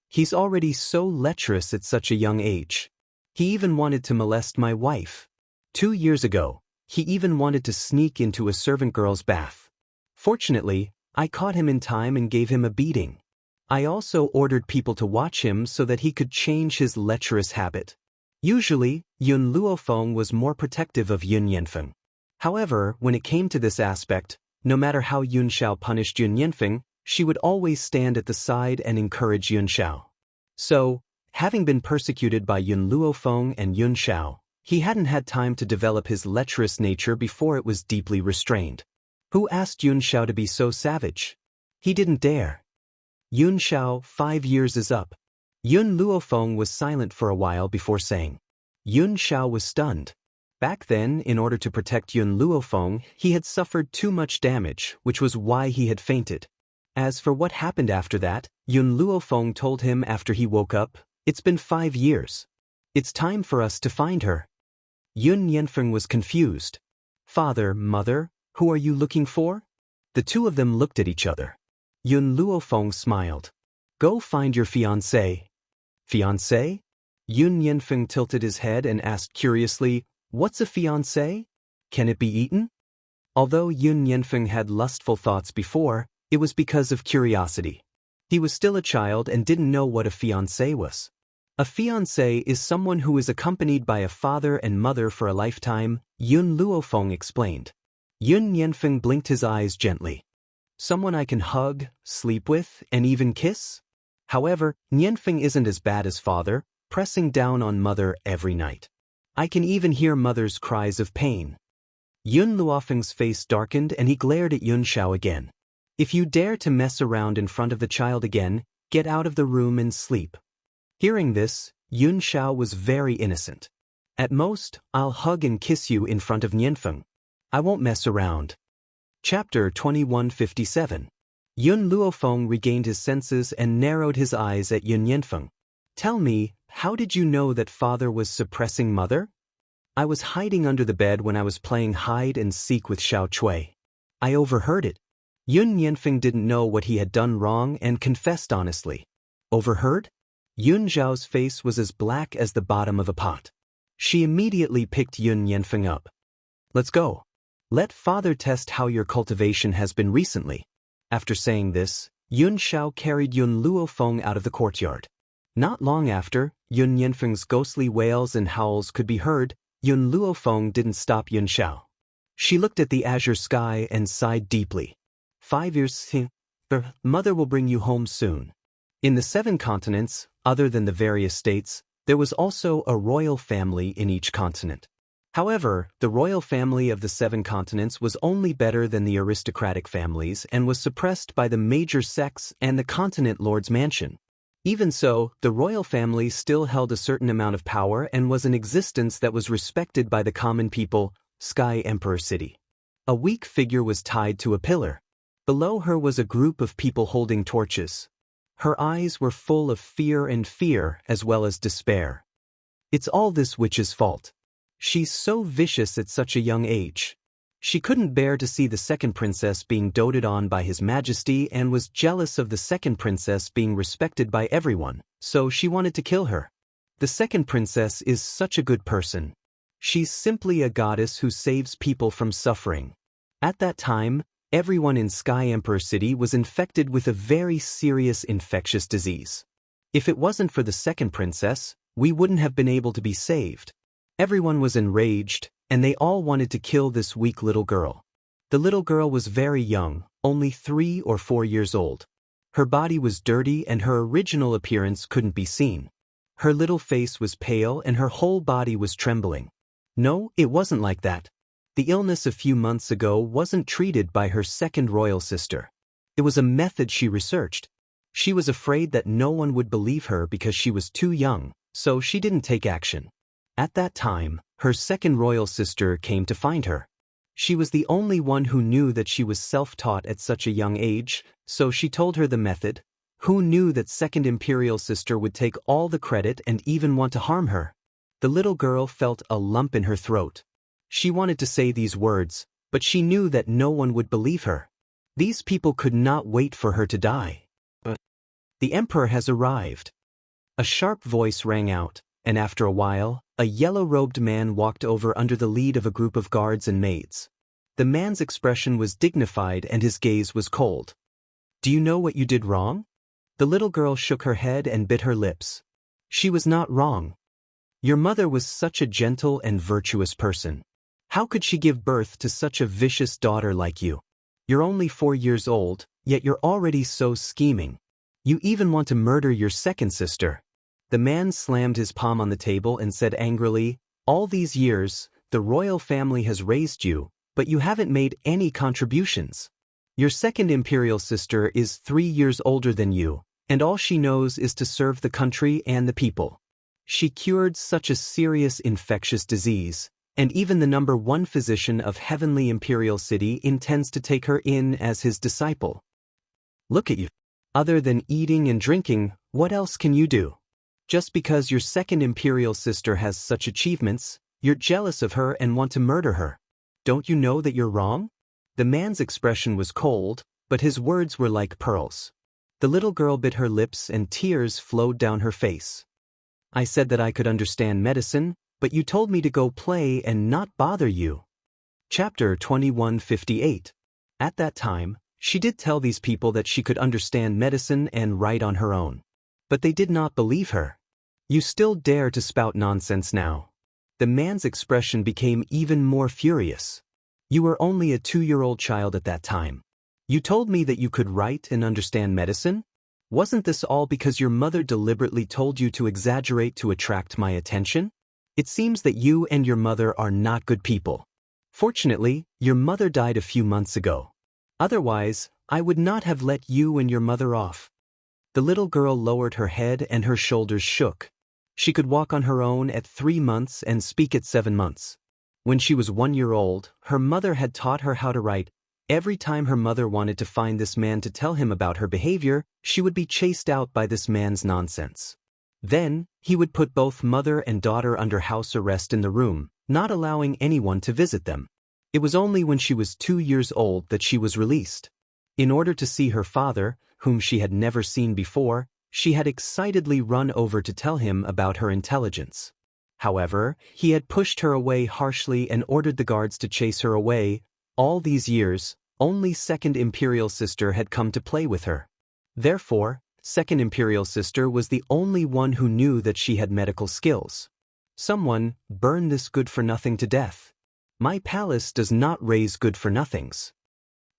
A: He's already so lecherous at such a young age. He even wanted to molest my wife. 2 years ago, he even wanted to sneak into a servant girl's bath. Fortunately, I caught him in time and gave him a beating. I also ordered people to watch him so that he could change his lecherous habit. Usually, Yun Luofeng was more protective of Yun Yanfeng. However, when it came to this aspect, no matter how Yun Xiao punished Yun Yanfeng, she would always stand at the side and encourage Yun Xiao. So, having been persecuted by Yun Luofeng and Yun Xiao, he hadn't had time to develop his lecherous nature before it was deeply restrained. Who asked Yun Xiao to be so savage? He didn't dare. Yun Xiao, 5 years is up. Yun Luofeng was silent for a while before saying. Yun Xiao was stunned. Back then, in order to protect Yun Luofeng, he had suffered too much damage, which was why he had fainted. As for what happened after that, Yun Luofeng told him after he woke up, "It's been 5 years. It's time for us to find her." Yun Yanfeng was confused. "Father, mother, who are you looking for?" The two of them looked at each other. Yun Luofeng smiled. "Go find your fiancé." "Fiancé?" Yun Yanfeng tilted his head and asked curiously, "What's a fiancé? Can it be eaten?" Although Yun Yanfeng had lustful thoughts before, it was because of curiosity. He was still a child and didn't know what a fiancé was. A fiancé is someone who is accompanied by a father and mother for a lifetime, Yun Luofeng explained. Yun Yanfeng blinked his eyes gently. Someone I can hug, sleep with, and even kiss? However, Yanfeng isn't as bad as father, pressing down on mother every night. I can even hear mother's cries of pain. Yun Luofeng's face darkened and he glared at Yun Xiao again. "If you dare to mess around in front of the child again, get out of the room and sleep." Hearing this, Yun Xiao was very innocent. "At most, I'll hug and kiss you in front of Yanfeng. I won't mess around." Chapter 2157. Yun Luofeng regained his senses and narrowed his eyes at Yun Yanfeng. "Tell me, how did you know that father was suppressing mother?" "I was hiding under the bed when I was playing hide and seek with Xiao Cui. I overheard it." Yun Yanfeng didn't know what he had done wrong and confessed honestly. "Overheard?" Yun Zhao's face was as black as the bottom of a pot. She immediately picked Yun Yanfeng up. "Let's go. Let father test how your cultivation has been recently." After saying this, Yun Xiao carried Yun Luofeng out of the courtyard. Not long after, Yun Yanfeng's ghostly wails and howls could be heard. Yun Luofeng didn't stop Yun Xiao. She looked at the azure sky and sighed deeply. 5 years, mother will bring you home soon. In the 7 continents, other than the various states, there was also a royal family in each continent. However, the royal family of the 7 continents was only better than the aristocratic families and was suppressed by the major sects and the continent lord's mansion. Even so, the royal family still held a certain amount of power and was an existence that was respected by the common people. Sky Emperor City. A weak figure was tied to a pillar. Below her was a group of people holding torches. Her eyes were full of fear as well as despair. "It's all this witch's fault. She's so vicious at such a young age." She couldn't bear to see the second princess being doted on by His Majesty and was jealous of the second princess being respected by everyone, so she wanted to kill her. The second princess is such a good person. She's simply a goddess who saves people from suffering. At that time, everyone in Sky Emperor City was infected with a very serious infectious disease. If it wasn't for the second princess, we wouldn't have been able to be saved. Everyone was enraged, and they all wanted to kill this weak little girl. The little girl was very young, only 3 or 4 years old. Her body was dirty and her original appearance couldn't be seen. Her little face was pale and her whole body was trembling. No, it wasn't like that. The illness a few months ago wasn't treated by her second royal sister. It was a method she researched. She was afraid that no one would believe her because she was too young, so she didn't take action. At that time, her second royal sister came to find her. She was the only one who knew that she was self-taught at such a young age, so she told her the method. Who knew that second imperial sister would take all the credit and even want to harm her? The little girl felt a lump in her throat. She wanted to say these words, but she knew that no one would believe her. These people could not wait for her to die. But the emperor has arrived. A sharp voice rang out. And after a while, a yellow-robed man walked over under the lead of a group of guards and maids. The man's expression was dignified and his gaze was cold. "Do you know what you did wrong?" The little girl shook her head and bit her lips. She was not wrong. Your mother was such a gentle and virtuous person. How could she give birth to such a vicious daughter like you? You're only 4 years old, yet you're already so scheming. You even want to murder your second sister. The man slammed his palm on the table and said angrily, "All these years, the royal family has raised you, but you haven't made any contributions. Your second imperial sister is 3 years older than you, and all she knows is to serve the country and the people. She cured such a serious infectious disease, and even the #1 physician of Heavenly Imperial City intends to take her in as his disciple. Look at you. Other than eating and drinking, what else can you do? Just because your second imperial sister has such achievements, you're jealous of her and want to murder her. Don't you know that you're wrong?" The man's expression was cold, but his words were like pearls. The little girl bit her lips and tears flowed down her face. "I said that I could understand medicine, but you told me to go play and not bother you." Chapter 2158. At that time, she did tell these people that she could understand medicine and write on her own. But they did not believe her. "You still dare to spout nonsense now." The man's expression became even more furious. "You were only a 2-year-old child at that time. You told me that you could write and understand medicine? Wasn't this all because your mother deliberately told you to exaggerate to attract my attention? It seems that you and your mother are not good people. Fortunately, your mother died a few months ago. Otherwise, I would not have let you and your mother off." The little girl lowered her head and her shoulders shook. She could walk on her own at 3 months and speak at 7 months. When she was 1 year old, her mother had taught her how to write. Every time her mother wanted to find this man to tell him about her behavior, she would be chased out by this man's nonsense. Then, he would put both mother and daughter under house arrest in the room, not allowing anyone to visit them. It was only when she was 2 years old that she was released. In order to see her father, whom she had never seen before, she had excitedly run over to tell him about her intelligence. However, he had pushed her away harshly and ordered the guards to chase her away. All these years, only second imperial sister had come to play with her. Therefore, second imperial sister was the only one who knew that she had medical skills. "Someone, burn this good-for-nothing to death. My palace does not raise good-for-nothings."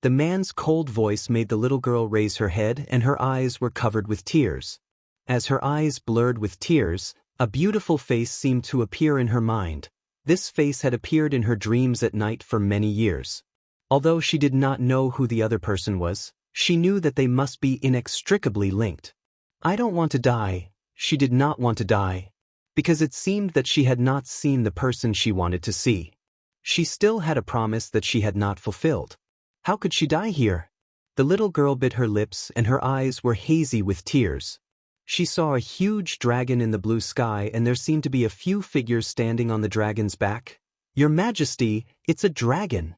A: The man's cold voice made the little girl raise her head and her eyes were covered with tears. As her eyes blurred with tears, a beautiful face seemed to appear in her mind. This face had appeared in her dreams at night for many years. Although she did not know who the other person was, she knew that they must be inextricably linked. "I don't want to die." She did not want to die, because it seemed that she had not seen the person she wanted to see. She still had a promise that she had not fulfilled. How could she die here? The little girl bit her lips and her eyes were hazy with tears. She saw a huge dragon in the blue sky and there seemed to be a few figures standing on the dragon's back. "Your Majesty, it's a dragon!"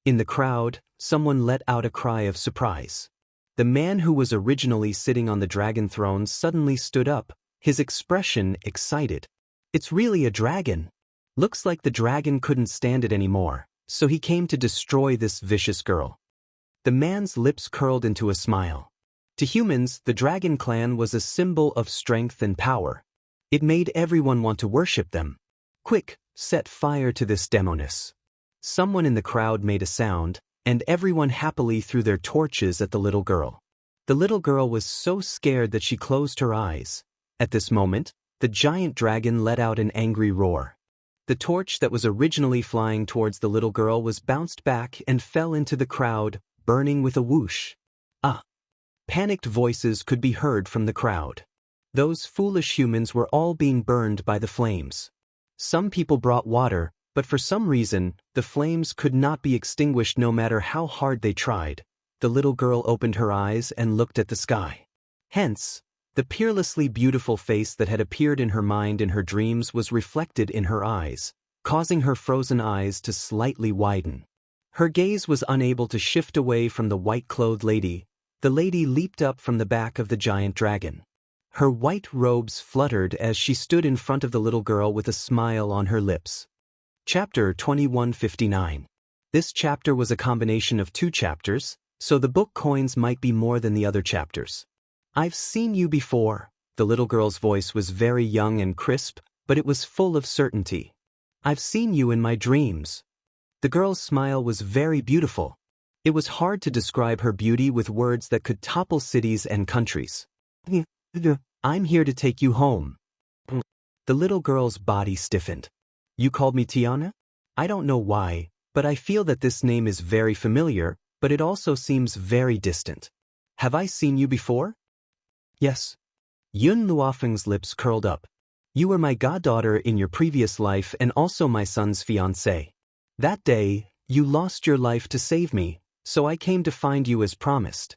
A: In the crowd, someone let out a cry of surprise. The man who was originally sitting on the dragon throne suddenly stood up, his expression excited. "It's really a dragon. Looks like the dragon couldn't stand it anymore, so he came to destroy this vicious girl." The man's lips curled into a smile. To humans, the dragon clan was a symbol of strength and power. It made everyone want to worship them. "Quick, set fire to this demoness." Someone in the crowd made a sound, and everyone happily threw their torches at the little girl. The little girl was so scared that she closed her eyes. At this moment, the giant dragon let out an angry roar. The torch that was originally flying towards the little girl was bounced back and fell into the crowd, burning with a whoosh. "Ah!" Panicked voices could be heard from the crowd. Those foolish humans were all being burned by the flames. Some people brought water, but for some reason, the flames could not be extinguished no matter how hard they tried. The little girl opened her eyes and looked at the sky. Hence, the peerlessly beautiful face that had appeared in her mind in her dreams was reflected in her eyes, causing her frozen eyes to slightly widen. Her gaze was unable to shift away from the white-clothed lady. The lady leaped up from the back of the giant dragon. Her white robes fluttered as she stood in front of the little girl with a smile on her lips. Chapter 2159. This chapter was a combination of 2 chapters, so the book coins might be more than the other chapters. I've seen you before. The little girl's voice was very young and crisp, but it was full of certainty. I've seen you in my dreams. The girl's smile was very beautiful. It was hard to describe her beauty with words that could topple cities and countries. I'm here to take you home. The little girl's body stiffened. You called me Tiana? I don't know why, but I feel that this name is very familiar, but it also seems very distant. Have I seen you before? Yes. Yun Luofeng's lips curled up. You were my goddaughter in your previous life and also my son's fiancée. That day, you lost your life to save me, so I came to find you as promised.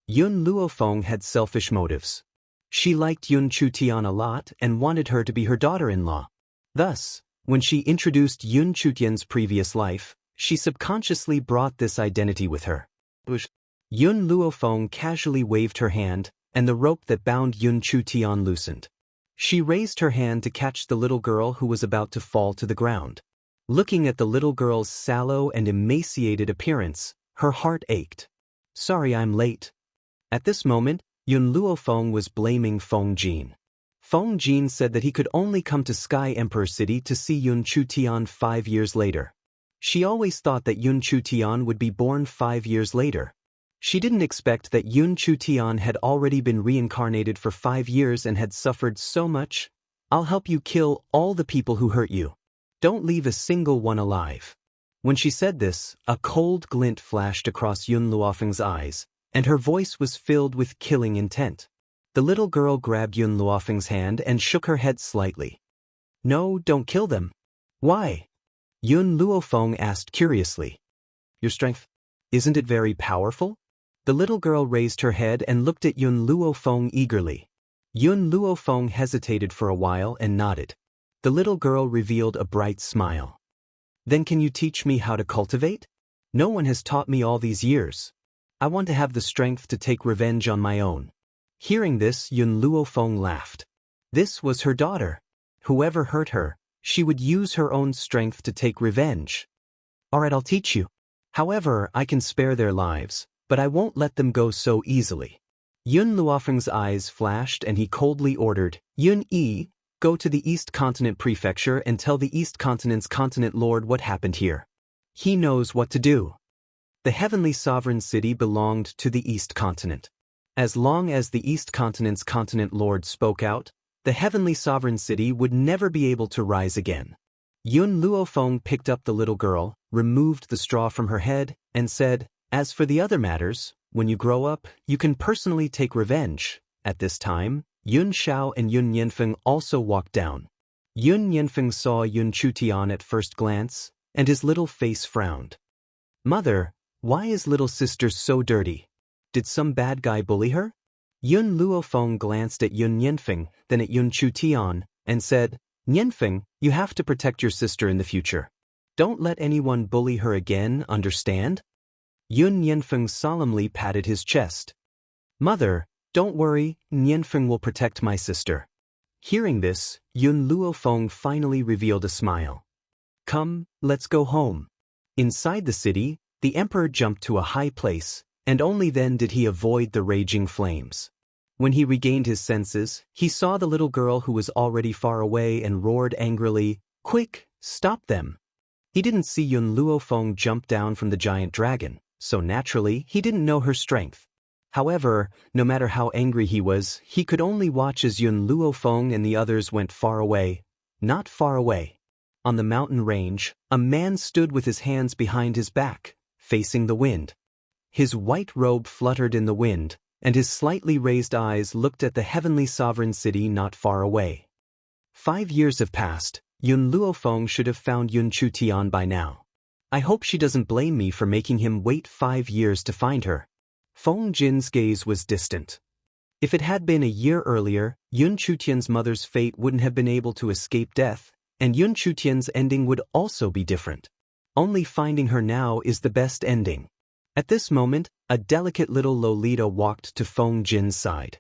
A: Yun Luofeng had selfish motives. She liked Yun Chutian a lot and wanted her to be her daughter-in-law. Thus, when she introduced Yun Chutian's previous life, she subconsciously brought this identity with her. Yun Luofeng casually waved her hand, and the rope that bound Yun Chutian loosened. She raised her hand to catch the little girl who was about to fall to the ground. Looking at the little girl's sallow and emaciated appearance, her heart ached. Sorry I'm late. At this moment, Yun Luofeng was blaming Feng Jin. Feng Jin said that he could only come to Sky Emperor City to see Yun Chutian 5 years later. She always thought that Yun Chutian would be born 5 years later. She didn't expect that Yun Chutian had already been reincarnated for 5 years and had suffered so much. I'll help you kill all the people who hurt you. Don't leave a single one alive. When she said this, a cold glint flashed across Yun Luofeng's eyes, and her voice was filled with killing intent. The little girl grabbed Yun Luofeng's hand and shook her head slightly. No, don't kill them. Why? Yun Luofeng asked curiously. Your strength, isn't it very powerful? The little girl raised her head and looked at Yun Luofeng eagerly. Yun Luofeng hesitated for a while and nodded. The little girl revealed a bright smile. Then can you teach me how to cultivate? No one has taught me all these years. I want to have the strength to take revenge on my own. Hearing this, Yun Luofeng laughed. This was her daughter. Whoever hurt her, she would use her own strength to take revenge. Alright, I'll teach you. However, I can spare their lives, but I won't let them go so easily. Yun Luofeng's eyes flashed and he coldly ordered, Yun Yi, go to the East Continent Prefecture and tell the East Continent's Continent Lord what happened here. He knows what to do. The Heavenly Sovereign City belonged to the East Continent. As long as the East Continent's Continent Lord spoke out, the Heavenly Sovereign City would never be able to rise again. Yun Luofeng picked up the little girl, removed the straw from her head, and said, As for the other matters, when you grow up, you can personally take revenge. At this time, Yun Xiao and Yun Yanfeng also walked down. Yun Yanfeng saw Yun Chutian at first glance, and his little face frowned. Mother, why is little sister so dirty? Did some bad guy bully her? Yun Luofeng glanced at Yun Yanfeng, then at Yun Chutian, and said, Yanfeng, you have to protect your sister in the future. Don't let anyone bully her again, understand? Yun Yanfeng solemnly patted his chest. Mother, don't worry, Yanfeng will protect my sister. Hearing this, Yun Luofeng finally revealed a smile. Come, let's go home. Inside the city, the emperor jumped to a high place, and only then did he avoid the raging flames. When he regained his senses, he saw the little girl who was already far away and roared angrily, Quick, stop them! He didn't see Yun Luofeng jump down from the giant dragon, so naturally he didn't know her strength. However, no matter how angry he was, he could only watch as Yun Luofeng and the others went far away. Not far away. On the mountain range, a man stood with his hands behind his back, facing the wind. His white robe fluttered in the wind, and his slightly raised eyes looked at the Heavenly Sovereign City not far away. 5 years have passed. Yun Luofeng should have found Yun Chutian by now. I hope she doesn't blame me for making him wait 5 years to find her. Feng Jin's gaze was distant. If it had been a year earlier, Yun Chutian's mother's fate wouldn't have been able to escape death, and Yun Chutian's ending would also be different. Only finding her now is the best ending. At this moment, a delicate little Lolita walked to Feng Jin's side.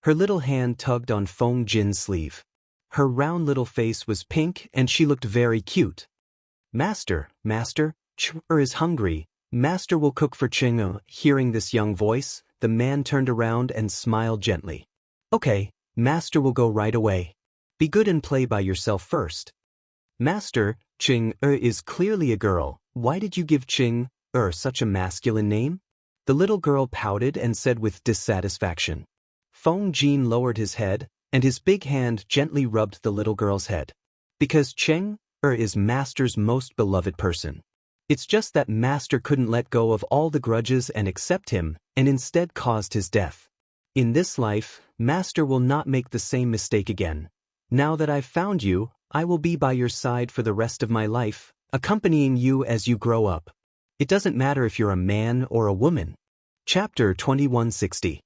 A: Her little hand tugged on Feng Jin's sleeve. Her round little face was pink and she looked very cute. Master, Ch-er is hungry. Master will cook for Ching. Hearing this young voice, the man turned around and smiled gently. Okay, Master will go right away. Be good and play by yourself first. Master, Ching-er is clearly a girl. Why did you give Ching-er such a masculine name? The little girl pouted and said with dissatisfaction. Feng Jin lowered his head, and his big hand gently rubbed the little girl's head. Because Ching-er is Master's most beloved person. It's just that Master couldn't let go of all the grudges and accept him, and instead caused his death. In this life, Master will not make the same mistake again. Now that I've found you, I will be by your side for the rest of my life, accompanying you as you grow up. It doesn't matter if you're a man or a woman. Chapter 2160.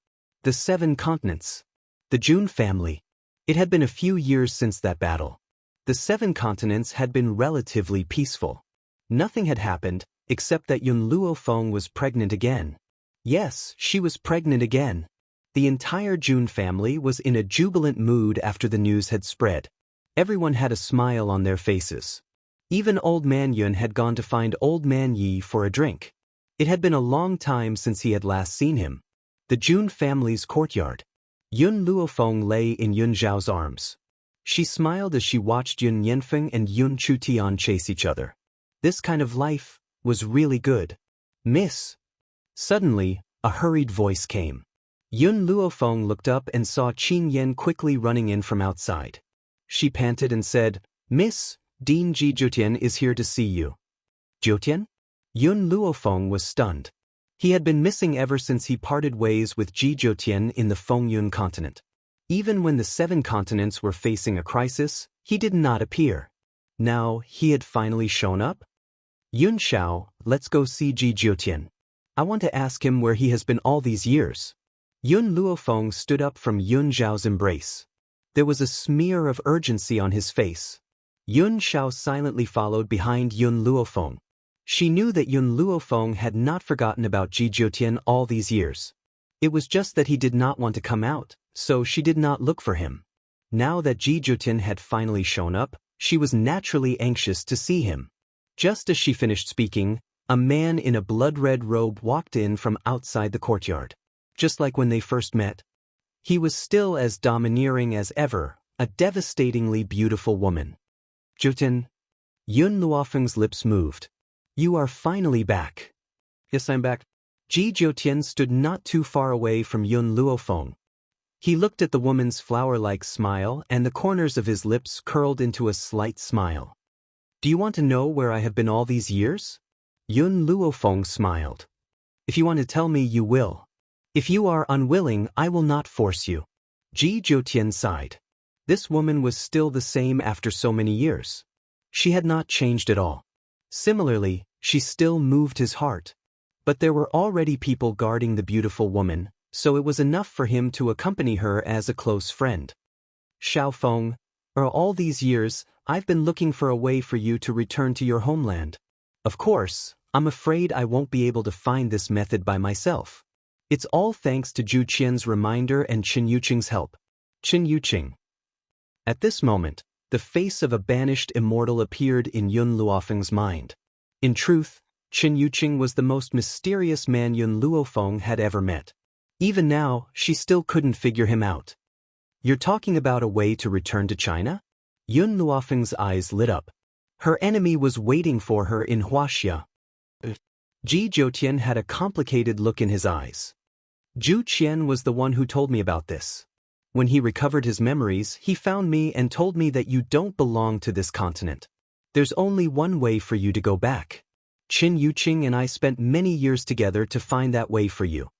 A: The 7 Continents. The Jun family. It had been a few years since that battle. The 7 continents had been relatively peaceful. Nothing had happened, except that Yun Luofeng was pregnant again. Yes, she was pregnant again. The entire Jun family was in a jubilant mood after the news had spread. Everyone had a smile on their faces. Even Old Man Yun had gone to find Old Man Yi for a drink. It had been a long time since he had last seen him. The Jun family's courtyard. Yun Luofeng lay in Yun Zhao's arms. She smiled as she watched Yun Yanfeng and Yun Chutian chase each other. This kind of life was really good. Miss. Suddenly, a hurried voice came. Yun Luofeng looked up and saw Qin Yan quickly running in from outside. She panted and said, Miss, Dean Ji Jiutian is here to see you. Jiutian? Yun Luofeng was stunned. He had been missing ever since he parted ways with Ji Jiutian in the Fengyun continent. Even when the 7 continents were facing a crisis, he did not appear. Now, he had finally shown up? Yun Xiao, let's go see Ji Jiutian. I want to ask him where he has been all these years. Yun Luofeng stood up from Yun Zhao's embrace. There was a smear of urgency on his face. Yun Xiao silently followed behind Yun Luofeng. She knew that Yun Luofeng had not forgotten about Ji Jiutian all these years. It was just that he did not want to come out, so she did not look for him. Now that Ji Jiutian had finally shown up, she was naturally anxious to see him. Just as she finished speaking, a man in a blood-red robe walked in from outside the courtyard. Just like when they first met. He was still as domineering as ever, a devastatingly beautiful woman. Jiutian. Yun Luofeng's lips moved. You are finally back. Yes, I'm back. Ji Jiutian stood not too far away from Yun Luofeng. He looked at the woman's flower-like smile and the corners of his lips curled into a slight smile. Do you want to know where I have been all these years? Yun Luofeng smiled. If you want to tell me, you will. If you are unwilling, I will not force you. Ji Jiutian sighed. This woman was still the same after so many years. She had not changed at all. Similarly, she still moved his heart. But there were already people guarding the beautiful woman, so it was enough for him to accompany her as a close friend. Xiaofeng, all these years, I've been looking for a way for you to return to your homeland. Of course, I'm afraid I won't be able to find this method by myself. It's all thanks to Zhu Qian's reminder and Qin Yuqing's help. Qin Yuqing. At this moment, the face of a banished immortal appeared in Yun Luofeng's mind. In truth, Qin Yuqing was the most mysterious man Yun Luofeng had ever met. Even now, she still couldn't figure him out. You're talking about a way to return to China? Yun Luofeng's eyes lit up. Her enemy was waiting for her in Huaxia. Ji Jiutian had a complicated look in his eyes. Zhu Qian was the one who told me about this. When he recovered his memories, he found me and told me that you don't belong to this continent. There's only one way for you to go back. Qin Yuqing and I spent many years together to find that way for you.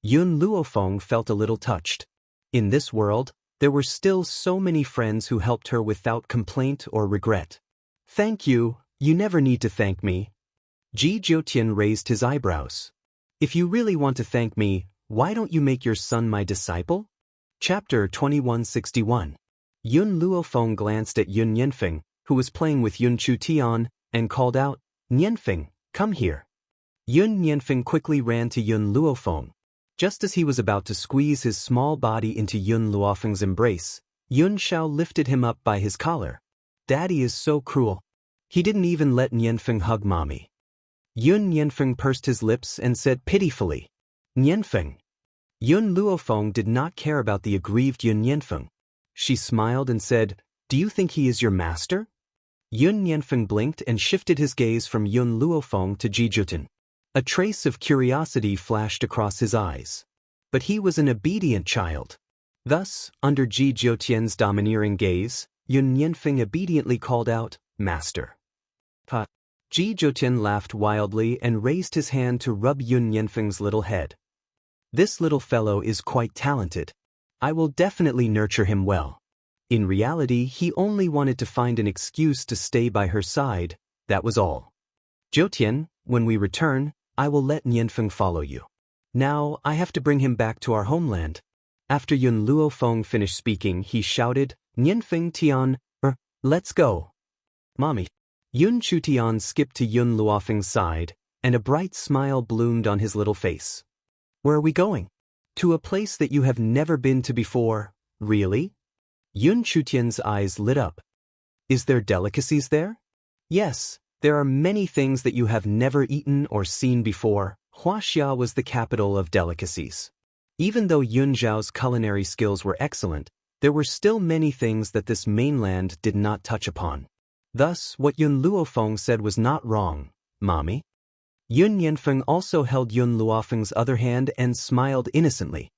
A: Yun Luofeng felt a little touched. In this world, there were still so many friends who helped her without complaint or regret. Thank you, you never need to thank me. Ji Jiutian raised his eyebrows. If you really want to thank me, why don't you make your son my disciple? Chapter 2161. Yun Luofeng glanced at Yun Yanfeng, who was playing with Yun Chutian, and called out, Yanfeng, come here. Yun Yanfeng quickly ran to Yun Luofeng. Just as he was about to squeeze his small body into Yun Luofeng's embrace, Yun Xiao lifted him up by his collar. Daddy is so cruel. He didn't even let Nianfeng hug mommy. Yun Nianfeng pursed his lips and said pitifully, Nianfeng. Yun Luofeng did not care about the aggrieved Yun Nianfeng. She smiled and said, Do you think he is your master? Yun Nianfeng blinked and shifted his gaze from Yun Luofeng to Ji Jutian. A trace of curiosity flashed across his eyes. But he was an obedient child. Thus, under Ji Jutian's domineering gaze, Yun Nianfeng obediently called out, Master. Pa. Ji Jutian laughed wildly and raised his hand to rub Yun Nianfeng's little head. This little fellow is quite talented. I will definitely nurture him well. In reality, he only wanted to find an excuse to stay by her side, that was all. Jyotian, when we return, I will let Nianfeng follow you. Now, I have to bring him back to our homeland. After Yun Luofeng finished speaking, he shouted, Nianfeng Tian, let's go. Mommy. Yun Chutian skipped to Yun Luofeng's side, and a bright smile bloomed on his little face. Where are we going? To a place that you have never been to before, really? Yun Chutian's eyes lit up. Is there delicacies there? Yes, there are many things that you have never eaten or seen before. Huaxia was the capital of delicacies. Even though Yun Zhao's culinary skills were excellent, there were still many things that this mainland did not touch upon. Thus, what Yun Luofeng said was not wrong, Mommy. Yun Nianfeng also held Yun Luofeng's other hand and smiled innocently.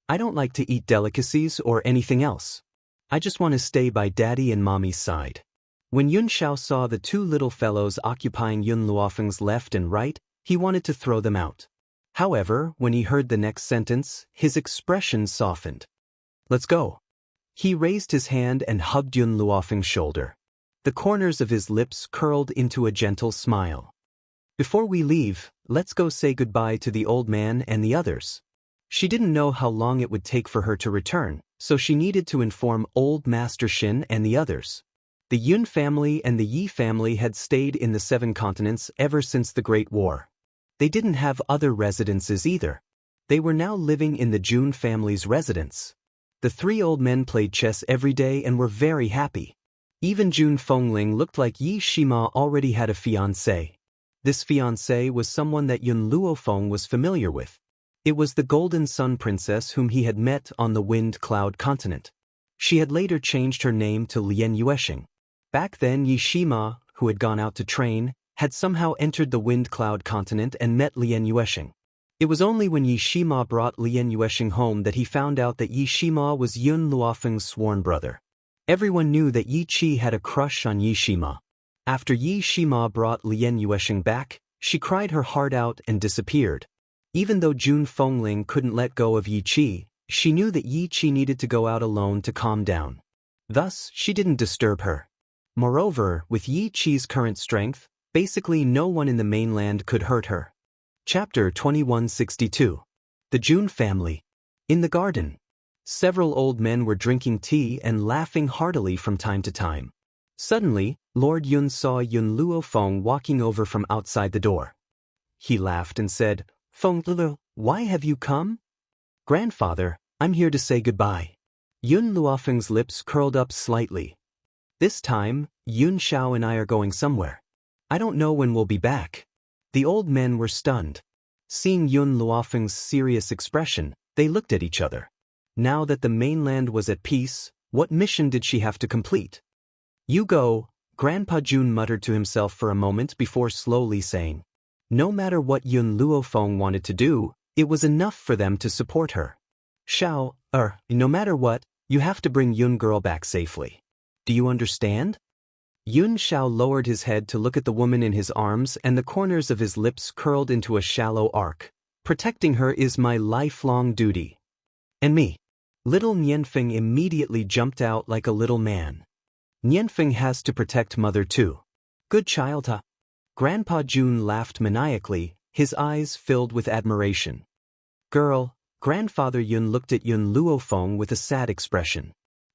A: I don't like to eat delicacies or anything else. I just want to stay by Daddy and Mommy's side. When Yun Xiao saw the two little fellows occupying Yun Luofeng's left and right, he wanted to throw them out. However, when he heard the next sentence, his expression softened. Let's go. He raised his hand and hugged Yun Luofeng's shoulder. The corners of his lips curled into a gentle smile. Before we leave, let's go say goodbye to the old man and the others. She didn't know how long it would take for her to return, so she needed to inform old Master Xin and the others. The Yun family and the Yi family had stayed in the 7 continents ever since the Great War. They didn't have other residences either. They were now living in the Jun family's residence. The 3 old men played chess every day and were very happy. Even Jun Fengling looked like Yi Shima already had a fiancé. This fiancé was someone that Yun Luofeng was familiar with. It was the Golden Sun Princess whom he had met on the Wind Cloud continent. She had later changed her name to Lian Yuexing. Back then, Yi Shima, who had gone out to train, had somehow entered the Wind Cloud continent and met Lian Yuexing. It was only when Yi Shima brought Lian Yuexing home that he found out that Yi Shima was Yun Luofeng's sworn brother. Everyone knew that Yi Qi had a crush on Yi Shima. After Yi Shima brought Lian Yuexing back, she cried her heart out and disappeared. Even though Jun Fengling couldn't let go of Yi Qi, she knew that Yi Qi needed to go out alone to calm down. Thus, she didn't disturb her. Moreover, with Yi Qi's current strength, basically no one in the mainland could hurt her. Chapter 2162. The Jun Family. In the garden. Several old men were drinking tea and laughing heartily from time to time. Suddenly, Lord Yun saw Yun Luofeng walking over from outside the door. He laughed and said, Feng Lu, why have you come? Grandfather, I'm here to say goodbye. Yun Luofeng's lips curled up slightly. This time, Yun Xiao and I are going somewhere. I don't know when we'll be back. The old men were stunned. Seeing Yun Luofeng's serious expression, they looked at each other. Now that the mainland was at peace, what mission did she have to complete? You go, Grandpa Jun muttered to himself for a moment before slowly saying. No matter what Yun Luofeng wanted to do, it was enough for them to support her. Xiao, no matter what, you have to bring Yun girl back safely. Do you understand? Yun Xiao lowered his head to look at the woman in his arms and the corners of his lips curled into a shallow arc. Protecting her is my lifelong duty. And me. Little Nianfeng immediately jumped out like a little man. Nianfeng has to protect mother too. Good child, huh? Grandpa Jun laughed maniacally, his eyes filled with admiration. Girl, Grandfather Yun looked at Yun Luofeng with a sad expression.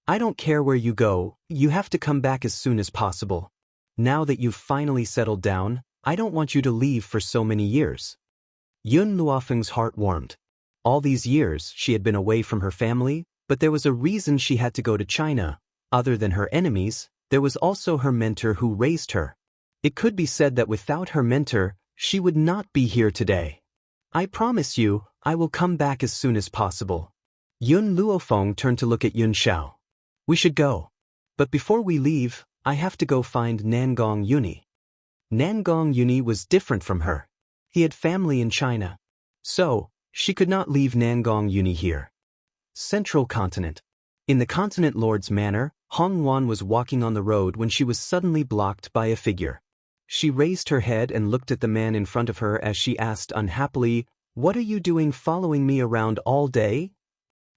A: I don't care where you go, you have to come back as soon as possible. Now that you've finally settled down, I don't want you to leave for so many years. Yun Luofeng's heart warmed. All these years, she had been away from her family, but there was a reason she had to go to China. Other than her enemies, there was also her mentor who raised her. It could be said that without her mentor, she would not be here today. I promise you, I will come back as soon as possible. Yun Luofeng turned to look at Yun Xiao. We should go. But before we leave, I have to go find Nangong Yuni. Nangong Yuni was different from her. He had family in China. So, she could not leave Nangong Yuni here. Central Continent. In the Continent Lord's manor, Hong Wan was walking on the road when she was suddenly blocked by a figure. She raised her head and looked at the man in front of her as she asked unhappily, "What are you doing following me around all day?"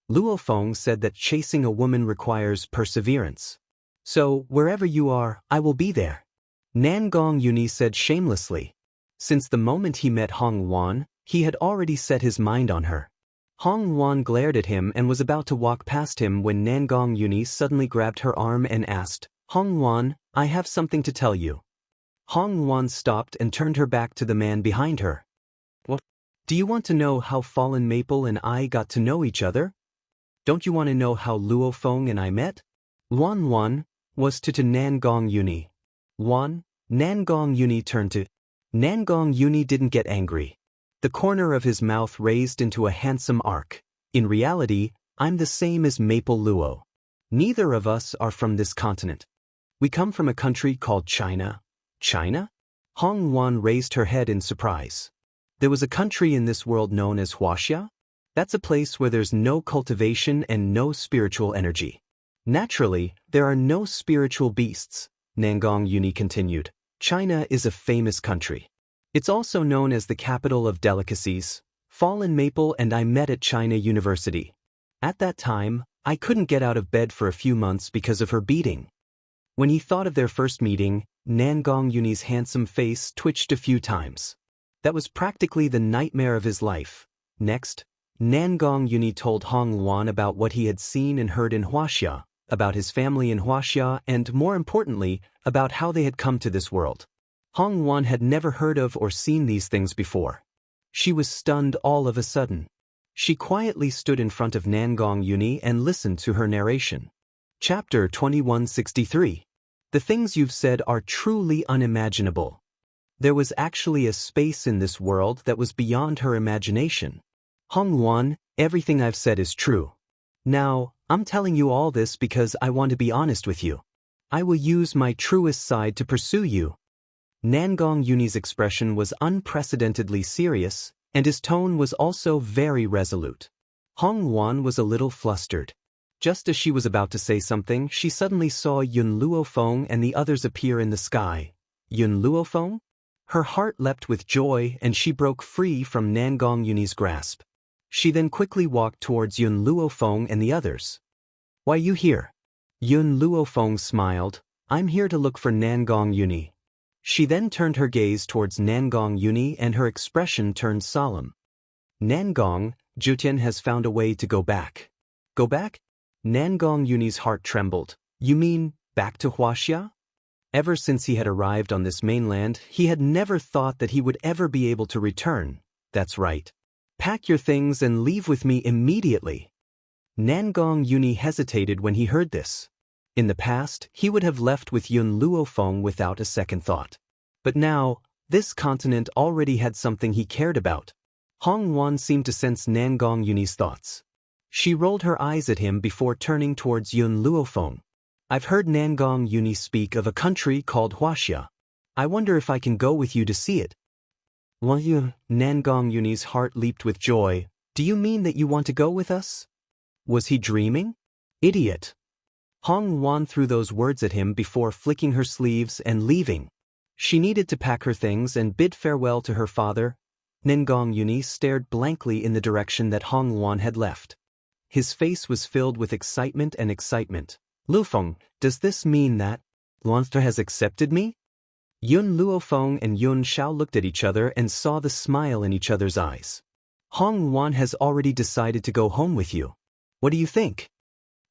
A: Luofeng said that chasing a woman requires perseverance. So, wherever you are, I will be there. Nangong Yuni said shamelessly. Since the moment he met Hong Wan, he had already set his mind on her. Hong Wan glared at him and was about to walk past him when Nangong Yuni suddenly grabbed her arm and asked, "Hong Wan, I have something to tell you." Hong Wan stopped and turned her back to the man behind her. "What? Do you want to know how Fallen Maple and I got to know each other? Don't you want to know how Luofeng and I met?" Wan was to Nangong Yuni. Nangong Yuni turned to. Nangong Yuni didn't get angry. The corner of his mouth raised into a handsome arc. In reality, I'm the same as Maple Luo. Neither of us are from this continent. We come from a country called China. China? Hong Wan raised her head in surprise. There was a country in this world known as Wuxia? That's a place where there's no cultivation and no spiritual energy. Naturally, there are no spiritual beasts, Nangong Yuni continued. China is a famous country. It's also known as the capital of delicacies. Fallen Maple and I met at China University. At that time, I couldn't get out of bed for a few months because of her beating. When he thought of their first meeting, Nangong Yuni's handsome face twitched a few times. That was practically the nightmare of his life. Next, Nangong Yuni told Hong Wan about what he had seen and heard in Wuxia, about his family in Wuxia, and more importantly, about how they had come to this world. Hong Wan had never heard of or seen these things before. She was stunned all of a sudden. She quietly stood in front of Nangong Yuni and listened to her narration. Chapter 2163. The things you've said are truly unimaginable. There was actually a space in this world that was beyond her imagination. Hong Wan, everything I've said is true. Now, I'm telling you all this because I want to be honest with you. I will use my truest side to pursue you. Nangong Yuni's expression was unprecedentedly serious, and his tone was also very resolute. Hong Wan was a little flustered. Just as she was about to say something, she suddenly saw Yun Luofeng and the others appear in the sky. Yun Luofeng? Her heart leapt with joy and she broke free from Nangong Yuni's grasp. She then quickly walked towards Yun Luofeng and the others. "Why are you here?" Yun Luofeng smiled. "I'm here to look for Nangong Yuni." She then turned her gaze towards Nangong Yuni and her expression turned solemn. "Nangong, Jutian has found a way to go back." "Go back?" Nangong Yuni's heart trembled. "You mean, back to Wuxia?" Ever since he had arrived on this mainland, he had never thought that he would ever be able to return. "That's right. Pack your things and leave with me immediately." Nangong Yuni hesitated when he heard this. In the past, he would have left with Yun Luofeng without a second thought. But now, this continent already had something he cared about. Hong Wan seemed to sense Nangong Yuni's thoughts. She rolled her eyes at him before turning towards Yun Luofeng. "I've heard Nangong Yuni speak of a country called Wuxia. I wonder if I can go with you to see it." Nangong Yuni's heart leaped with joy. "Do you mean that you want to go with us?" Was he dreaming? Idiot. Hong Wan threw those words at him before flicking her sleeves and leaving. She needed to pack her things and bid farewell to her father. Nangong Yuni stared blankly in the direction that Hong Wan had left. His face was filled with excitement and excitement. "Luofeng, does this mean that Luanster has accepted me?" Yun Luofeng and Yun Xiao looked at each other and saw the smile in each other's eyes. "Hong Wan has already decided to go home with you. What do you think?"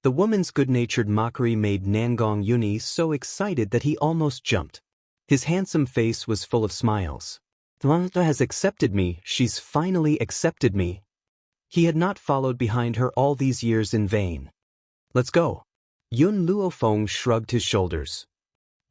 A: The woman's good-natured mockery made Nangong Yuni so excited that he almost jumped. His handsome face was full of smiles. "Luanster has accepted me, she's finally accepted me." He had not followed behind her all these years in vain. Let's go. Yun Luofeng shrugged his shoulders.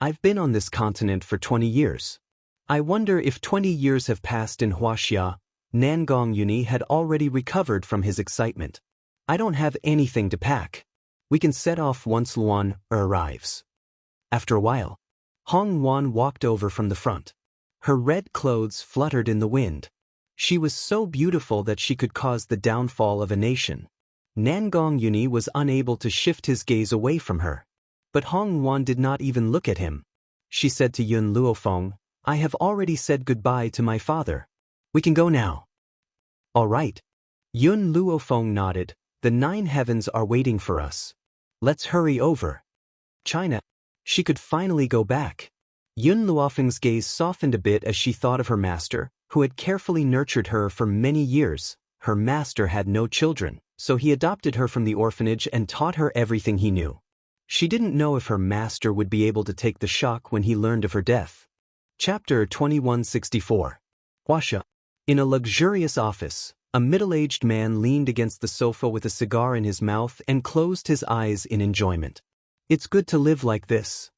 A: I've been on this continent for 20 years. I wonder if 20 years have passed in Huaxia. Nangong Yuni had already recovered from his excitement. I don't have anything to pack. We can set off once Luan arrives. After a while, Hong Wan walked over from the front. Her red clothes fluttered in the wind. She was so beautiful that she could cause the downfall of a nation. Nangong Yuni was unable to shift his gaze away from her. But Hong Wan did not even look at him. She said to Yun Luofeng, I have already said goodbye to my father. We can go now. All right. Yun Luofeng nodded. The 9 heavens are waiting for us. Let's hurry over. China. She could finally go back. Yun Luofeng's gaze softened a bit as she thought of her master, who had carefully nurtured her for many years. Her master had no children, so he adopted her from the orphanage and taught her everything he knew. She didn't know if her master would be able to take the shock when he learned of her death. Chapter 2164. Huaxia. In a luxurious office, a middle-aged man leaned against the sofa with a cigar in his mouth and closed his eyes in enjoyment. It's good to live like this.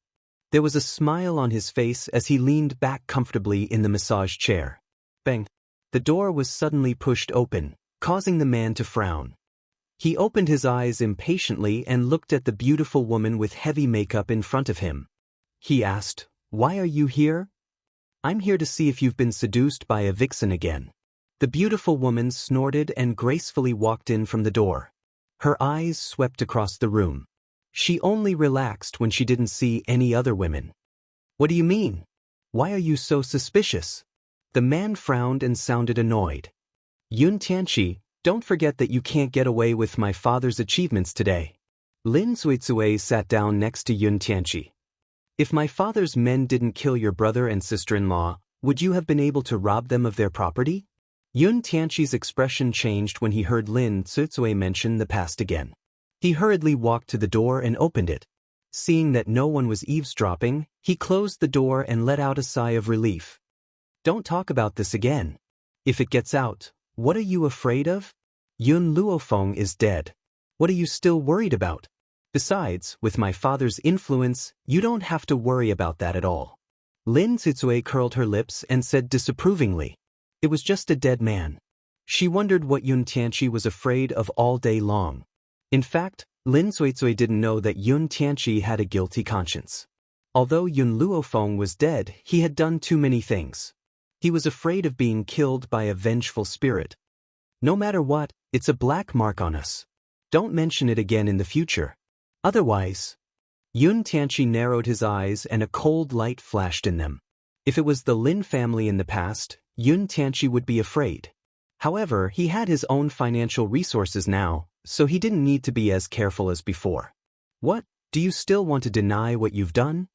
A: There was a smile on his face as he leaned back comfortably in the massage chair. Bang! The door was suddenly pushed open, causing the man to frown. He opened his eyes impatiently and looked at the beautiful woman with heavy makeup in front of him. He asked, Why are you here? I'm here to see if you've been seduced by a vixen again. The beautiful woman snorted and gracefully walked in from the door. Her eyes swept across the room. She only relaxed when she didn't see any other women. What do you mean? Why are you so suspicious? The man frowned and sounded annoyed. Yun Tianqi, don't forget that you can't get away with my father's achievements today. Lin Zuizue sat down next to Yun Tianqi. If my father's men didn't kill your brother and sister-in-law, would you have been able to rob them of their property? Yun Tianqi's expression changed when he heard Lin Zuizue mention the past again. He hurriedly walked to the door and opened it. Seeing that no one was eavesdropping, he closed the door and let out a sigh of relief. Don't talk about this again. If it gets out, what are you afraid of? Yun Luofeng is dead. What are you still worried about? Besides, with my father's influence, you don't have to worry about that at all. Lin Zuizue curled her lips and said disapprovingly. It was just a dead man. She wondered what Yun Tianqi was afraid of all day long. In fact, Lin Zuizue didn't know that Yun Tianqi had a guilty conscience. Although Yun Luofeng was dead, he had done too many things. He was afraid of being killed by a vengeful spirit. No matter what, it's a black mark on us. Don't mention it again in the future. Otherwise, Yun Tianqi narrowed his eyes and a cold light flashed in them. If it was the Lin family in the past, Yun Tianqi would be afraid. However, he had his own financial resources now, so he didn't need to be as careful as before. What, do you still want to deny what you've done?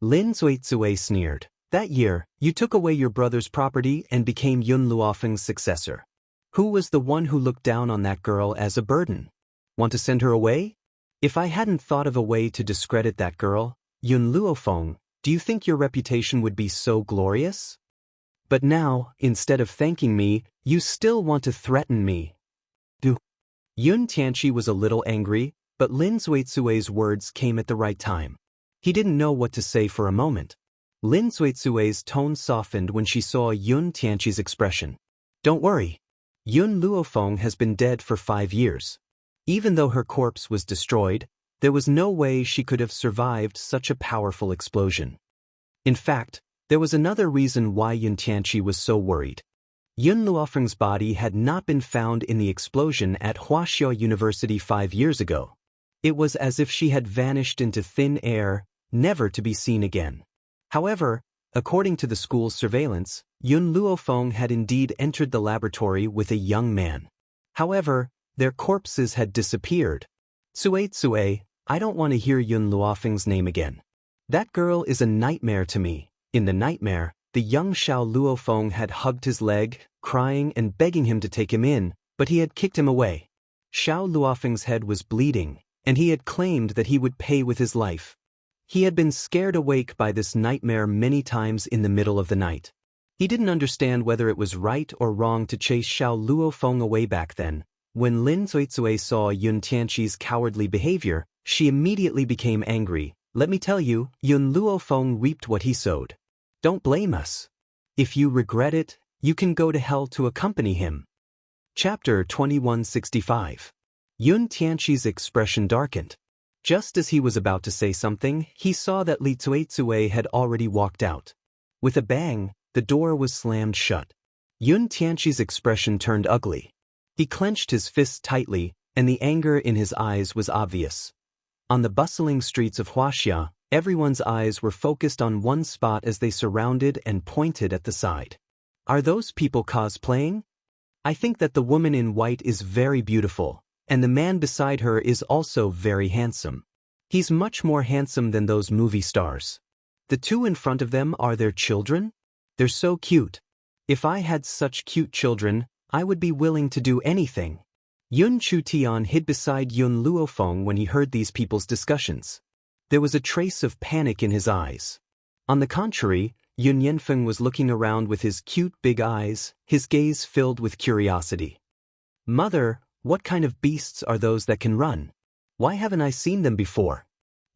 A: Lin Zuizue sneered. That year, you took away your brother's property and became Yun Luofeng's successor. Who was the one who looked down on that girl as a burden? Want to send her away? If I hadn't thought of a way to discredit that girl, Yun Luofeng, do you think your reputation would be so glorious? But now, instead of thanking me, you still want to threaten me. Yun Tianqi was a little angry, but Lin Zuizue's words came at the right time. He didn't know what to say for a moment. Lin Zuizue's tone softened when she saw Yun Tianqi's expression. Don't worry. Yun Luofeng has been dead for 5 years. Even though her corpse was destroyed, there was no way she could have survived such a powerful explosion. In fact, there was another reason why Yun Tianqi was so worried. Yun Luofeng's body had not been found in the explosion at Huaxia University 5 years ago. It was as if she had vanished into thin air, never to be seen again. However, according to the school's surveillance, Yun Luofeng had indeed entered the laboratory with a young man. However, their corpses had disappeared. Tsue, I don't want to hear Yun Luofeng's name again. That girl is a nightmare to me. In the nightmare, the young Xiao Luofeng had hugged his leg, crying and begging him to take him in, but he had kicked him away. Xiao Luofeng's head was bleeding, and he had claimed that he would pay with his life. He had been scared awake by this nightmare many times in the middle of the night. He didn't understand whether it was right or wrong to chase Xiao Luofeng away back then, When Lin Zuizue saw Yun Tianqi's cowardly behavior, she immediately became angry. Let me tell you, Yun Luofeng reaped what he sowed. Don't blame us. If you regret it, you can go to hell to accompany him. Chapter 2165. Yun Tianqi's expression darkened. Just as he was about to say something, he saw that Li Zuizue had already walked out. With a bang, the door was slammed shut. Yun Tianqi's expression turned ugly. He clenched his fists tightly, and the anger in his eyes was obvious. On the bustling streets of Wuxia, everyone's eyes were focused on one spot as they surrounded and pointed at the side. Are those people cosplaying? I think that the woman in white is very beautiful, and the man beside her is also very handsome. He's much more handsome than those movie stars. The two in front of them are their children? They're so cute. If I had such cute children, I would be willing to do anything. Yun Chutian hid beside Yun Luofeng when he heard these people's discussions. There was a trace of panic in his eyes. On the contrary, Yun Yanfeng was looking around with his cute big eyes, his gaze filled with curiosity. Mother, what kind of beasts are those that can run? Why haven't I seen them before?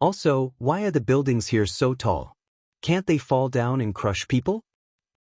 A: Also, why are the buildings here so tall? Can't they fall down and crush people?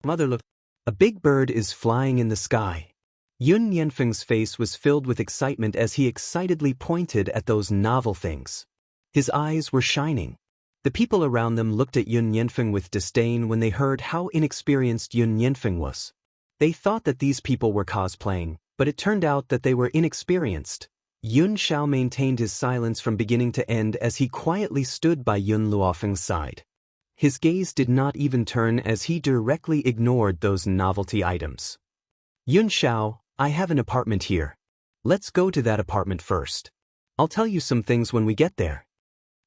A: Mother, look. A big bird is flying in the sky. Yun Yanfeng's face was filled with excitement as he excitedly pointed at those novel things. His eyes were shining. The people around them looked at Yun Yanfeng with disdain when they heard how inexperienced Yun Yanfeng was. They thought that these people were cosplaying, but it turned out that they were inexperienced. Yun Xiao maintained his silence from beginning to end as he quietly stood by Yun Luofeng's side. His gaze did not even turn as he directly ignored those novelty items. Yun Xiao, I have an apartment here. Let's go to that apartment first. I'll tell you some things when we get there.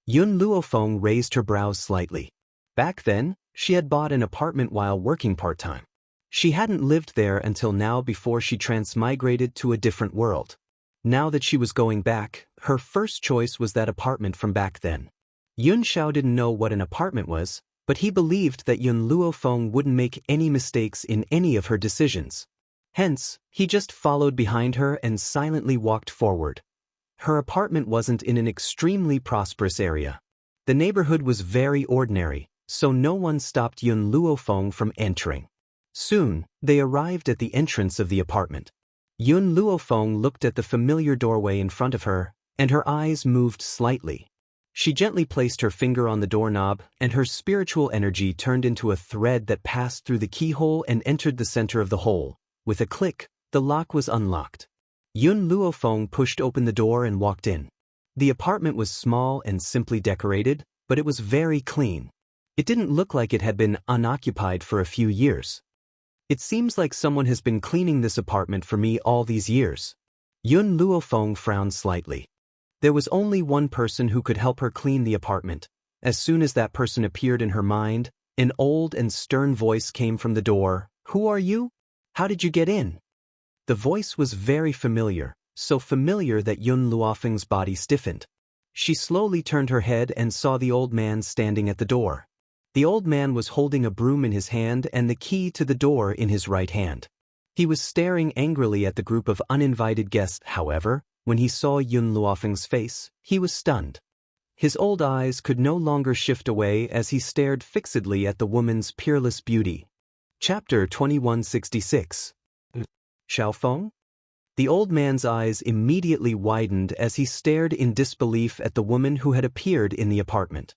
A: Yun Luofeng raised her brows slightly. Back then, she had bought an apartment while working part-time. She hadn't lived there until now before she transmigrated to a different world. Now that she was going back, her first choice was that apartment from back then. Yun Xiao didn't know what an apartment was, but he believed that Yun Luofeng wouldn't make any mistakes in any of her decisions. Hence, he just followed behind her and silently walked forward. Her apartment wasn't in an extremely prosperous area. The neighborhood was very ordinary, so no one stopped Yun Luofeng from entering. Soon, they arrived at the entrance of the apartment. Yun Luofeng looked at the familiar doorway in front of her, and her eyes moved slightly. She gently placed her finger on the doorknob, and her spiritual energy turned into a thread that passed through the keyhole and entered the center of the hole. With a click, the lock was unlocked. Yun Luofeng pushed open the door and walked in. The apartment was small and simply decorated, but it was very clean. It didn't look like it had been unoccupied for a few years. It seems like someone has been cleaning this apartment for me all these years. Yun Luofeng frowned slightly. There was only one person who could help her clean the apartment. As soon as that person appeared in her mind, an old and stern voice came from the door. Who are you? How did you get in? The voice was very familiar, so familiar that Yun Luofeng's body stiffened. She slowly turned her head and saw the old man standing at the door. The old man was holding a broom in his hand and the key to the door in his right hand. He was staring angrily at the group of uninvited guests. However, when he saw Yun Luofeng's face, he was stunned. His old eyes could no longer shift away as he stared fixedly at the woman's peerless beauty. Chapter 2166. Xiaofeng? The old man's eyes immediately widened as he stared in disbelief at the woman who had appeared in the apartment.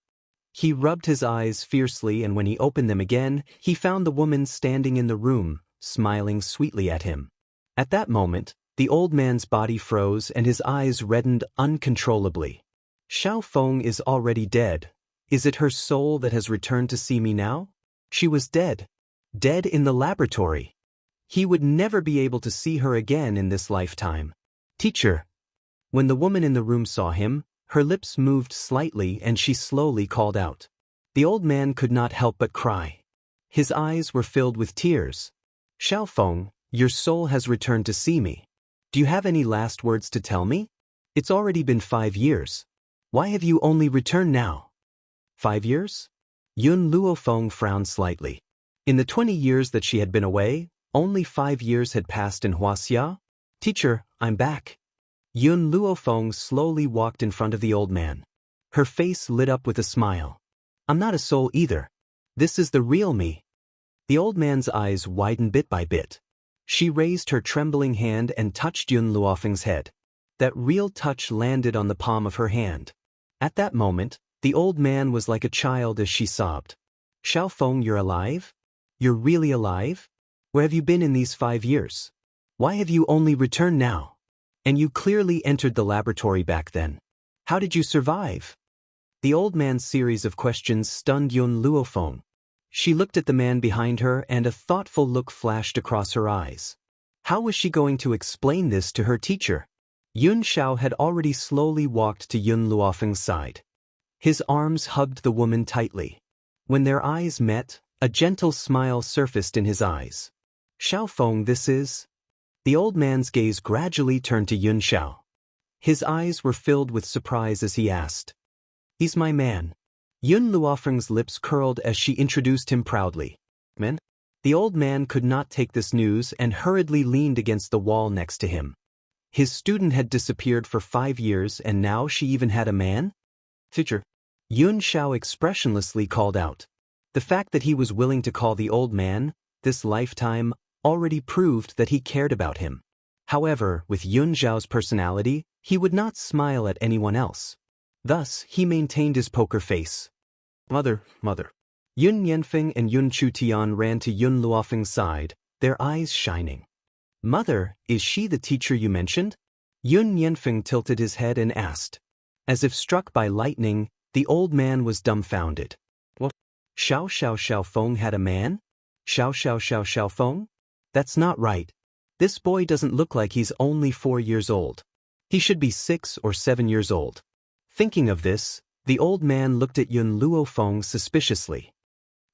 A: He rubbed his eyes fiercely, and when he opened them again, he found the woman standing in the room, smiling sweetly at him. At that moment, the old man's body froze and his eyes reddened uncontrollably. Xiaofeng is already dead. Is it her soul that has returned to see me now? She was dead. Dead in the laboratory. He would never be able to see her again in this lifetime. Teacher. When the woman in the room saw him, her lips moved slightly and she slowly called out. The old man could not help but cry. His eyes were filled with tears. Xiaofeng, your soul has returned to see me. Do you have any last words to tell me? It's already been 5 years. Why have you only returned now? 5 years? Yun Luofeng frowned slightly. In the 20 years that she had been away, only 5 years had passed in Wuxia. Teacher, I'm back. Yun Luofeng slowly walked in front of the old man. Her face lit up with a smile. I'm not a soul either. This is the real me. The old man's eyes widened bit by bit. She raised her trembling hand and touched Yun Luofeng's head. That real touch landed on the palm of her hand. At that moment, the old man was like a child as she sobbed. Xiaofeng, you're alive? You're really alive? Where have you been in these 5 years? Why have you only returned now? And you clearly entered the laboratory back then. How did you survive? The old man's series of questions stunned Yun Luofeng. She looked at the man behind her and a thoughtful look flashed across her eyes. How was she going to explain this to her teacher? Yun Xiao had already slowly walked to Yun Luofeng's side. His arms hugged the woman tightly. When their eyes met, a gentle smile surfaced in his eyes. Xiaofeng, this is... The old man's gaze gradually turned to Yun Xiao. His eyes were filled with surprise as he asked. He's my man. Yun Luofeng's lips curled as she introduced him proudly. Man? The old man could not take this news and hurriedly leaned against the wall next to him. His student had disappeared for 5 years and now she even had a man? Teacher. Yun Xiao expressionlessly called out. The fact that he was willing to call the old man, this lifetime, already proved that he cared about him. However, with Yun Xiao's personality, he would not smile at anyone else. Thus, he maintained his poker face. Mother. Yun Yanfeng and Yun Chutian ran to Yun Luofeng's side, their eyes shining. Mother, is she the teacher you mentioned? Yun Yanfeng tilted his head and asked. As if struck by lightning, the old man was dumbfounded. What? Xiaofeng had a man? Xiaofeng? That's not right. This boy doesn't look like he's only 4 years old. He should be 6 or 7 years old. Thinking of this, the old man looked at Yun Luofeng suspiciously.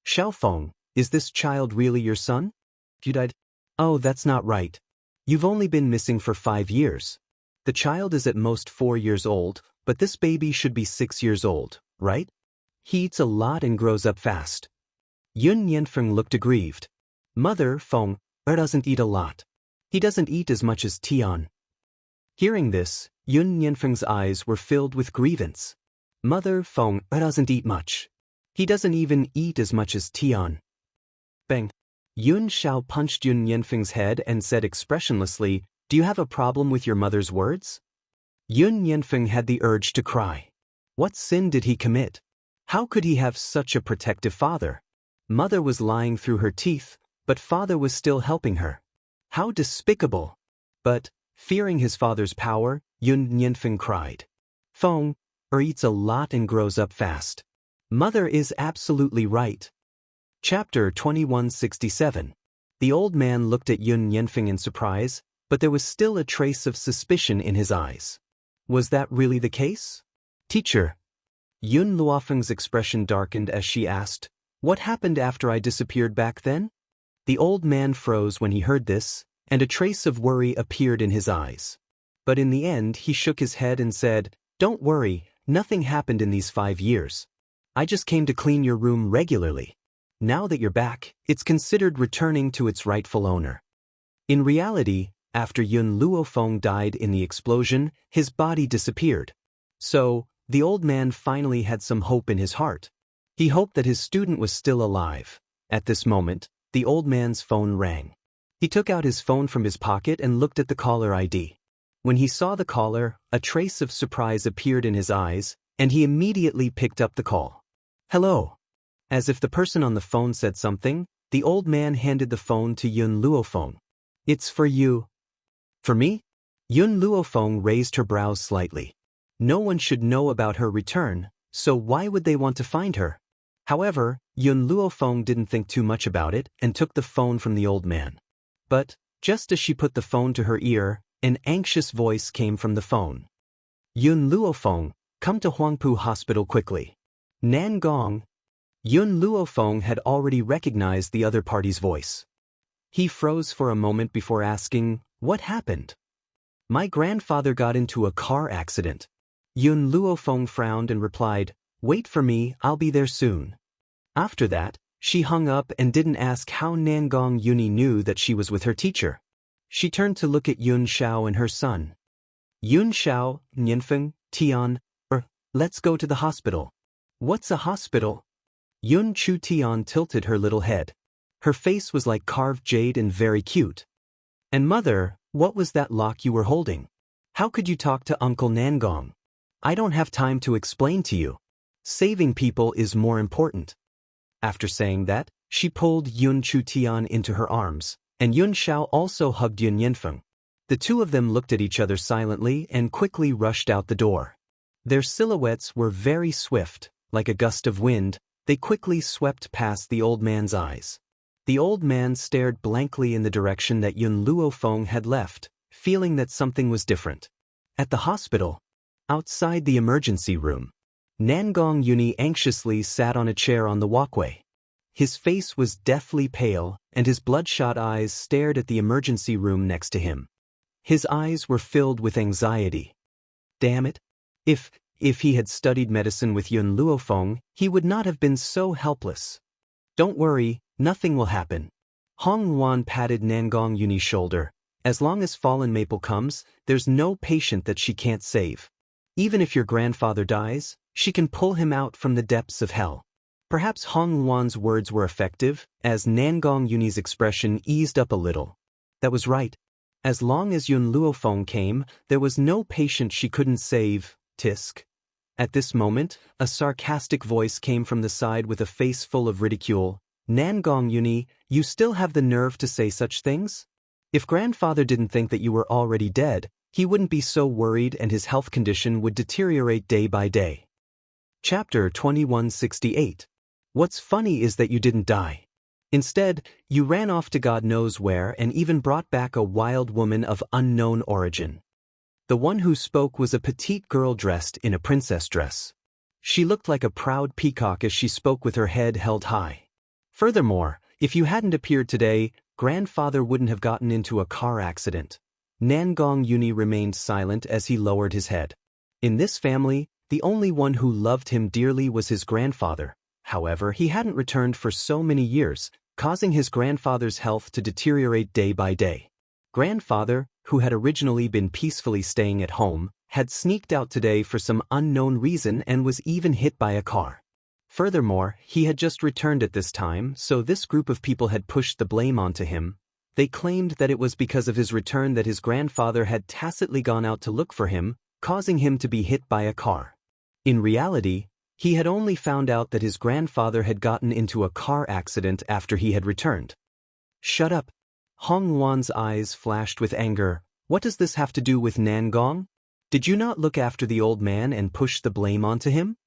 A: Xiaofeng, is this child really your son? You died? Oh, that's not right. You've only been missing for 5 years. The child is at most 4 years old, but this baby should be 6 years old, right? He eats a lot and grows up fast. Yun Yanfeng looked aggrieved. Mother, Feng, doesn't eat a lot. He doesn't eat as much as Tian. Hearing this, Yun Yanfeng's eyes were filled with grievance. Mother, Feng, doesn't eat much. He doesn't even eat as much as Tian. Bang. Yun Xiao punched Yun Yanfeng's head and said expressionlessly, Do you have a problem with your mother's words? Yun Yanfeng had the urge to cry. What sin did he commit? How could he have such a protective father? Mother was lying through her teeth, but father was still helping her. How despicable! But, fearing his father's power, Yun Yanfeng cried. Feng, eats a lot and grows up fast. Mother is absolutely right. Chapter 2167. The old man looked at Yun Yanfeng in surprise, but there was still a trace of suspicion in his eyes. Was that really the case? Teacher. Yun Luofeng's expression darkened as she asked, What happened after I disappeared back then? The old man froze when he heard this, and a trace of worry appeared in his eyes. But in the end he shook his head and said, Don't worry, nothing happened in these 5 years. I just came to clean your room regularly. Now that you're back, it's considered returning to its rightful owner. In reality, after Yun Luofeng died in the explosion, his body disappeared. So, the old man finally had some hope in his heart. He hoped that his student was still alive. At this moment, the old man's phone rang. He took out his phone from his pocket and looked at the caller ID. When he saw the caller, a trace of surprise appeared in his eyes, and he immediately picked up the call. Hello. As if the person on the phone said something, the old man handed the phone to Yun Luofeng. It's for you. For me? Yun Luofeng raised her brows slightly. No one should know about her return, so why would they want to find her? However, Yun Luofeng didn't think too much about it and took the phone from the old man. But, just as she put the phone to her ear, an anxious voice came from the phone. Yun Luofeng, come to Huangpu Hospital quickly. Nangong. Yun Luofeng had already recognized the other party's voice. He froze for a moment before asking, What happened? My grandfather got into a car accident. Yun Luofeng frowned and replied, Wait for me, I'll be there soon. After that, she hung up and didn't ask how Nangong Yuni knew that she was with her teacher. She turned to look at Yun Xiao and her son. Yun Xiao, Nianfeng, Tian, let's go to the hospital. What's a hospital? Yun Chu Tian tilted her little head. Her face was like carved jade and very cute. And mother, what was that lock you were holding? How could you talk to Uncle Nangong? I don't have time to explain to you. Saving people is more important. After saying that, she pulled Yun Chu Tian into her arms, and Yun Xiao also hugged Yun Yanfeng. The two of them looked at each other silently and quickly rushed out the door. Their silhouettes were very swift, like a gust of wind. They quickly swept past the old man's eyes. The old man stared blankly in the direction that Yun Luofeng had left, feeling that something was different. At the hospital, outside the emergency room, Nangong Yuni anxiously sat on a chair on the walkway. His face was deathly pale, and his bloodshot eyes stared at the emergency room next to him. His eyes were filled with anxiety. Damn it! If he had studied medicine with Yun Luofeng, he would not have been so helpless. Don't worry, nothing will happen. Hong Wan patted Nangong Yuni's shoulder. As long as Fallen Maple comes, there's no patient that she can't save. Even if your grandfather dies, she can pull him out from the depths of hell. Perhaps Hong Wan's words were effective, as Nangong Yuni's expression eased up a little. That was right. As long as Yun Luofeng came, there was no patient she couldn't save. Tisk. At this moment, a sarcastic voice came from the side with a face full of ridicule. Nangong Yuni, you still have the nerve to say such things? If grandfather didn't think that you were already dead, he wouldn't be so worried and his health condition would deteriorate day by day. Chapter 2168. What's funny is that you didn't die. Instead, you ran off to God knows where and even brought back a wild woman of unknown origin. The one who spoke was a petite girl dressed in a princess dress. She looked like a proud peacock as she spoke with her head held high. Furthermore, if you hadn't appeared today, grandfather wouldn't have gotten into a car accident. Nangong Yuni remained silent as he lowered his head. In this family, the only one who loved him dearly was his grandfather. However, he hadn't returned for so many years, causing his grandfather's health to deteriorate day by day. Grandfather, who had originally been peacefully staying at home, had sneaked out today for some unknown reason and was even hit by a car. Furthermore, he had just returned at this time, so this group of people had pushed the blame onto him. They claimed that it was because of his return that his grandfather had tacitly gone out to look for him, causing him to be hit by a car. In reality, he had only found out that his grandfather had gotten into a car accident after he had returned. Shut up. Hong Wan's eyes flashed with anger. What does this have to do with Nangong? Did you not look after the old man and push the blame onto him?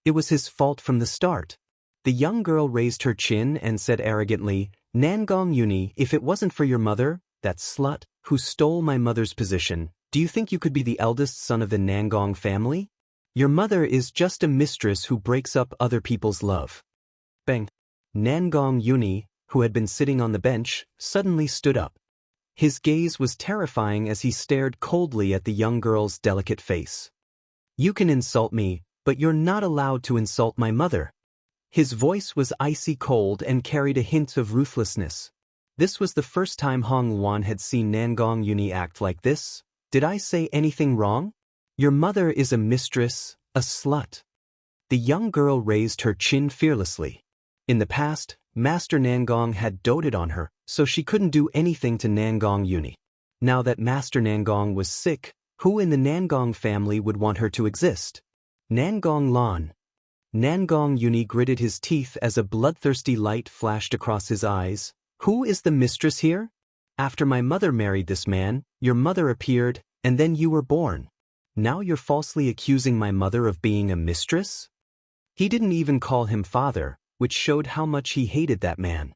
A: It was his fault from the start. The young girl raised her chin and said arrogantly, Nangong Yuni, if it wasn't for your mother, that slut, who stole my mother's position, do you think you could be the eldest son of the Nangong family? Your mother is just a mistress who breaks up other people's love. Bang. Nangong Yuni, who had been sitting on the bench, suddenly stood up. His gaze was terrifying as he stared coldly at the young girl's delicate face. You can insult me, but you're not allowed to insult my mother. His voice was icy cold and carried a hint of ruthlessness. This was the first time Hong Wan had seen Nangong Yuni act like this. Did I say anything wrong? Your mother is a mistress, a slut. The young girl raised her chin fearlessly. In the past, Master Nangong had doted on her, so she couldn't do anything to Nangong Yuni. Now that Master Nangong was sick, who in the Nangong family would want her to exist? Nangong Lan. Nangong Yuni gritted his teeth as a bloodthirsty light flashed across his eyes. Who is the mistress here? After my mother married this man, your mother appeared, and then you were born. Now you're falsely accusing my mother of being a mistress? He didn't even call him father, which showed how much he hated that man.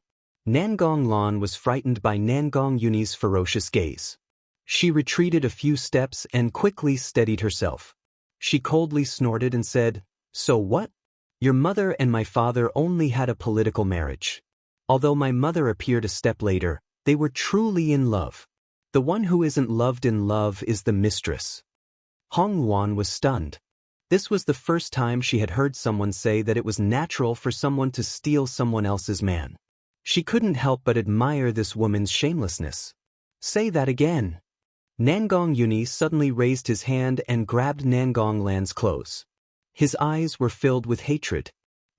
A: Nangong Lan was frightened by Nangong Yuni's ferocious gaze. She retreated a few steps and quickly steadied herself. She coldly snorted and said, So what? Your mother and my father only had a political marriage. Although my mother appeared a step later, they were truly in love. The one who isn't loved in love is the mistress. Hong Wan was stunned. This was the first time she had heard someone say that it was natural for someone to steal someone else's man. She couldn't help but admire this woman's shamelessness. Say that again. Nangong Yuni suddenly raised his hand and grabbed Nangong Lan's clothes. His eyes were filled with hatred.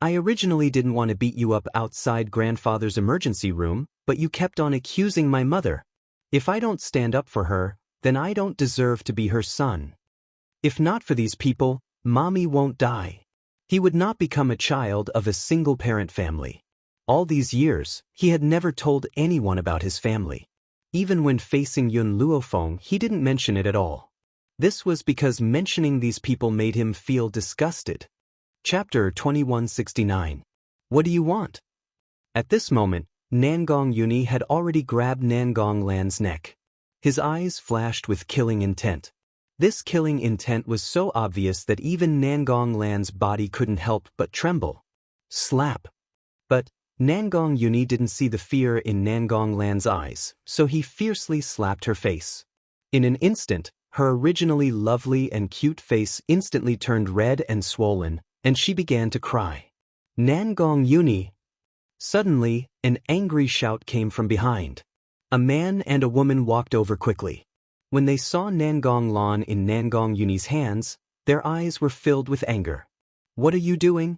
A: I originally didn't want to beat you up outside grandfather's emergency room, but you kept on accusing my mother. If I don't stand up for her, then I don't deserve to be her son. If not for these people, Mommy won't die. He would not become a child of a single-parent family. All these years, he had never told anyone about his family. Even when facing Yun Luofeng, he didn't mention it at all. This was because mentioning these people made him feel disgusted. Chapter 2169. What do you want? At this moment, Nangong Yuni had already grabbed Nangong Lan's neck. His eyes flashed with killing intent. This killing intent was so obvious that even Nangong Lan's body couldn't help but tremble. Slap. But Nangong Yuni didn't see the fear in Nangong Lan's eyes, so he fiercely slapped her face. In an instant, her originally lovely and cute face instantly turned red and swollen, and she began to cry. Nangong Yuni! Suddenly, an angry shout came from behind. A man and a woman walked over quickly. When they saw Nangong Lan in Nangong Yuni's hands, their eyes were filled with anger. What are you doing?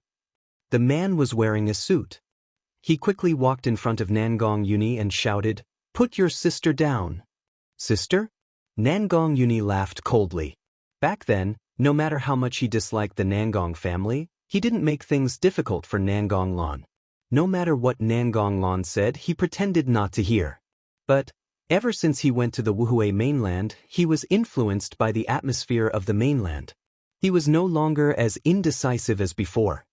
A: The man was wearing a suit. He quickly walked in front of Nangong Yuni and shouted, "Put your sister down." Sister? Nangong Yuni laughed coldly. Back then, no matter how much he disliked the Nangong family, he didn't make things difficult for Nangong Lan. No matter what Nangong Lan said, he pretended not to hear. But ever since he went to the Wuhui mainland, he was influenced by the atmosphere of the mainland. He was no longer as indecisive as before.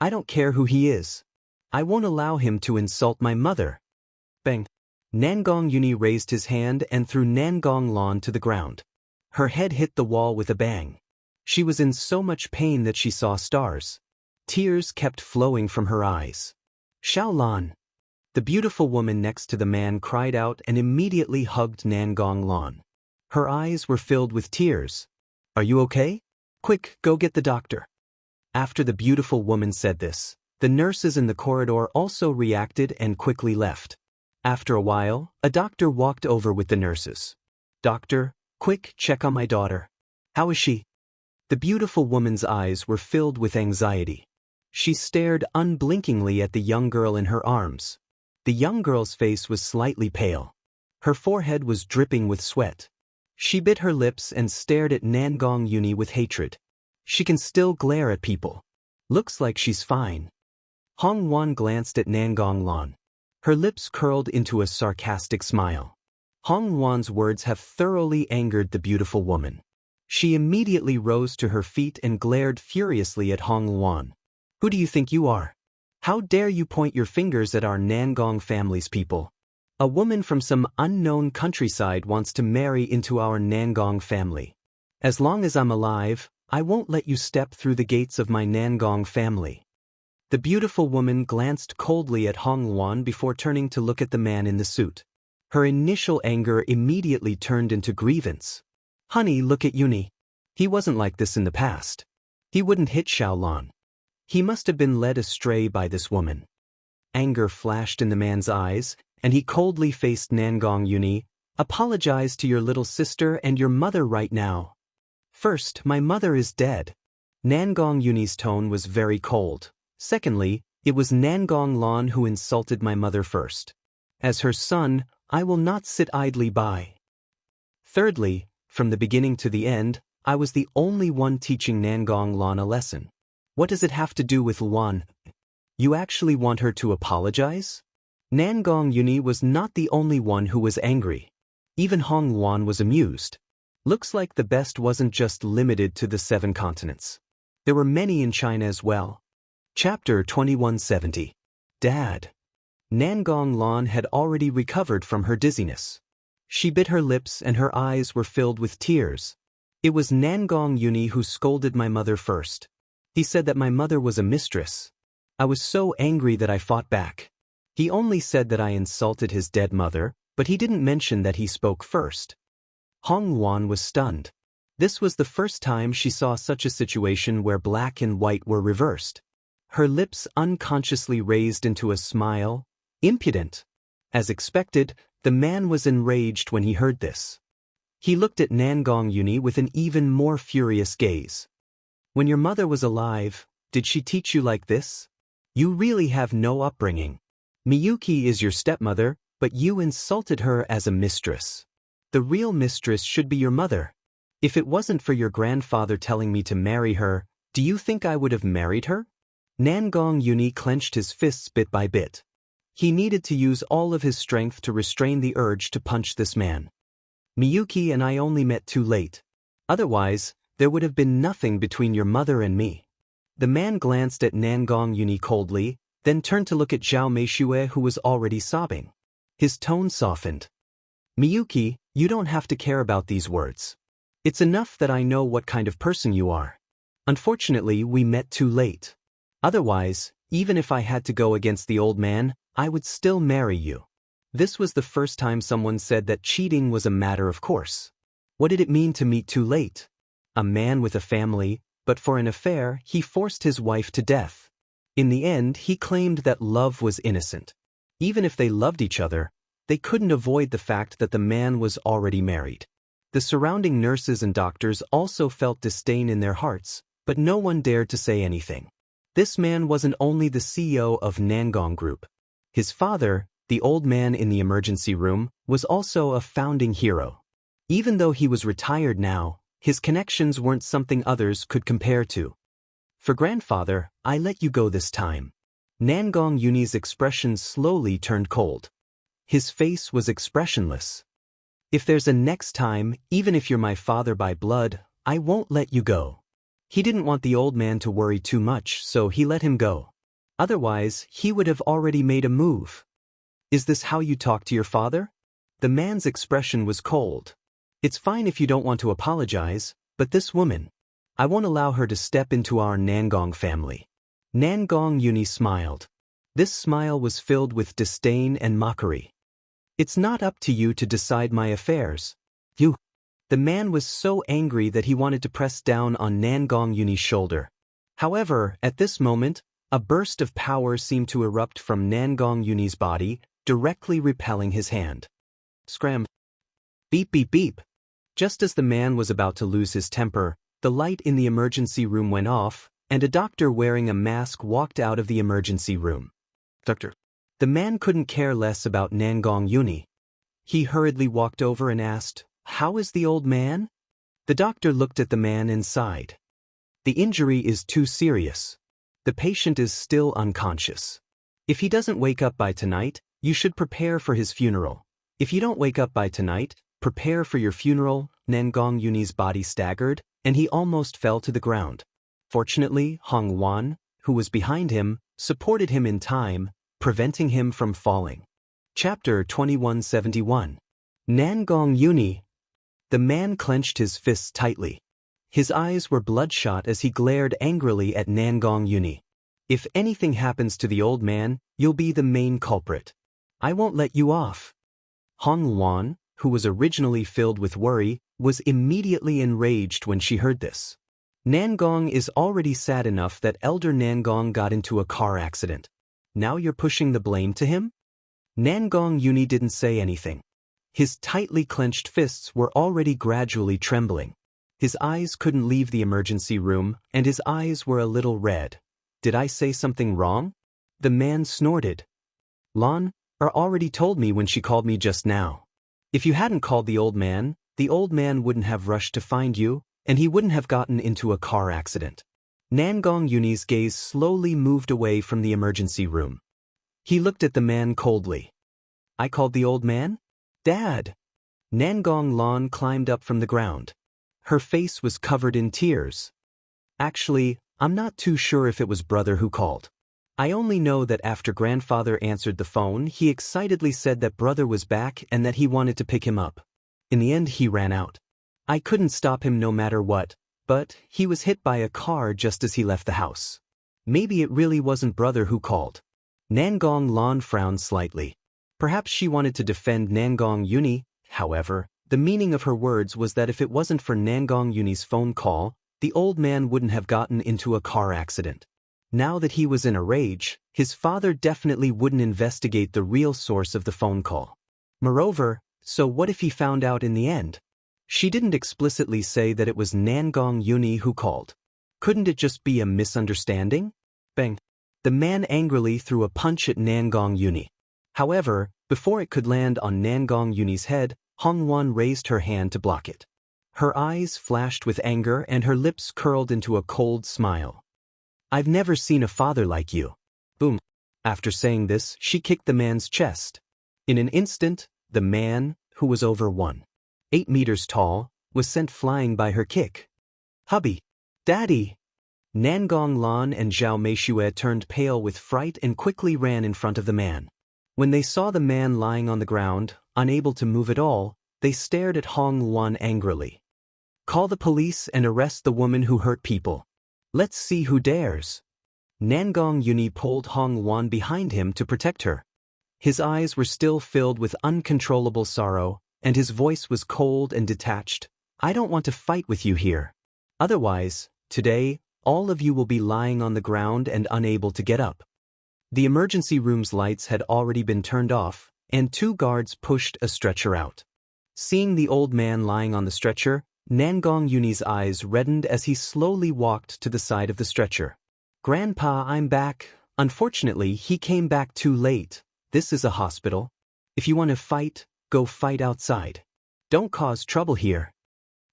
A: I don't care who he is. I won't allow him to insult my mother. Bang! Nangong Yuni raised his hand and threw Nangong Lan to the ground. Her head hit the wall with a bang. She was in so much pain that she saw stars. Tears kept flowing from her eyes. Xiao Lan! The beautiful woman next to the man cried out and immediately hugged Nangong Lan. Her eyes were filled with tears. Are you okay? Quick, go get the doctor. After the beautiful woman said this, the nurses in the corridor also reacted and quickly left. After a while, a doctor walked over with the nurses. Doctor, quick, check on my daughter. How is she? The beautiful woman's eyes were filled with anxiety. She stared unblinkingly at the young girl in her arms. The young girl's face was slightly pale. Her forehead was dripping with sweat. She bit her lips and stared at Nangong Yuni with hatred. She can still glare at people. Looks like she's fine. Hong Wan glanced at Nangong Lan. Her lips curled into a sarcastic smile. Hong Wan's words have thoroughly angered the beautiful woman. She immediately rose to her feet and glared furiously at Hong Wan. Who do you think you are? How dare you point your fingers at our Nangong family's people? A woman from some unknown countryside wants to marry into our Nangong family. As long as I'm alive, I won't let you step through the gates of my Nangong family. The beautiful woman glanced coldly at Hong Wan before turning to look at the man in the suit. Her initial anger immediately turned into grievance. Honey, look at Yuni. He wasn't like this in the past. He wouldn't hit Xiao Lan. He must have been led astray by this woman. Anger flashed in the man's eyes, and he coldly faced Nangong Yuni. Apologize to your little sister and your mother right now. First, my mother is dead. Nangong Yuni's tone was very cold. Secondly, it was Nangong Lan who insulted my mother first. As her son, I will not sit idly by. Thirdly, from the beginning to the end, I was the only one teaching Nangong Lan a lesson. What does it have to do with Lan? You actually want her to apologize? Nangong Yuni was not the only one who was angry. Even Hong Wan was amused. Looks like the best wasn't just limited to the 7 continents. There were many in China as well. Chapter 2170. Dad. Nangong Lan had already recovered from her dizziness. She bit her lips and her eyes were filled with tears. It was Nangong Yuni who scolded my mother first. He said that my mother was a mistress. I was so angry that I fought back. He only said that I insulted his dead mother, but he didn't mention that he spoke first. Hong Wan was stunned. This was the first time she saw such a situation where black and white were reversed. Her lips unconsciously raised into a smile. Impudent. As expected, The man was enraged when he heard this. He looked at Nangong Yuni with an even more furious gaze. When your mother was alive, did she teach you like this? You really have no upbringing. Miyuki is your stepmother, but you insulted her as a mistress. The real mistress should be your mother. If it wasn't for your grandfather telling me to marry her, do you think I would have married her? Nangong Yuni clenched his fists bit by bit. He needed to use all of his strength to restrain the urge to punch this man. Miyuki and I only met too late. Otherwise, there would have been nothing between your mother and me. The man glanced at Nangong Yuni coldly, then turned to look at Zhao Meishue, who was already sobbing. His tone softened. Miyuki, you don't have to care about these words. It's enough that I know what kind of person you are. Unfortunately, we met too late. Otherwise, even if I had to go against the old man, I would still marry you. This was the first time someone said that cheating was a matter of course. What did it mean to meet too late? A man with a family, but for an affair, he forced his wife to death. In the end, he claimed that love was innocent. Even if they loved each other, they couldn't avoid the fact that the man was already married. The surrounding nurses and doctors also felt disdain in their hearts, but no one dared to say anything. This man wasn't only the CEO of Nangong Group. His father, the old man in the emergency room, was also a founding hero. Even though he was retired now, his connections weren't something others could compare to. For grandfather, I let you go this time. Nangong Yuni's expression slowly turned cold. His face was expressionless. If there's a next time, even if you're my father by blood, I won't let you go. He didn't want the old man to worry too much, so he let him go. Otherwise, he would have already made a move. Is this how you talk to your father? The man's expression was cold. It's fine if you don't want to apologize, but this woman, I won't allow her to step into our Nangong family. Nangong Yuni smiled. This smile was filled with disdain and mockery. It's not up to you to decide my affairs. You. The man was so angry that he wanted to press down on Nangong Yuni's shoulder. However, at this moment, a burst of power seemed to erupt from Nangong Yuni's body, directly repelling his hand. Scram. Beep beep beep. Just as the man was about to lose his temper, the light in the emergency room went off, and a doctor wearing a mask walked out of the emergency room. Doctor. The man couldn't care less about Nangong Yuni. He hurriedly walked over and asked, "How is the old man?" The doctor looked at the man and sighed. The injury is too serious. The patient is still unconscious. If he doesn't wake up by tonight, you should prepare for his funeral. If you don't wake up by tonight, prepare for your funeral. Nangong Yuni's body staggered, and he almost fell to the ground. Fortunately, Hong Wan, who was behind him, supported him in time, preventing him from falling. Chapter 2171. Nangong Yuni. The man clenched his fists tightly. His eyes were bloodshot as he glared angrily at Nangong Yuni. If anything happens to the old man, you'll be the main culprit. I won't let you off. Hong Wan, who was originally filled with worry, was immediately enraged when she heard this. Nangong is already sad enough that Elder Nangong got into a car accident. Now you're pushing the blame to him? Nangong Yuni didn't say anything. His tightly clenched fists were already gradually trembling. His eyes couldn't leave the emergency room, and his eyes were a little red. Did I say something wrong? The man snorted. Lan already told me when she called me just now. If you hadn't called the old man wouldn't have rushed to find you, and he wouldn't have gotten into a car accident. Nangong Yuni's gaze slowly moved away from the emergency room. He looked at the man coldly. I called the old man? Dad! Nangong Lan climbed up from the ground. Her face was covered in tears. Actually, I'm not too sure if it was brother who called. I only know that after grandfather answered the phone, he excitedly said that brother was back and that he wanted to pick him up. In the end, he ran out. I couldn't stop him no matter what, but he was hit by a car just as he left the house. Maybe it really wasn't brother who called. Nangong Lan frowned slightly. Perhaps she wanted to defend Nangong Yuni. However, the meaning of her words was that if it wasn't for Nangong Yuni's phone call, the old man wouldn't have gotten into a car accident. Now that he was in a rage, his father definitely wouldn't investigate the real source of the phone call. Moreover, so what if he found out in the end? She didn't explicitly say that it was Nangong Yuni who called. Couldn't it just be a misunderstanding? Bang. The man angrily threw a punch at Nangong Yuni. However, before it could land on Nangong Yuni's head, Hongwan raised her hand to block it. Her eyes flashed with anger and her lips curled into a cold smile. I've never seen a father like you. Boom. After saying this, she kicked the man's chest. In an instant, the man, who was over 1.8 meters tall, was sent flying by her kick. Hubby! Daddy! Nangong Lan and Zhao Meishue turned pale with fright and quickly ran in front of the man. When they saw the man lying on the ground, unable to move at all, they stared at Hong Wan angrily. Call the police and arrest the woman who hurt people. Let's see who dares. Nangong Yuni pulled Hong Wan behind him to protect her. His eyes were still filled with uncontrollable sorrow, and his voice was cold and detached. I don't want to fight with you here. Otherwise, today, all of you will be lying on the ground and unable to get up. The emergency room's lights had already been turned off, and 2 guards pushed a stretcher out. Seeing the old man lying on the stretcher, Nangong Yuni's eyes reddened as he slowly walked to the side of the stretcher. Grandpa, I'm back. Unfortunately, he came back too late. This is a hospital. If you want to fight, go fight outside. Don't cause trouble here.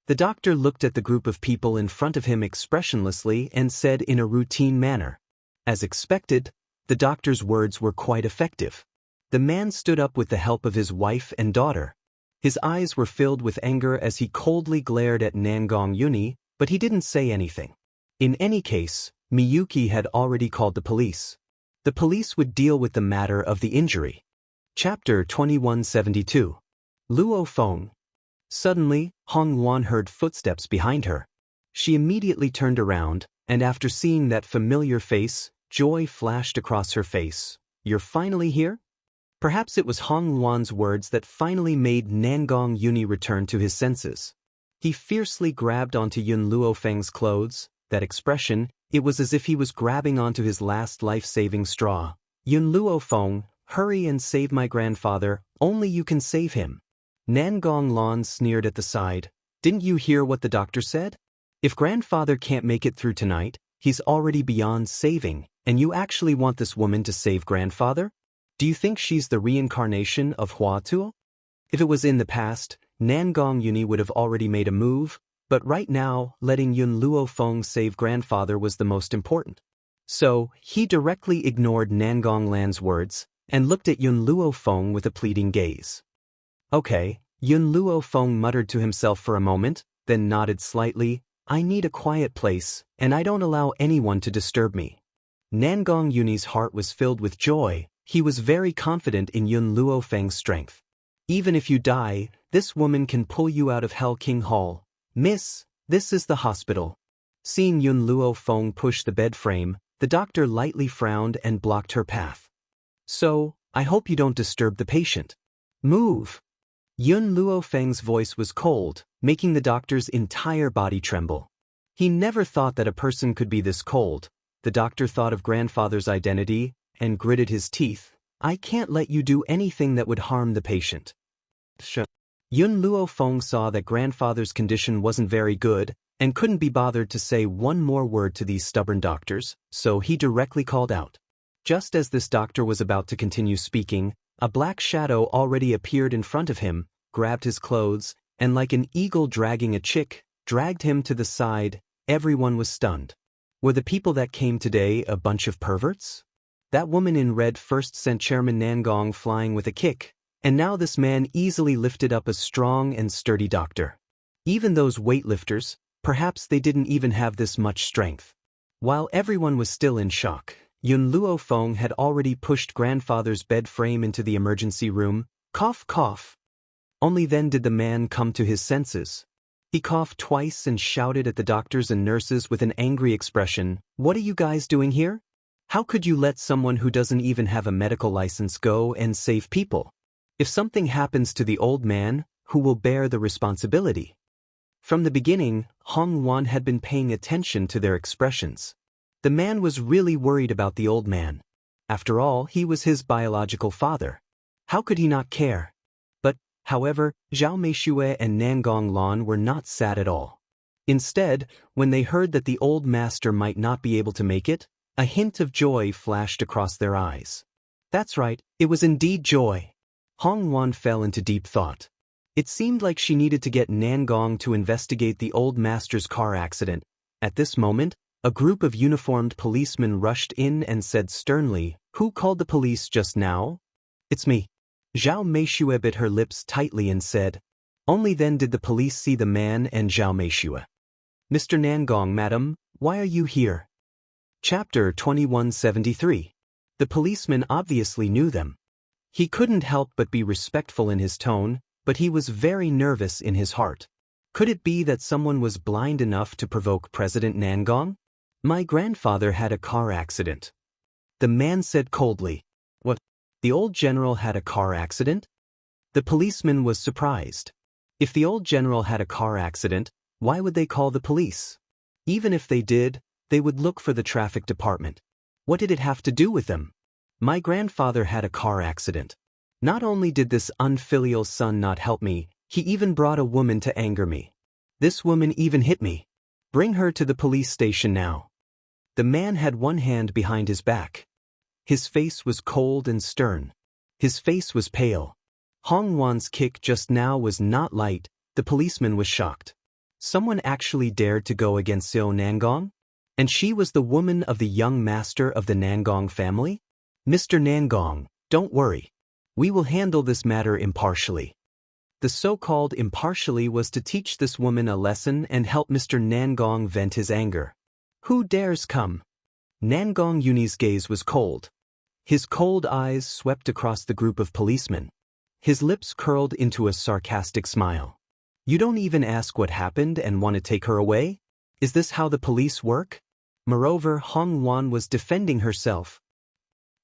A: The doctor looked at the group of people in front of him expressionlessly and said in a routine manner. As expected, the doctor's words were quite effective. The man stood up with the help of his wife and daughter. His eyes were filled with anger as he coldly glared at Nangong Yuni, but he didn't say anything. In any case, Miyuki had already called the police. The police would deal with the matter of the injury. Chapter 2172. Luo Feng. Suddenly, Hong Wan heard footsteps behind her. She immediately turned around, and after seeing that familiar face, joy flashed across her face. You're finally here? Perhaps it was Hong Wan's words that finally made Nangong Yuni return to his senses. He fiercely grabbed onto Yun Luo Feng's clothes. That expression, it was as if he was grabbing onto his last life-saving straw. Yun Luo Feng, hurry and save my grandfather, only you can save him. Nangong Lan sneered at the side. Didn't you hear what the doctor said? If grandfather can't make it through tonight, he's already beyond saving, and you actually want this woman to save grandfather? Do you think she's the reincarnation of Hua Tuo? If it was in the past, Nangong Yuni would have already made a move, but right now, letting Yun Luo Feng save grandfather was the most important. So, he directly ignored Nangong Lan's words, and looked at Yun Luo Feng with a pleading gaze. Okay, Yun Luo Feng muttered to himself for a moment, then nodded slightly. I need a quiet place, and I don't allow anyone to disturb me. Nangong Yuni's heart was filled with joy. He was very confident in Yun Luo Feng's strength. Even if you die, this woman can pull you out of Hell King Hall. Miss, this is the hospital. Seeing Yun Luo Feng push the bed frame, the doctor lightly frowned and blocked her path. So, I hope you don't disturb the patient. Move. Yun Luo Feng's voice was cold, making the doctor's entire body tremble. He never thought that a person could be this cold. The doctor thought of grandfather's identity and gritted his teeth. I can't let you do anything that would harm the patient. Yun Luo Feng saw that grandfather's condition wasn't very good and couldn't be bothered to say one more word to these stubborn doctors, so he directly called out. Just as this doctor was about to continue speaking, a black shadow already appeared in front of him, grabbed his clothes, and like an eagle dragging a chick, dragged him to the side. Everyone was stunned. Were the people that came today a bunch of perverts? That woman in red first sent Chairman Nangong flying with a kick, and now this man easily lifted up a strong and sturdy doctor. Even those weightlifters, perhaps they didn't even have this much strength. While everyone was still in shock, Yun Luo Feng had already pushed grandfather's bed frame into the emergency room. Cough, cough. Only then did the man come to his senses. He coughed twice and shouted at the doctors and nurses with an angry expression. What are you guys doing here? How could you let someone who doesn't even have a medical license go and save people? If something happens to the old man, who will bear the responsibility? From the beginning, Hong Wan had been paying attention to their expressions. The man was really worried about the old man. After all, he was his biological father. How could he not care? However, Zhao Meishui and Nangong Lan were not sad at all. Instead, when they heard that the old master might not be able to make it, a hint of joy flashed across their eyes. That's right, it was indeed joy. Hong Wan fell into deep thought. It seemed like she needed to get Nangong to investigate the old master's car accident. At this moment, a group of uniformed policemen rushed in and said sternly, "Who called the police just now?" "It's me." Zhao Meishui bit her lips tightly and said. Only then did the police see the man and Zhao Meishui. "Mr. Nangong, madam, why are you here?" Chapter 2173. The policeman obviously knew them. He couldn't help but be respectful in his tone, but he was very nervous in his heart. Could it be that someone was blind enough to provoke President Nangong? "My grandfather had a car accident," the man said coldly. "What? The old general had a car accident?" The policeman was surprised. If the old general had a car accident, why would they call the police? Even if they did, they would look for the traffic department. What did it have to do with them? "My grandfather had a car accident. Not only did this unfilial son not help me, he even brought a woman to anger me. This woman even hit me. Bring her to the police station now." The man had one hand behind his back. His face was cold and stern. His face was pale. Hong Wan's kick just now was not light. The policeman was shocked. Someone actually dared to go against Xiao Nangong? And she was the woman of the young master of the Nangong family? "Mr. Nangong, don't worry. We will handle this matter impartially." The so-called impartially was to teach this woman a lesson and help Mr. Nangong vent his anger. "Who dares come?" Nangong Yuni's gaze was cold. His cold eyes swept across the group of policemen. His lips curled into a sarcastic smile. "You don't even ask what happened and want to take her away? Is this how the police work?" Moreover, Hong Wan was defending herself.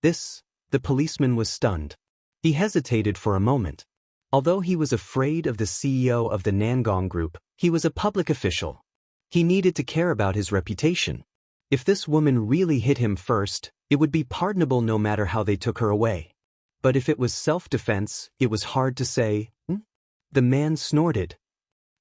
A: The policeman was stunned. He hesitated for a moment. Although he was afraid of the CEO of the Nangong group, he was a public official. He needed to care about his reputation. If this woman really hit him first, it would be pardonable no matter how they took her away. But if it was self-defense, it was hard to say. The man snorted.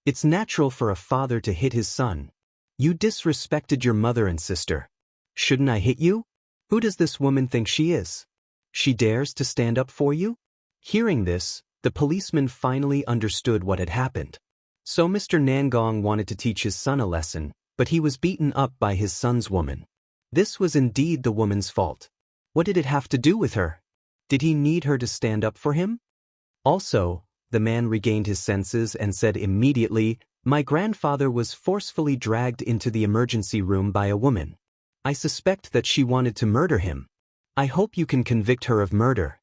A: "It's natural for a father to hit his son. You disrespected your mother and sister. Shouldn't I hit you? Who does this woman think she is? She dares to stand up for you?" Hearing this, the policeman finally understood what had happened. So Mr. Nangong wanted to teach his son a lesson, but he was beaten up by his son's woman. This was indeed the woman's fault. What did it have to do with her? Did he need her to stand up for him? Also, the man regained his senses and said immediately, "My grandfather was forcefully dragged into the emergency room by a woman. I suspect that she wanted to murder him. I hope you can convict her of murder."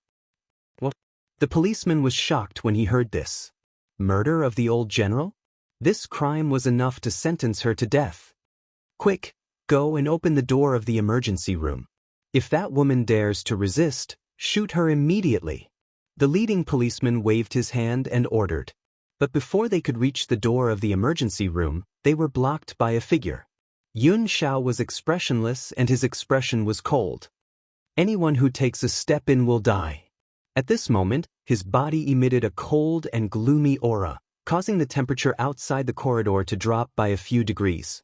A: What? The policeman was shocked when he heard this. Murder of the old general? This crime was enough to sentence her to death. "Quick, go and open the door of the emergency room. If that woman dares to resist, shoot her immediately." The leading policeman waved his hand and ordered. But before they could reach the door of the emergency room, they were blocked by a figure. Yun Xiao was expressionless and his expression was cold. "Anyone who takes a step in will die." At this moment, his body emitted a cold and gloomy aura, causing the temperature outside the corridor to drop by a few degrees.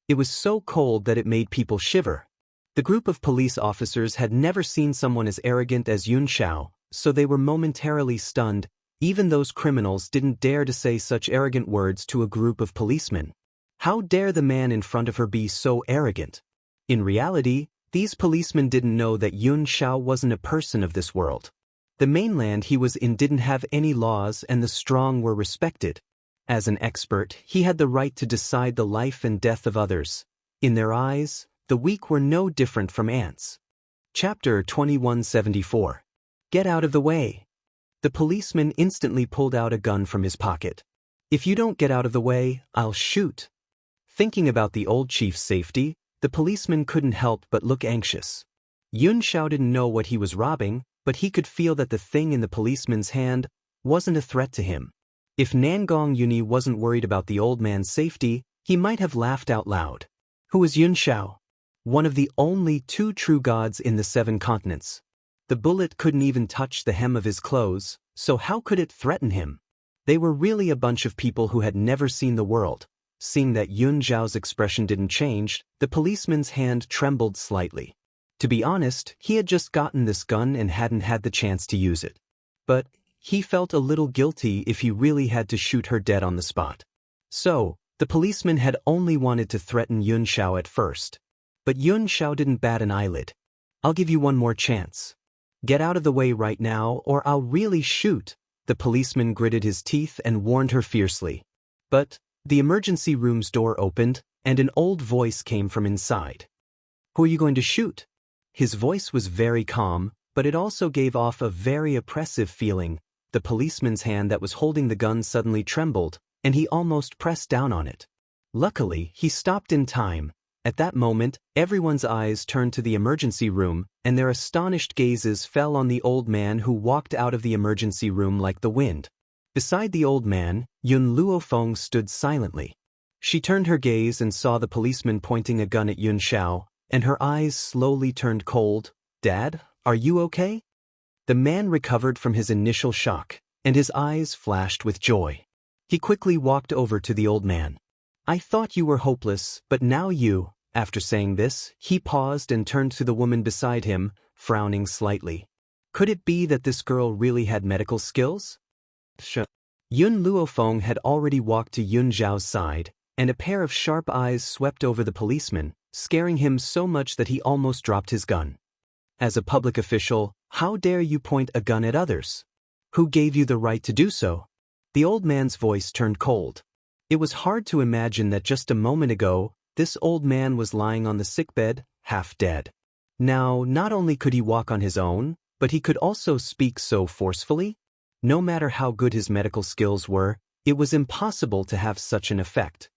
A: It was so cold that it made people shiver. The group of police officers had never seen someone as arrogant as Yun Xiao, so they were momentarily stunned. Even those criminals didn't dare to say such arrogant words to a group of policemen. How dare the man in front of her be so arrogant? In reality, these policemen didn't know that Yun Xiao wasn't a person of this world. The mainland he was in didn't have any laws and the strong were respected. As an expert, he had the right to decide the life and death of others. In their eyes, the weak were no different from ants. Chapter 2174. Get out of the way. The policeman instantly pulled out a gun from his pocket. "If you don't get out of the way, I'll shoot." Thinking about the old chief's safety, the policeman couldn't help but look anxious. Yun Xiao didn't know what he was robbing, but he could feel that the thing in the policeman's hand wasn't a threat to him. If Nangong Yuni wasn't worried about the old man's safety, he might have laughed out loud. Who was Yun Xiao? One of the only two true gods in the 7 continents. The bullet couldn't even touch the hem of his clothes, so how could it threaten him? They were really a bunch of people who had never seen the world. Seeing that Yun Zhao's expression didn't change, the policeman's hand trembled slightly. To be honest, he had just gotten this gun and hadn't had the chance to use it. But he felt a little guilty if he really had to shoot her dead on the spot. So, the policeman had only wanted to threaten Yun Xiao at first. But Yun Xiao didn't bat an eyelid. "I'll give you one more chance. Get out of the way right now or I'll really shoot." The policeman gritted his teeth and warned her fiercely. But the emergency room's door opened, and an old voice came from inside. "Who are you going to shoot?" His voice was very calm, but it also gave off a very oppressive feeling. The policeman's hand that was holding the gun suddenly trembled, and he almost pressed down on it. Luckily, he stopped in time. At that moment, everyone's eyes turned to the emergency room, and their astonished gazes fell on the old man who walked out of the emergency room like the wind. Beside the old man, Yun Luofeng stood silently. She turned her gaze and saw the policeman pointing a gun at Yun Xiao, and her eyes slowly turned cold. "Dad, are you okay?" The man recovered from his initial shock, and his eyes flashed with joy. He quickly walked over to the old man. "I thought you were hopeless, but now you—" After saying this, he paused and turned to the woman beside him, frowning slightly. Could it be that this girl really had medical skills? Yun Luofeng had already walked to Yun Zhao's side, and a pair of sharp eyes swept over the policeman, scaring him so much that he almost dropped his gun. "As a public official, how dare you point a gun at others? Who gave you the right to do so?" The old man's voice turned cold. It was hard to imagine that just a moment ago, this old man was lying on the sickbed, half dead. Now, not only could he walk on his own, but he could also speak so forcefully. No matter how good his medical skills were, it was impossible to have such an effect.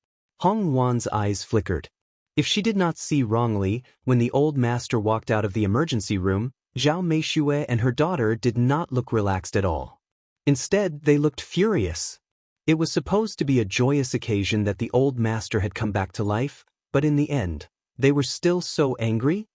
A: Hong Wan's eyes flickered. If she did not see wrongly, when the old master walked out of the emergency room, Zhao Meishue and her daughter did not look relaxed at all. Instead, they looked furious. It was supposed to be a joyous occasion that the old master had come back to life, but in the end, they were still so angry.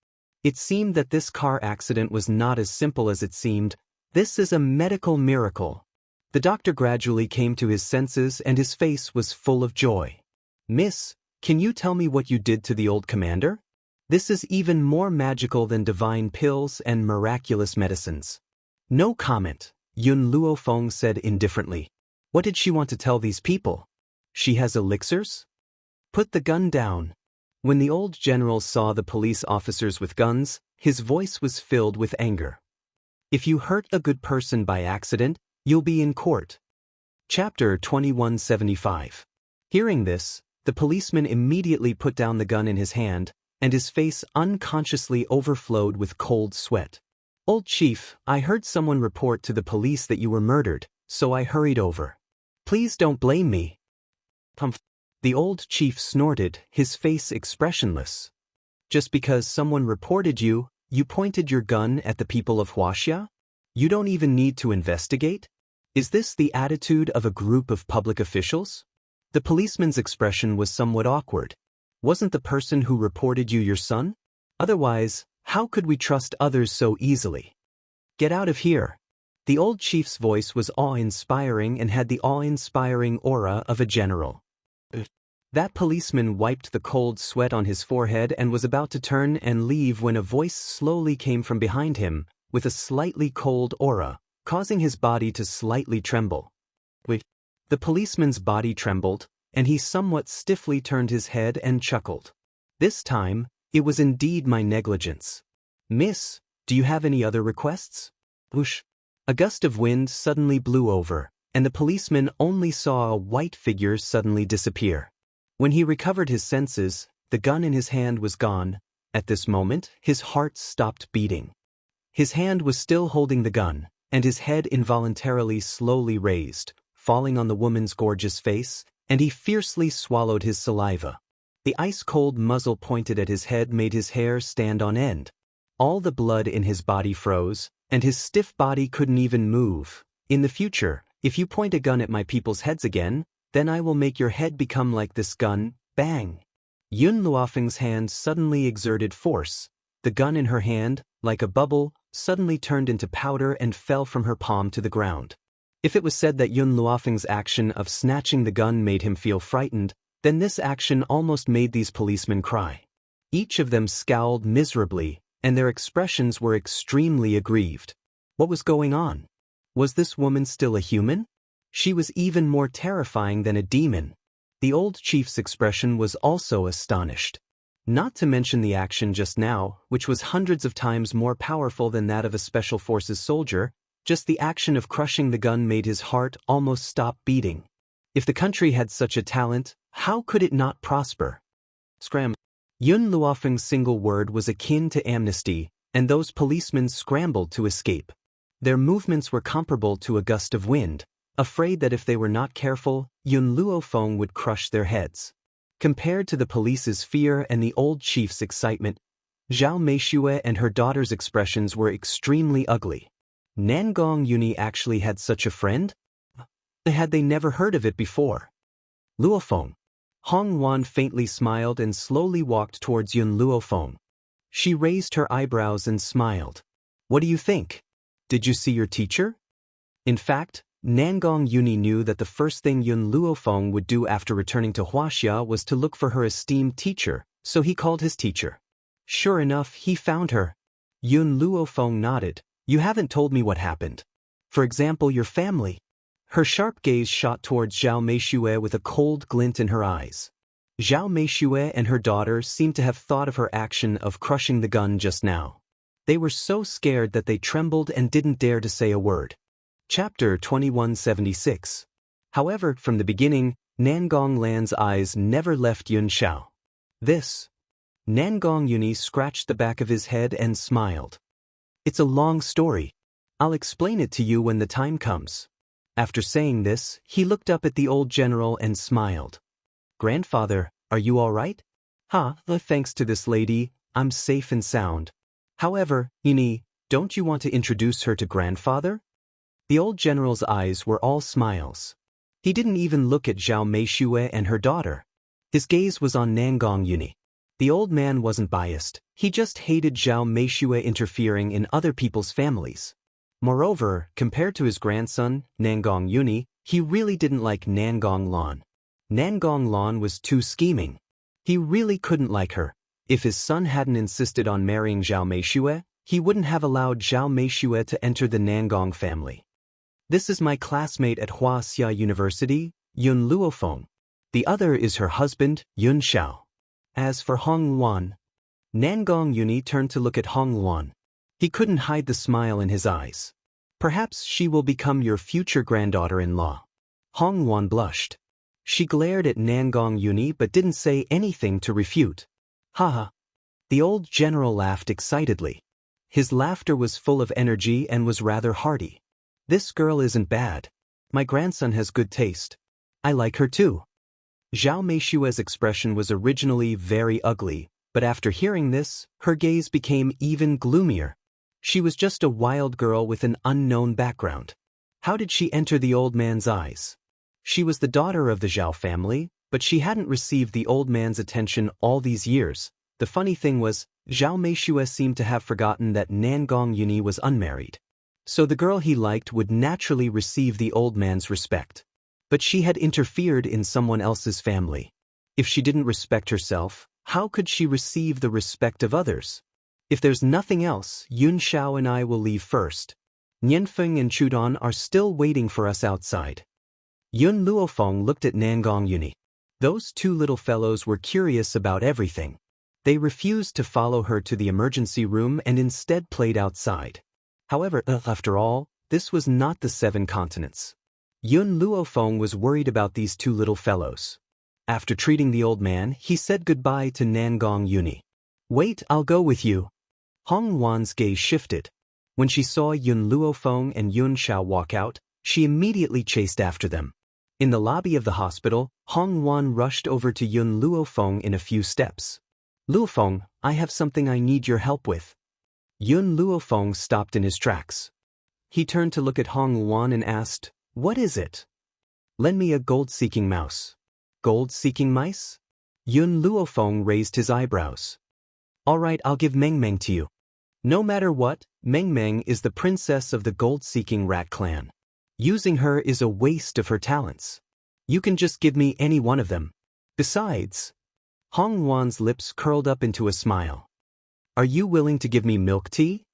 A: It seemed that this car accident was not as simple as it seemed. This is a medical miracle. The doctor gradually came to his senses and his face was full of joy. "Miss, can you tell me what you did to the old commander? This is even more magical than divine pills and miraculous medicines." "No comment," Yun Luofeng said indifferently. What did she want to tell these people? She has elixirs? Put the gun down. When the old general saw the police officers with guns, his voice was filled with anger. "If you hurt a good person by accident, you'll be in court." Chapter 2175. Hearing this, the policeman immediately put down the gun in his hand, and his face unconsciously overflowed with cold sweat. "Old chief, I heard someone report to the police that you were murdered, so I hurried over. Please don't blame me." The old chief snorted, his face expressionless. "Just because someone reported you, you pointed your gun at the people of Wuxia? You don't even need to investigate? Is this the attitude of a group of public officials?" The policeman's expression was somewhat awkward. "Wasn't the person who reported you your son? Otherwise, how could we trust others so easily? Get out of here." The old chief's voice was awe-inspiring and had the awe-inspiring aura of a general. That policeman wiped the cold sweat on his forehead and was about to turn and leave when a voice slowly came from behind him, with a slightly cold aura, causing his body to slightly tremble. The policeman's body trembled, and he somewhat stiffly turned his head and chuckled. "This time, it was indeed my negligence. Miss, do you have any other requests?" Whoosh! A gust of wind suddenly blew over, and the policeman only saw a white figure suddenly disappear. When he recovered his senses, the gun in his hand was gone. At this moment, his heart stopped beating. His hand was still holding the gun, and his head involuntarily slowly raised, falling on the woman's gorgeous face, and he fiercely swallowed his saliva. The ice-cold muzzle pointed at his head made his hair stand on end. All the blood in his body froze, and his stiff body couldn't even move. "In the future, if you point a gun at my people's heads again, then I will make your head become like this gun." Bang! Yun Luofeng's hand suddenly exerted force. The gun in her hand, like a bubble, suddenly turned into powder and fell from her palm to the ground. If it was said that Yun Luofeng's action of snatching the gun made him feel frightened, then this action almost made these policemen cry. Each of them scowled miserably, and their expressions were extremely aggrieved. What was going on? Was this woman still a human? She was even more terrifying than a demon. The old chief's expression was also astonished. Not to mention the action just now, which was hundreds of times more powerful than that of a special forces soldier, just the action of crushing the gun made his heart almost stop beating. If the country had such a talent, how could it not prosper? Scram. Yun Luofeng's single word was akin to amnesty, and those policemen scrambled to escape. Their movements were comparable to a gust of wind, afraid that if they were not careful, Yun Luofeng would crush their heads. Compared to the police's fear and the old chief's excitement, Zhao Meishue and her daughter's expressions were extremely ugly. Nangong Yuni actually had such a friend? Had they never heard of it before? Luofeng. Hong Wan faintly smiled and slowly walked towards Yun Luofeng. She raised her eyebrows and smiled. What do you think? Did you see your teacher? In fact, Nangong Yuni knew that the first thing Yun Luofeng would do after returning to Wuxia was to look for her esteemed teacher, so he called his teacher. Sure enough, he found her. Yun Luofeng nodded. You haven't told me what happened. For example, your family. Her sharp gaze shot towards Zhao Meishue with a cold glint in her eyes. Zhao Meishue and her daughter seemed to have thought of her action of crushing the gun just now. They were so scared that they trembled and didn't dare to say a word. Chapter 2176. However, from the beginning, Nangong Lan's eyes never left Yun Xiao. This. Nangong Yuni scratched the back of his head and smiled. It's a long story. I'll explain it to you when the time comes. After saying this, he looked up at the old general and smiled. Grandfather, are you all right? Thanks to this lady, I'm safe and sound. However, Yuni, don't you want to introduce her to grandfather? The old general's eyes were all smiles. He didn't even look at Zhao Meishue and her daughter. His gaze was on Nangong Yuni. The old man wasn't biased, he just hated Zhao Meishue interfering in other people's families. Moreover, compared to his grandson, Nangong Yuni, he really didn't like Nangong Lan. Nangong Lan was too scheming. He really couldn't like her. If his son hadn't insisted on marrying Zhao Meishue, he wouldn't have allowed Zhao Meishue to enter the Nangong family. This is my classmate at Wuxia University, Yun Luofeng. The other is her husband, Yun Xiao. As for Hong Luan, Nangong Yuni turned to look at Hong Luan. He couldn't hide the smile in his eyes. Perhaps she will become your future granddaughter-in-law. Hong Luan blushed. She glared at Nangong Yuni but didn't say anything to refute. Haha. The old general laughed excitedly. His laughter was full of energy and was rather hearty. This girl isn't bad. My grandson has good taste. I like her too. Zhao Meishue's expression was originally very ugly, but after hearing this, her gaze became even gloomier. She was just a wild girl with an unknown background. How did she enter the old man's eyes? She was the daughter of the Zhao family, but she hadn't received the old man's attention all these years. The funny thing was, Zhao Meishue seemed to have forgotten that Nangong Yuni was unmarried. So the girl he liked would naturally receive the old man's respect. But she had interfered in someone else's family. If she didn't respect herself, how could she receive the respect of others? If there's nothing else, Yun Xiao and I will leave first. Nianfeng and Chudan are still waiting for us outside. Yun Luofeng looked at Nangong Yuni. Those two little fellows were curious about everything. They refused to follow her to the emergency room and instead played outside. However, after all, this was not the 7 continents. Yun Luofeng was worried about these two little fellows. After treating the old man, he said goodbye to Nangong Yuni. Wait, I'll go with you. Hong Wan's gaze shifted. When she saw Yun Luofeng and Yun Xiao walk out, she immediately chased after them. In the lobby of the hospital, Hong Wan rushed over to Yun Luofeng in a few steps. Luofeng, I have something I need your help with. Yun Luofeng stopped in his tracks. He turned to look at Hong Wan and asked, What is it? Lend me a gold-seeking mouse. Gold-seeking mice? Yun Luofeng raised his eyebrows. All right, I'll give Meng Meng to you. No matter what, Meng Meng is the princess of the gold-seeking rat clan. Using her is a waste of her talents. You can just give me any one of them. Besides, Hong Wan's lips curled up into a smile. Are you willing to give me milk tea?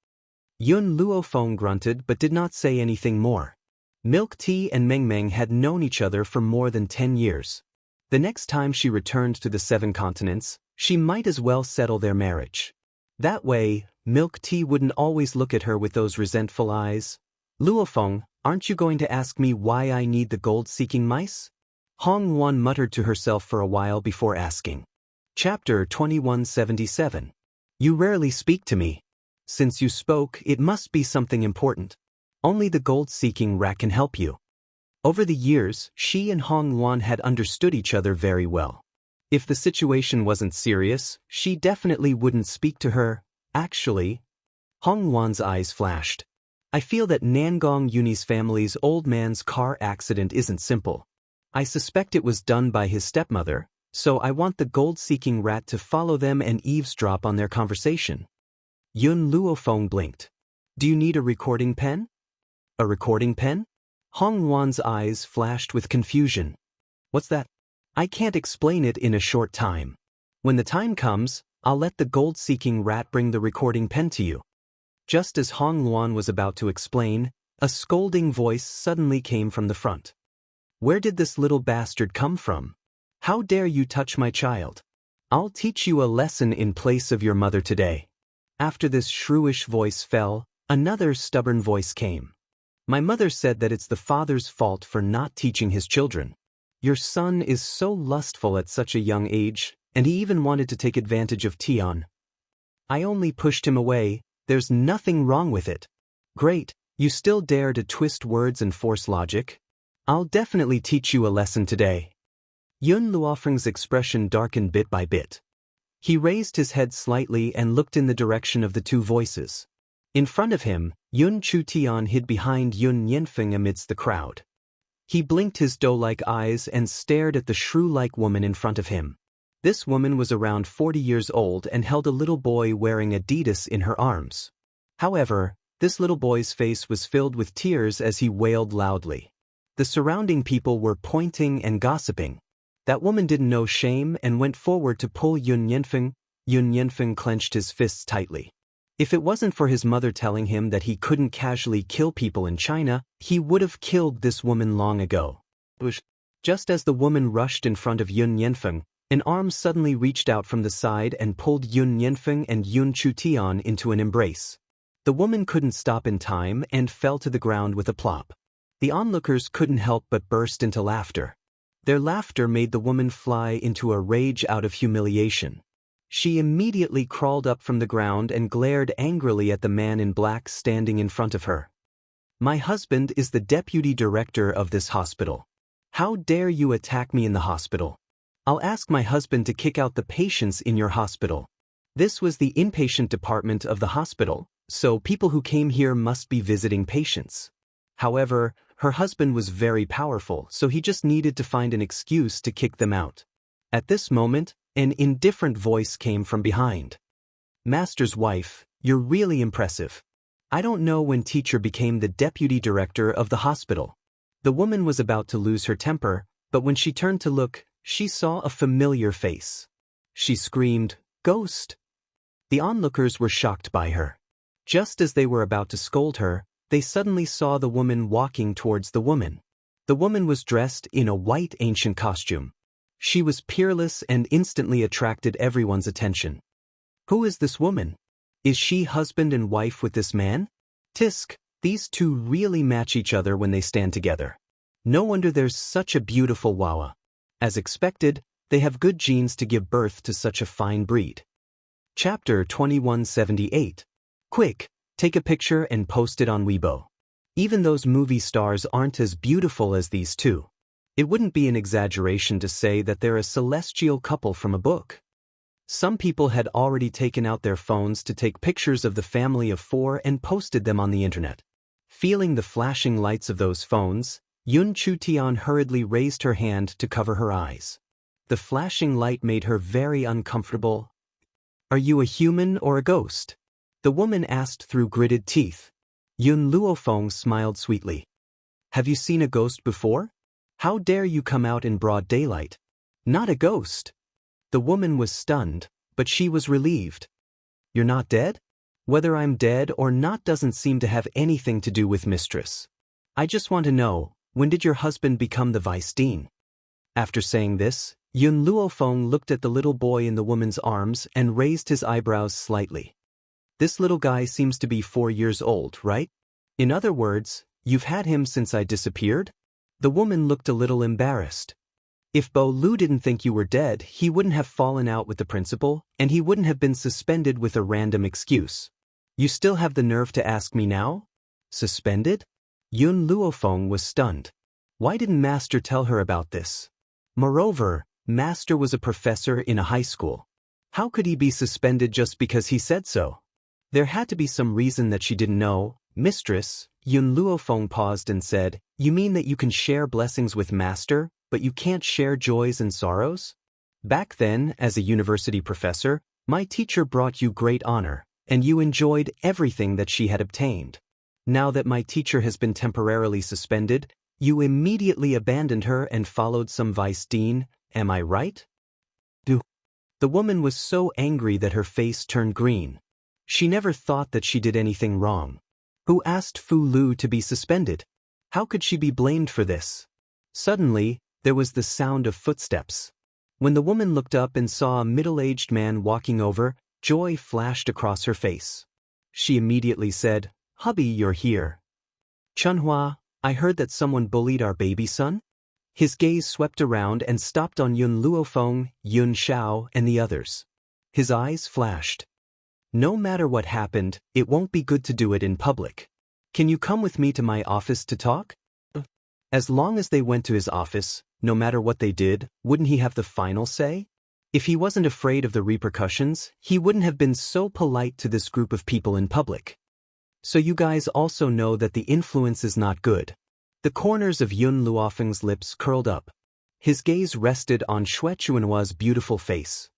A: Yun Luofeng grunted but did not say anything more. Milk tea and Meng Meng had known each other for more than 10 years. The next time she returned to the 7 continents, she might as well settle their marriage. That way, Milk Tea wouldn't always look at her with those resentful eyes. Luofeng, aren't you going to ask me why I need the gold-seeking mice? Hong Wan muttered to herself for a while before asking. Chapter 2177. You rarely speak to me. Since you spoke, it must be something important. Only the gold-seeking rat can help you. Over the years, she and Hong Wan had understood each other very well. If the situation wasn't serious, she definitely wouldn't speak to her. Actually, Hong Wan's eyes flashed. I feel that Nangong Yuni's family's old man's car accident isn't simple. I suspect it was done by his stepmother, so I want the gold-seeking rat to follow them and eavesdrop on their conversation. Yun Luofeng blinked. Do you need a recording pen? A recording pen? Hong Wan's eyes flashed with confusion. What's that? I can't explain it in a short time. When the time comes, I'll let the gold-seeking rat bring the recording pen to you. Just as Hong Wan was about to explain, a scolding voice suddenly came from the front. Where did this little bastard come from? How dare you touch my child? I'll teach you a lesson in place of your mother today. After this shrewish voice fell, another stubborn voice came. My mother said that it's the father's fault for not teaching his children. Your son is so lustful at such a young age, and he even wanted to take advantage of Tian. I only pushed him away. There's nothing wrong with it. Great, you still dare to twist words and force logic? I'll definitely teach you a lesson today. Yun Luofeng's expression darkened bit by bit. He raised his head slightly and looked in the direction of the two voices. In front of him, Yun Chu Tian hid behind Yun Yanfeng amidst the crowd. He blinked his doe-like eyes and stared at the shrew-like woman in front of him. This woman was around 40 years old and held a little boy wearing Adidas in her arms. However, this little boy's face was filled with tears as he wailed loudly. The surrounding people were pointing and gossiping. That woman didn't know shame and went forward to pull Yun Yanfeng. Yun Yanfeng clenched his fists tightly. If it wasn't for his mother telling him that he couldn't casually kill people in China, he would have killed this woman long ago. Just as the woman rushed in front of Yun Yanfeng, an arm suddenly reached out from the side and pulled Yun Yanfeng and Yun Chu Tian into an embrace. The woman couldn't stop in time and fell to the ground with a plop. The onlookers couldn't help but burst into laughter. Their laughter made the woman fly into a rage out of humiliation. She immediately crawled up from the ground and glared angrily at the man in black standing in front of her. My husband is the deputy director of this hospital. How dare you attack me in the hospital? I'll ask my husband to kick out the patients in your hospital. This was the inpatient department of the hospital, so people who came here must be visiting patients. However, her husband was very powerful, so he just needed to find an excuse to kick them out. At this moment, an indifferent voice came from behind. Master's wife, you're really impressive. I don't know when teacher became the deputy director of the hospital. The woman was about to lose her temper, but when she turned to look, she saw a familiar face. She screamed, "Ghost!" The onlookers were shocked by her. Just as they were about to scold her, they suddenly saw the woman walking towards the woman. The woman was dressed in a white ancient costume. She was peerless and instantly attracted everyone's attention. Who is this woman? Is she husband and wife with this man? Tisk, these two really match each other when they stand together. No wonder there's such a beautiful Wawa. As expected, they have good genes to give birth to such a fine breed. Chapter 2178. Quick, take a picture and post it on Weibo. Even those movie stars aren't as beautiful as these two. It wouldn't be an exaggeration to say that they're a celestial couple from a book. Some people had already taken out their phones to take pictures of the family of 4 and posted them on the internet. Feeling the flashing lights of those phones, Yun Chu Tian hurriedly raised her hand to cover her eyes. The flashing light made her very uncomfortable. Are you a human or a ghost? The woman asked through gritted teeth. Yun Luofeng smiled sweetly. Have you seen a ghost before? How dare you come out in broad daylight? Not a ghost. The woman was stunned, but she was relieved. You're not dead? Whether I'm dead or not doesn't seem to have anything to do with mistress. I just want to know, when did your husband become the vice dean? After saying this, Yun Luofeng looked at the little boy in the woman's arms and raised his eyebrows slightly. This little guy seems to be 4 years old, right? In other words, you've had him since I disappeared? The woman looked a little embarrassed. If Bo Lu didn't think you were dead, he wouldn't have fallen out with the principal, and he wouldn't have been suspended with a random excuse. You still have the nerve to ask me now? Suspended? Yun Luofeng was stunned. Why didn't Master tell her about this? Moreover, Master was a professor in a high school. How could he be suspended just because he said so? There had to be some reason that she didn't know. Mistress, Yun Luofeng paused and said, you mean that you can share blessings with Master, but you can't share joys and sorrows? Back then, as a university professor, my teacher brought you great honor, and you enjoyed everything that she had obtained. Now that my teacher has been temporarily suspended, you immediately abandoned her and followed some vice dean, am I right? The woman was so angry that her face turned green. She never thought that she did anything wrong. Who asked Fu Lu to be suspended? How could she be blamed for this? Suddenly, there was the sound of footsteps. When the woman looked up and saw a middle-aged man walking over, joy flashed across her face. She immediately said, Hubby, you're here. Chunhua, I heard that someone bullied our baby son? His gaze swept around and stopped on Yun Luofeng, Yun Xiao, and the others. His eyes flashed. No matter what happened, it won't be good to do it in public. Can you come with me to my office to talk? As long as they went to his office, no matter what they did, wouldn't he have the final say? If he wasn't afraid of the repercussions, he wouldn't have been so polite to this group of people in public. So you guys also know that the influence is not good. The corners of Yun Luofeng's lips curled up. His gaze rested on Xue Chuanhua's beautiful face.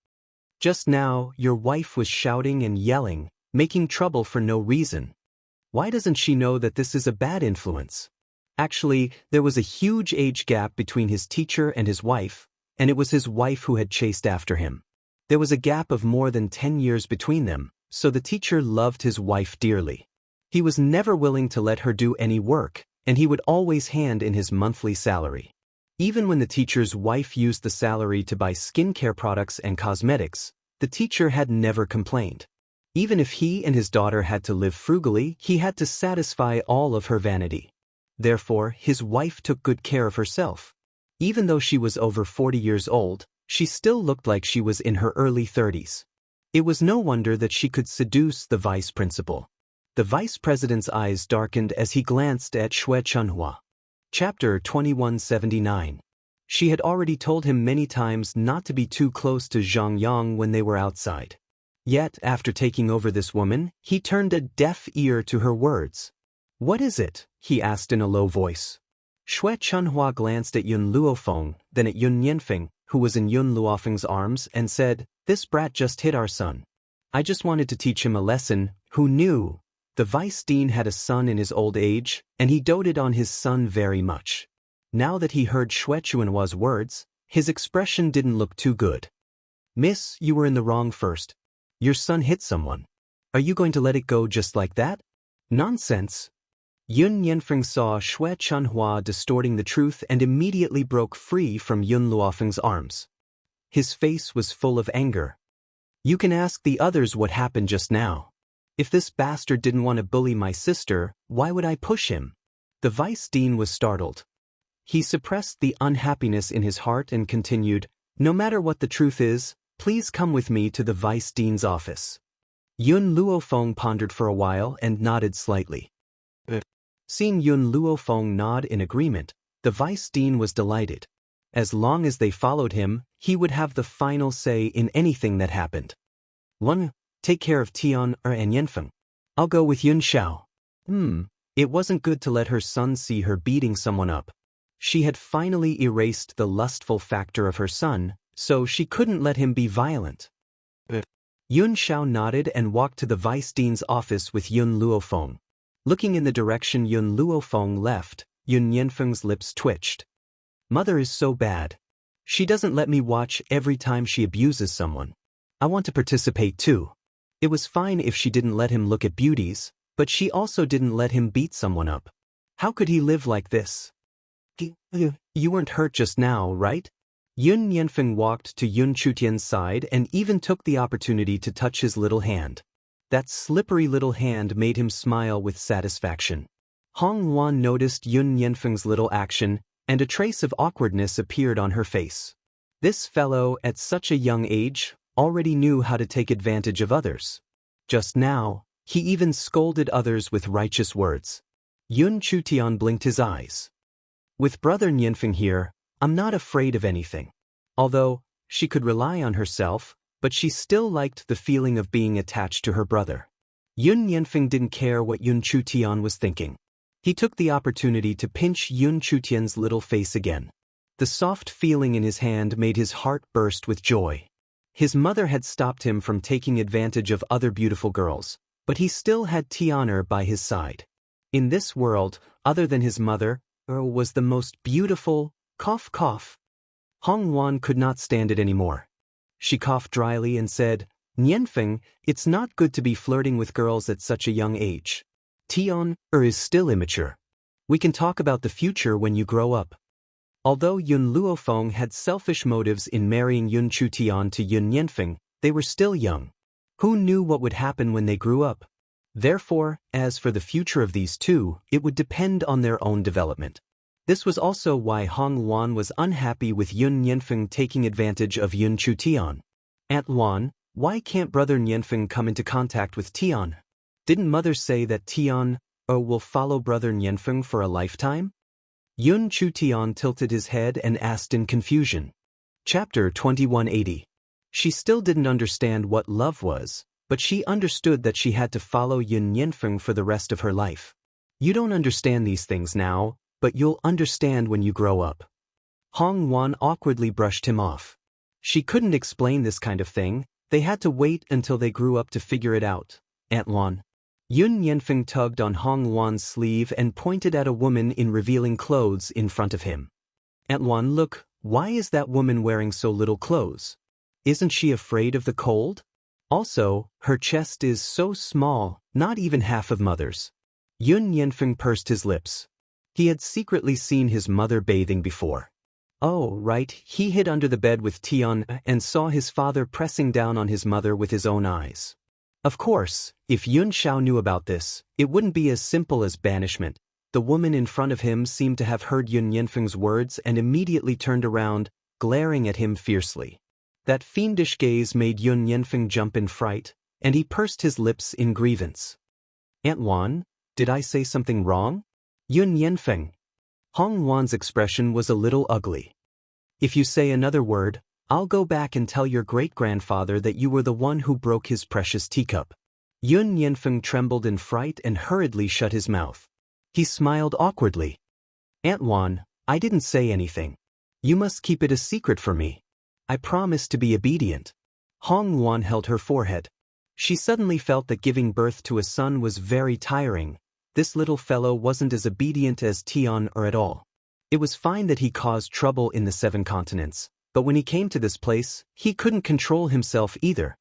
A: Just now, your wife was shouting and yelling, making trouble for no reason. Why doesn't she know that this is a bad influence? Actually, there was a huge age gap between his teacher and his wife, and it was his wife who had chased after him. There was a gap of more than 10 years between them, so the teacher loved his wife dearly. He was never willing to let her do any work, and he would always hand in his monthly salary. Even when the teacher's wife used the salary to buy skincare products and cosmetics, the teacher had never complained. Even if he and his daughter had to live frugally, he had to satisfy all of her vanity. Therefore, his wife took good care of herself. Even though she was over 40 years old, she still looked like she was in her early 30s. It was no wonder that she could seduce the vice principal. The vice president's eyes darkened as he glanced at Xue Chunhua. Chapter 2179. She had already told him many times not to be too close to Zhang Yang when they were outside. Yet, after taking over this woman, he turned a deaf ear to her words. What is it? He asked in a low voice. Xue Chunhua glanced at Yun Luofeng, then at Yun Yanfeng, who was in Yun Luofeng's arms, and said, This brat just hit our son. I just wanted to teach him a lesson. Who knew? The vice dean had a son in his old age, and he doted on his son very much. Now that he heard Xue Chuanhua's words, his expression didn't look too good. Miss, you were in the wrong first. Your son hit someone. Are you going to let it go just like that? Nonsense. Yun Yanfeng saw Xue Chunhua distorting the truth and immediately broke free from Yun Luofeng's arms. His face was full of anger. You can ask the others what happened just now. If this bastard didn't want to bully my sister, why would I push him? The vice dean was startled. He suppressed the unhappiness in his heart and continued, No matter what the truth is, please come with me to the vice dean's office. Yun Luofeng pondered for a while and nodded slightly. Seeing Yun Luofeng nod in agreement, the vice dean was delighted. As long as they followed him, he would have the final say in anything that happened. 1. Take care of Tian and Yanfeng. I'll go with Yun Xiao. It wasn't good to let her son see her beating someone up. She had finally erased the lustful factor of her son, so she couldn't let him be violent. Yun Xiao nodded and walked to the vice dean's office with Yun Luofeng. Looking in the direction Yun Luofeng left, Yun Yanfeng's lips twitched. Mother is so bad. She doesn't let me watch every time she abuses someone. I want to participate too. It was fine if she didn't let him look at beauties, but she also didn't let him beat someone up. How could he live like this? You weren't hurt just now, right? Yun Yanfeng walked to Yun Chutian's side and even took the opportunity to touch his little hand. That slippery little hand made him smile with satisfaction. Hong Wan noticed Yun Yanfeng's little action, and a trace of awkwardness appeared on her face. This fellow, at such a young age, already knew how to take advantage of others. Just now, he even scolded others with righteous words. Yun Chutian blinked his eyes. With brother Yanfeng here, I'm not afraid of anything. Although, she could rely on herself, but she still liked the feeling of being attached to her brother. Yun Yanfeng didn't care what Yun Chutian was thinking. He took the opportunity to pinch Yun Chutian's little face again. The soft feeling in his hand made his heart burst with joy. His mother had stopped him from taking advantage of other beautiful girls, but he still had Tianer by his side. In this world, other than his mother, was the most beautiful, cough cough. Hong Wan could not stand it anymore. She coughed dryly and said, Nianfeng, it's not good to be flirting with girls at such a young age. Tian is still immature. We can talk about the future when you grow up. Although Yun Luofeng had selfish motives in marrying Yun Chutian to Yun Nianfeng, they were still young. Who knew what would happen when they grew up? Therefore, as for the future of these two, it would depend on their own development. This was also why Hong Wan was unhappy with Yun Nianfeng taking advantage of Yun Chutian. Aunt Wan, why can't brother Nianfeng come into contact with Tian? Didn't mother say that Tian will follow brother Nianfeng for a lifetime? Yun Chutian tilted his head and asked in confusion. Chapter 2180. She still didn't understand what love was, but she understood that she had to follow Yun Nianfeng for the rest of her life. You don't understand these things now, but you'll understand when you grow up. Hong Wan awkwardly brushed him off. She couldn't explain this kind of thing, they had to wait until they grew up to figure it out. Aunt Wan. Yun Yanfeng tugged on Hong Wan's sleeve and pointed at a woman in revealing clothes in front of him. Aunt Wan, look, why is that woman wearing so little clothes? Isn't she afraid of the cold? Also, her chest is so small, not even half of mother's. Yun Yanfeng pursed his lips. He had secretly seen his mother bathing before. Oh, right, he hid under the bed with Tian and saw his father pressing down on his mother with his own eyes. Of course, if Yun Xiao knew about this, it wouldn't be as simple as banishment. The woman in front of him seemed to have heard Yun Yanfeng's words and immediately turned around, glaring at him fiercely. That fiendish gaze made Yun Yanfeng jump in fright, and he pursed his lips in grievance. Aunt Wan, did I say something wrong? Yun Yanfeng. Hong Wan's expression was a little ugly. If you say another word, I'll go back and tell your great-grandfather that you were the one who broke his precious teacup. Yun Yanfeng trembled in fright and hurriedly shut his mouth. He smiled awkwardly. Aunt Wan, I didn't say anything. You must keep it a secret for me. I promise to be obedient. Hong Wan held her forehead. She suddenly felt that giving birth to a son was very tiring. This little fellow wasn't as obedient as Tian at all. It was fine that he caused trouble in the 7 continents, but when he came to this place, he couldn't control himself either.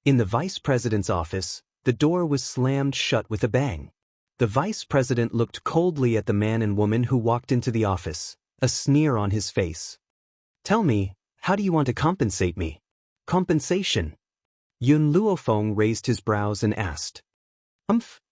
A: In the vice president's office, the door was slammed shut with a bang. The vice president looked coldly at the man and woman who walked into the office, a sneer on his face. Tell me, how do you want to compensate me? Compensation. Yun Luofeng raised his brows and asked.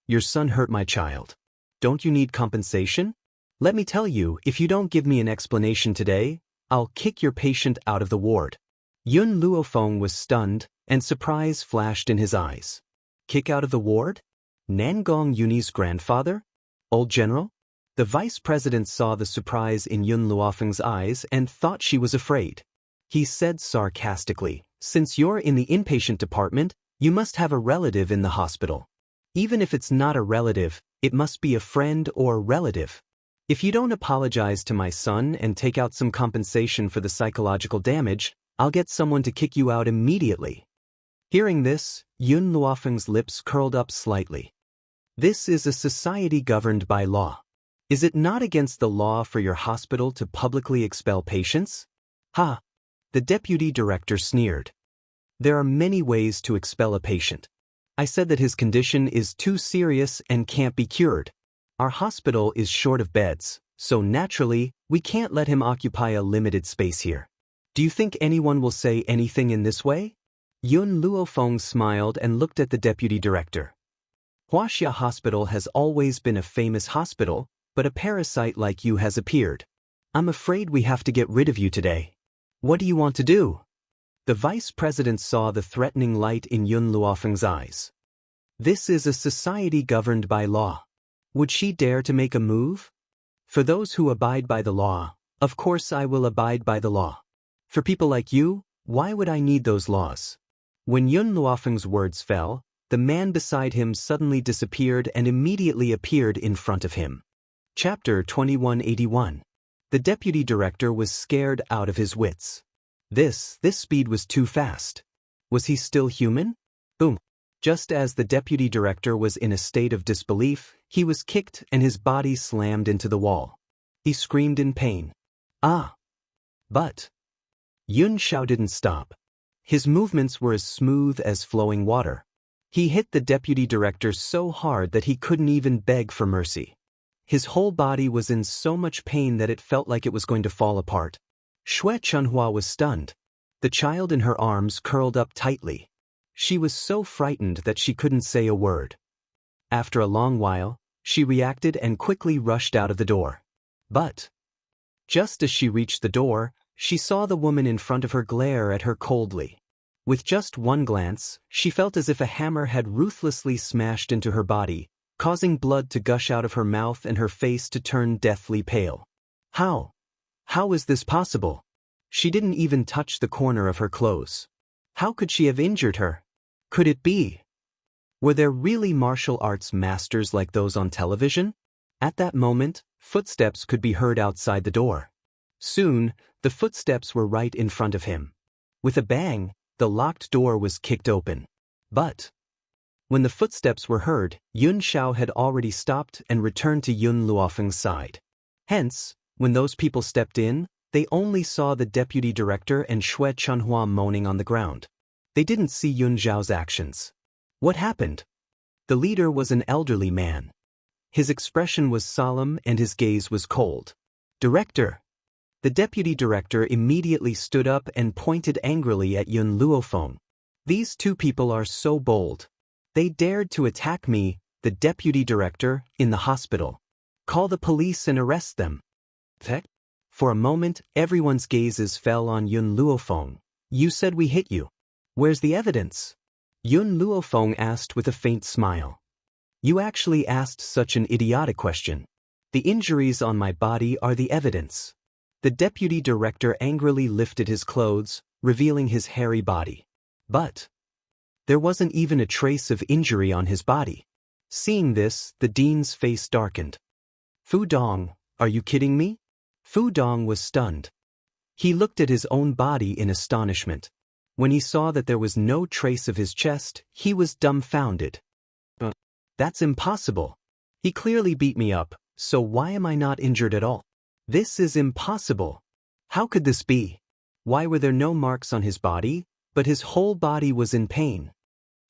A: Your son hurt my child. Don't you need compensation? Let me tell you, if you don't give me an explanation today, I'll kick your patient out of the ward. Yun Luofeng was stunned, and surprise flashed in his eyes. Kick out of the ward? Nangong Yuni's grandfather? Old general? The vice president saw the surprise in Yun Luofeng's eyes and thought she was afraid. He said sarcastically, since you're in the inpatient department, you must have a relative in the hospital. Even if it's not a relative, it must be a friend or relative. If you don't apologize to my son and take out some compensation for the psychological damage, I'll get someone to kick you out immediately. Hearing this, Yun Luofeng's lips curled up slightly. This is a society governed by law. Is it not against the law for your hospital to publicly expel patients? Ha! The deputy director sneered. There are many ways to expel a patient. I said that his condition is too serious and can't be cured. Our hospital is short of beds, so naturally, we can't let him occupy a limited space here. Do you think anyone will say anything in this way? Yun Luofeng smiled and looked at the deputy director. Wuxia Hospital has always been a famous hospital, but a parasite like you has appeared. I'm afraid we have to get rid of you today. What do you want to do? The vice president saw the threatening light in Yun Luofeng's eyes. This is a society governed by law. Would she dare to make a move? For those who abide by the law, of course I will abide by the law. For people like you, why would I need those laws? When Yun Luofeng's words fell, the man beside him suddenly disappeared and immediately appeared in front of him. Chapter 2181. The deputy director was scared out of his wits. This speed was too fast. Was he still human? Boom. Just as the deputy director was in a state of disbelief, he was kicked and his body slammed into the wall. He screamed in pain. Ah! But Yun Xiao didn't stop. His movements were as smooth as flowing water. He hit the deputy director so hard that he couldn't even beg for mercy. His whole body was in so much pain that it felt like it was going to fall apart. Shui Chunhua was stunned. The child in her arms curled up tightly. She was so frightened that she couldn't say a word. After a long while, she reacted and quickly rushed out of the door. But just as she reached the door, she saw the woman in front of her glare at her coldly. With just one glance, she felt as if a hammer had ruthlessly smashed into her body, causing blood to gush out of her mouth and her face to turn deathly pale. How? How is this possible? She didn't even touch the corner of her clothes. How could she have injured her? Could it be? Were there really martial arts masters like those on television? At that moment, footsteps could be heard outside the door. Soon, the footsteps were right in front of him. With a bang, the locked door was kicked open. But when the footsteps were heard, Yun Xiao had already stopped and returned to Yun Luofeng's side. Hence, when those people stepped in, they only saw the deputy director and Shui Chunhua moaning on the ground. They didn't see Yun Xiao's actions. What happened? The leader was an elderly man. His expression was solemn and his gaze was cold. Director! The deputy director immediately stood up and pointed angrily at Yun Luofeng. These two people are so bold. They dared to attack me, the deputy director, in the hospital. Call the police and arrest them. For a moment, everyone's gazes fell on Yun Luofeng. You said we hit you. Where's the evidence? Yun Luofeng asked with a faint smile. You actually asked such an idiotic question. The injuries on my body are the evidence. The deputy director angrily lifted his clothes, revealing his hairy body. But there wasn't even a trace of injury on his body. Seeing this, the dean's face darkened. Fu Dong, are you kidding me? Fu Dong was stunned. He looked at his own body in astonishment. When he saw that there was no trace of his chest, he was dumbfounded. That's impossible. He clearly beat me up, so why am I not injured at all? This is impossible. How could this be? Why were there no marks on his body, but his whole body was in pain?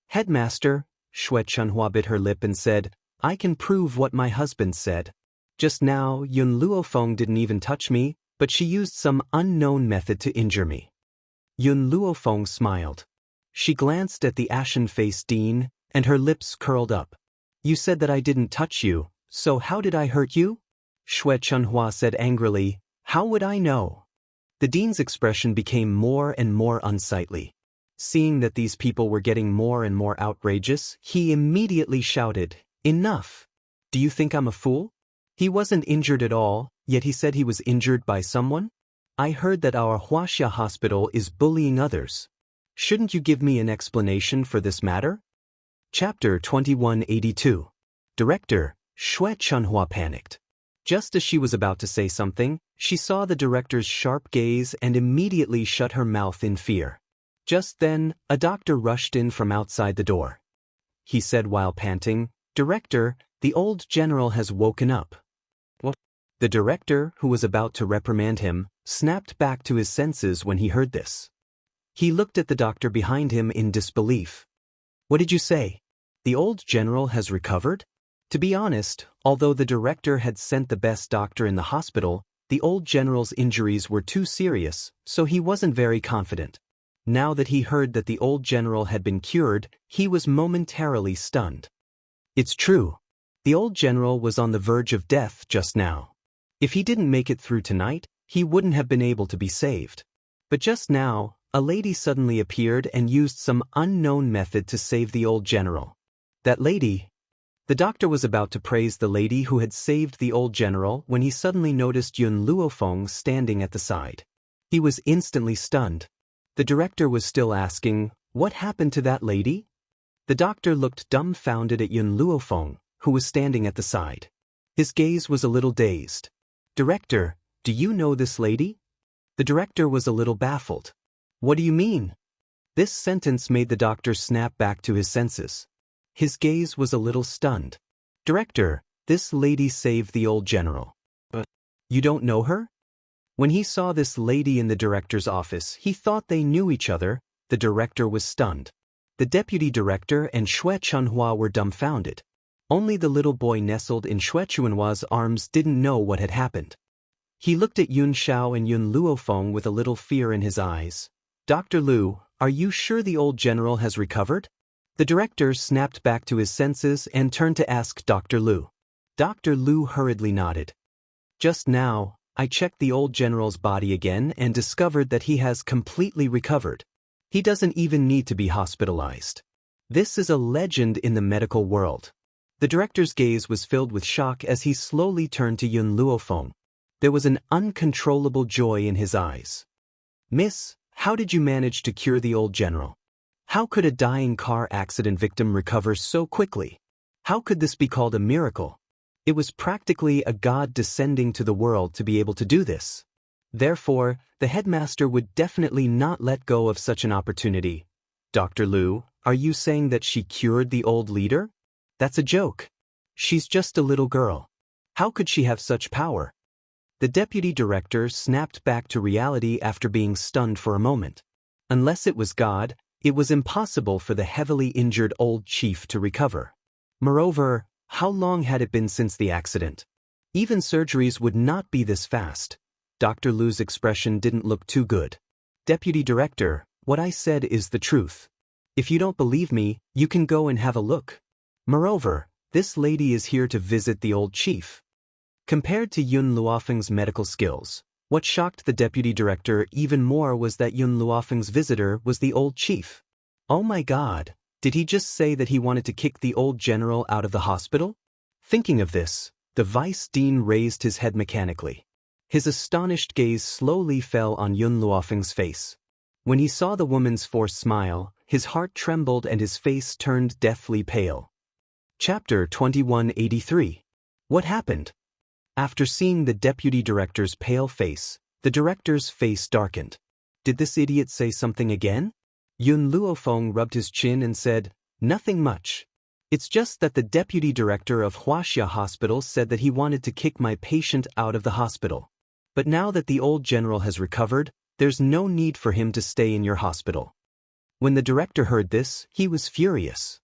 A: Headmaster, Shui Chunhua bit her lip and said, I can prove what my husband said. Just now, Yun Luofeng didn't even touch me, but she used some unknown method to injure me. Yun Luofeng smiled. She glanced at the ashen-faced dean, and her lips curled up. You said that I didn't touch you, so how did I hurt you? Shui Chunhua said angrily, How would I know? The dean's expression became more and more unsightly. Seeing that these people were getting more and more outrageous, he immediately shouted, Enough! Do you think I'm a fool? He wasn't injured at all, yet he said he was injured by someone? I heard that our Wuxia hospital is bullying others. Shouldn't you give me an explanation for this matter? Chapter 2182. Director, Shui Chunhua panicked. Just as she was about to say something, she saw the director's sharp gaze and immediately shut her mouth in fear. Just then, a doctor rushed in from outside the door. He said while panting, Director, the old general has woken up. What? The director, who was about to reprimand him, snapped back to his senses when he heard this. He looked at the doctor behind him in disbelief. What did you say? The old general has recovered? To be honest, although the director had sent the best doctor in the hospital, the old general's injuries were too serious, so he wasn't very confident. Now that he heard that the old general had been cured, he was momentarily stunned. It's true. The old general was on the verge of death just now. If he didn't make it through tonight, he wouldn't have been able to be saved. But just now, a lady suddenly appeared and used some unknown method to save the old general. That lady. The doctor was about to praise the lady who had saved the old general when he suddenly noticed Yun Luofeng standing at the side. He was instantly stunned. The director was still asking, what happened to that lady? The doctor looked dumbfounded at Yun Luofeng, who was standing at the side. His gaze was a little dazed. Director, do you know this lady? The director was a little baffled. What do you mean? This sentence made the doctor snap back to his senses. His gaze was a little stunned. Director, this lady saved the old general. But you don't know her? When he saw this lady in the director's office, he thought they knew each other. The director was stunned. The deputy director and Xue Chunhua were dumbfounded. Only the little boy nestled in Xue Chunhua's arms didn't know what had happened. He looked at Yun Xiao and Yun Luofeng with a little fear in his eyes. Dr. Lu, are you sure the old general has recovered? The director snapped back to his senses and turned to ask Dr. Lu. Dr. Lu hurriedly nodded. Just now, I checked the old general's body again and discovered that he has completely recovered. He doesn't even need to be hospitalized. This is a legend in the medical world. The director's gaze was filled with shock as he slowly turned to Yun Luofeng. There was an uncontrollable joy in his eyes. Miss, how did you manage to cure the old general? How could a dying car accident victim recover so quickly? How could this be called a miracle? It was practically a god descending to the world to be able to do this. Therefore, the headmaster would definitely not let go of such an opportunity. Dr. Lu, are you saying that she cured the old leader? That's a joke. She's just a little girl. How could she have such power? The deputy director snapped back to reality after being stunned for a moment. Unless it was God, it was impossible for the heavily injured old chief to recover. Moreover, how long had it been since the accident? Even surgeries would not be this fast. Dr. Lu's expression didn't look too good. Deputy director, what I said is the truth. If you don't believe me, you can go and have a look. Moreover, this lady is here to visit the old chief. Compared to Yun Luofeng's medical skills, what shocked the deputy director even more was that Yun Luofeng's visitor was the old chief. Oh my god, did he just say that he wanted to kick the old general out of the hospital? Thinking of this, the vice dean raised his head mechanically. His astonished gaze slowly fell on Yun Luofeng's face. When he saw the woman's forced smile, his heart trembled and his face turned deathly pale. Chapter 2183. What happened? After seeing the deputy director's pale face, the director's face darkened. Did this idiot say something again? Yun Luofeng rubbed his chin and said, nothing much. It's just that the deputy director of Wuxia Hospital said that he wanted to kick my patient out of the hospital. But now that the old general has recovered, there's no need for him to stay in your hospital. When the director heard this, he was furious.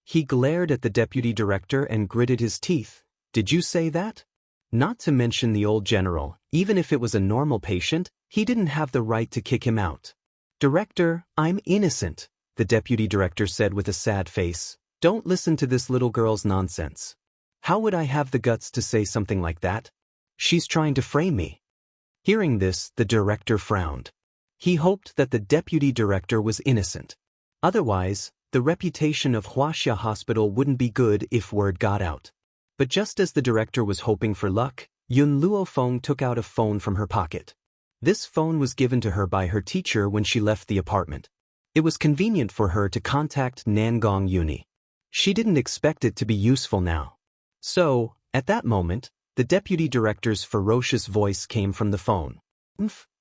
A: He glared at the deputy director and gritted his teeth. Did you say that? Not to mention the old general, even if it was a normal patient, he didn't have the right to kick him out. Director, I'm innocent, the deputy director said with a sad face. Don't listen to this little girl's nonsense. How would I have the guts to say something like that? She's trying to frame me. Hearing this, the director frowned. He hoped that the deputy director was innocent. Otherwise, the reputation of Wuxia Hospital wouldn't be good if word got out. But just as the director was hoping for luck, Yun Luofeng took out a phone from her pocket. This phone was given to her by her teacher when she left the apartment. It was convenient for her to contact Nangong Uni. She didn't expect it to be useful now. So, at that moment, the deputy director's ferocious voice came from the phone.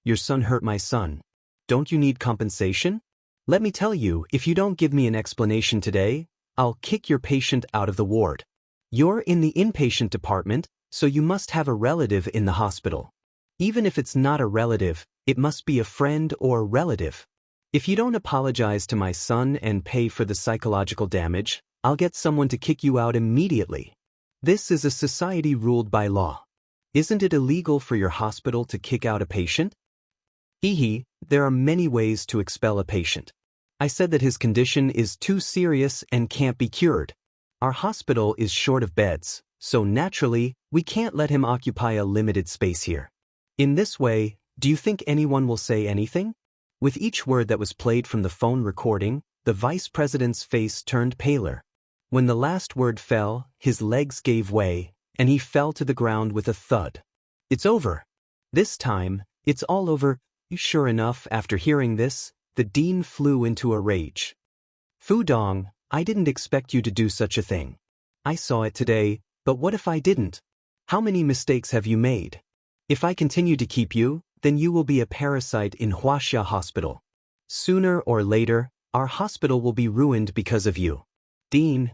A: Your son hurt my son. Don't you need compensation? Let me tell you, if you don't give me an explanation today, I'll kick your patient out of the ward. You're in the inpatient department, So you must have a relative in the hospital. Even if it's not a relative, it must be a friend or relative. If you don't apologize to my son and pay for the psychological damage, I'll get someone to kick you out immediately. This is a society ruled by law. Isn't it illegal for your hospital to kick out a patient? There are many ways to expel a patient. I said that his condition is too serious and can't be cured. Our hospital is short of beds, so naturally, we can't let him occupy a limited space here. In this way, do you think anyone will say anything? With each word that was played from the phone recording, the vice president's face turned paler. When the last word fell, his legs gave way, and he fell to the ground with a thud. It's over. This time, it's all over. Sure enough, after hearing this, the dean flew into a rage. Fu Dong, I didn't expect you to do such a thing. I saw it today, but what if I didn't? How many mistakes have you made? If I continue to keep you, then you will be a parasite in Wuxia Hospital. Sooner or later, our hospital will be ruined because of you. Dean.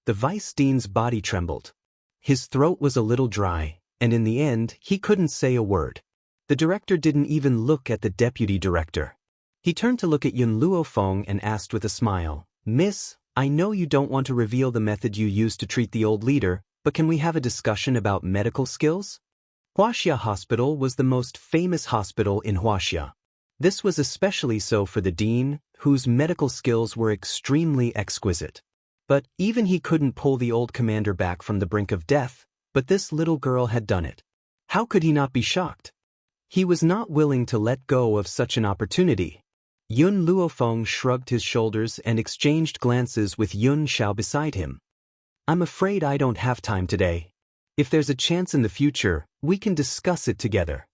A: The vice dean's body trembled. His throat was a little dry, and in the end, he couldn't say a word. The director didn't even look at the deputy director. He turned to look at Yun Luofeng and asked with a smile, Miss, I know you don't want to reveal the method you used to treat the old leader, but can we have a discussion about medical skills? Wuxia Hospital was the most famous hospital in Wuxia. This was especially so for the dean, whose medical skills were extremely exquisite. But even he couldn't pull the old commander back from the brink of death, but this little girl had done it. How could he not be shocked? He was not willing to let go of such an opportunity. Yun Luofeng shrugged his shoulders and exchanged glances with Yun Xiao beside him. I'm afraid I don't have time today. If there's a chance in the future, we can discuss it together.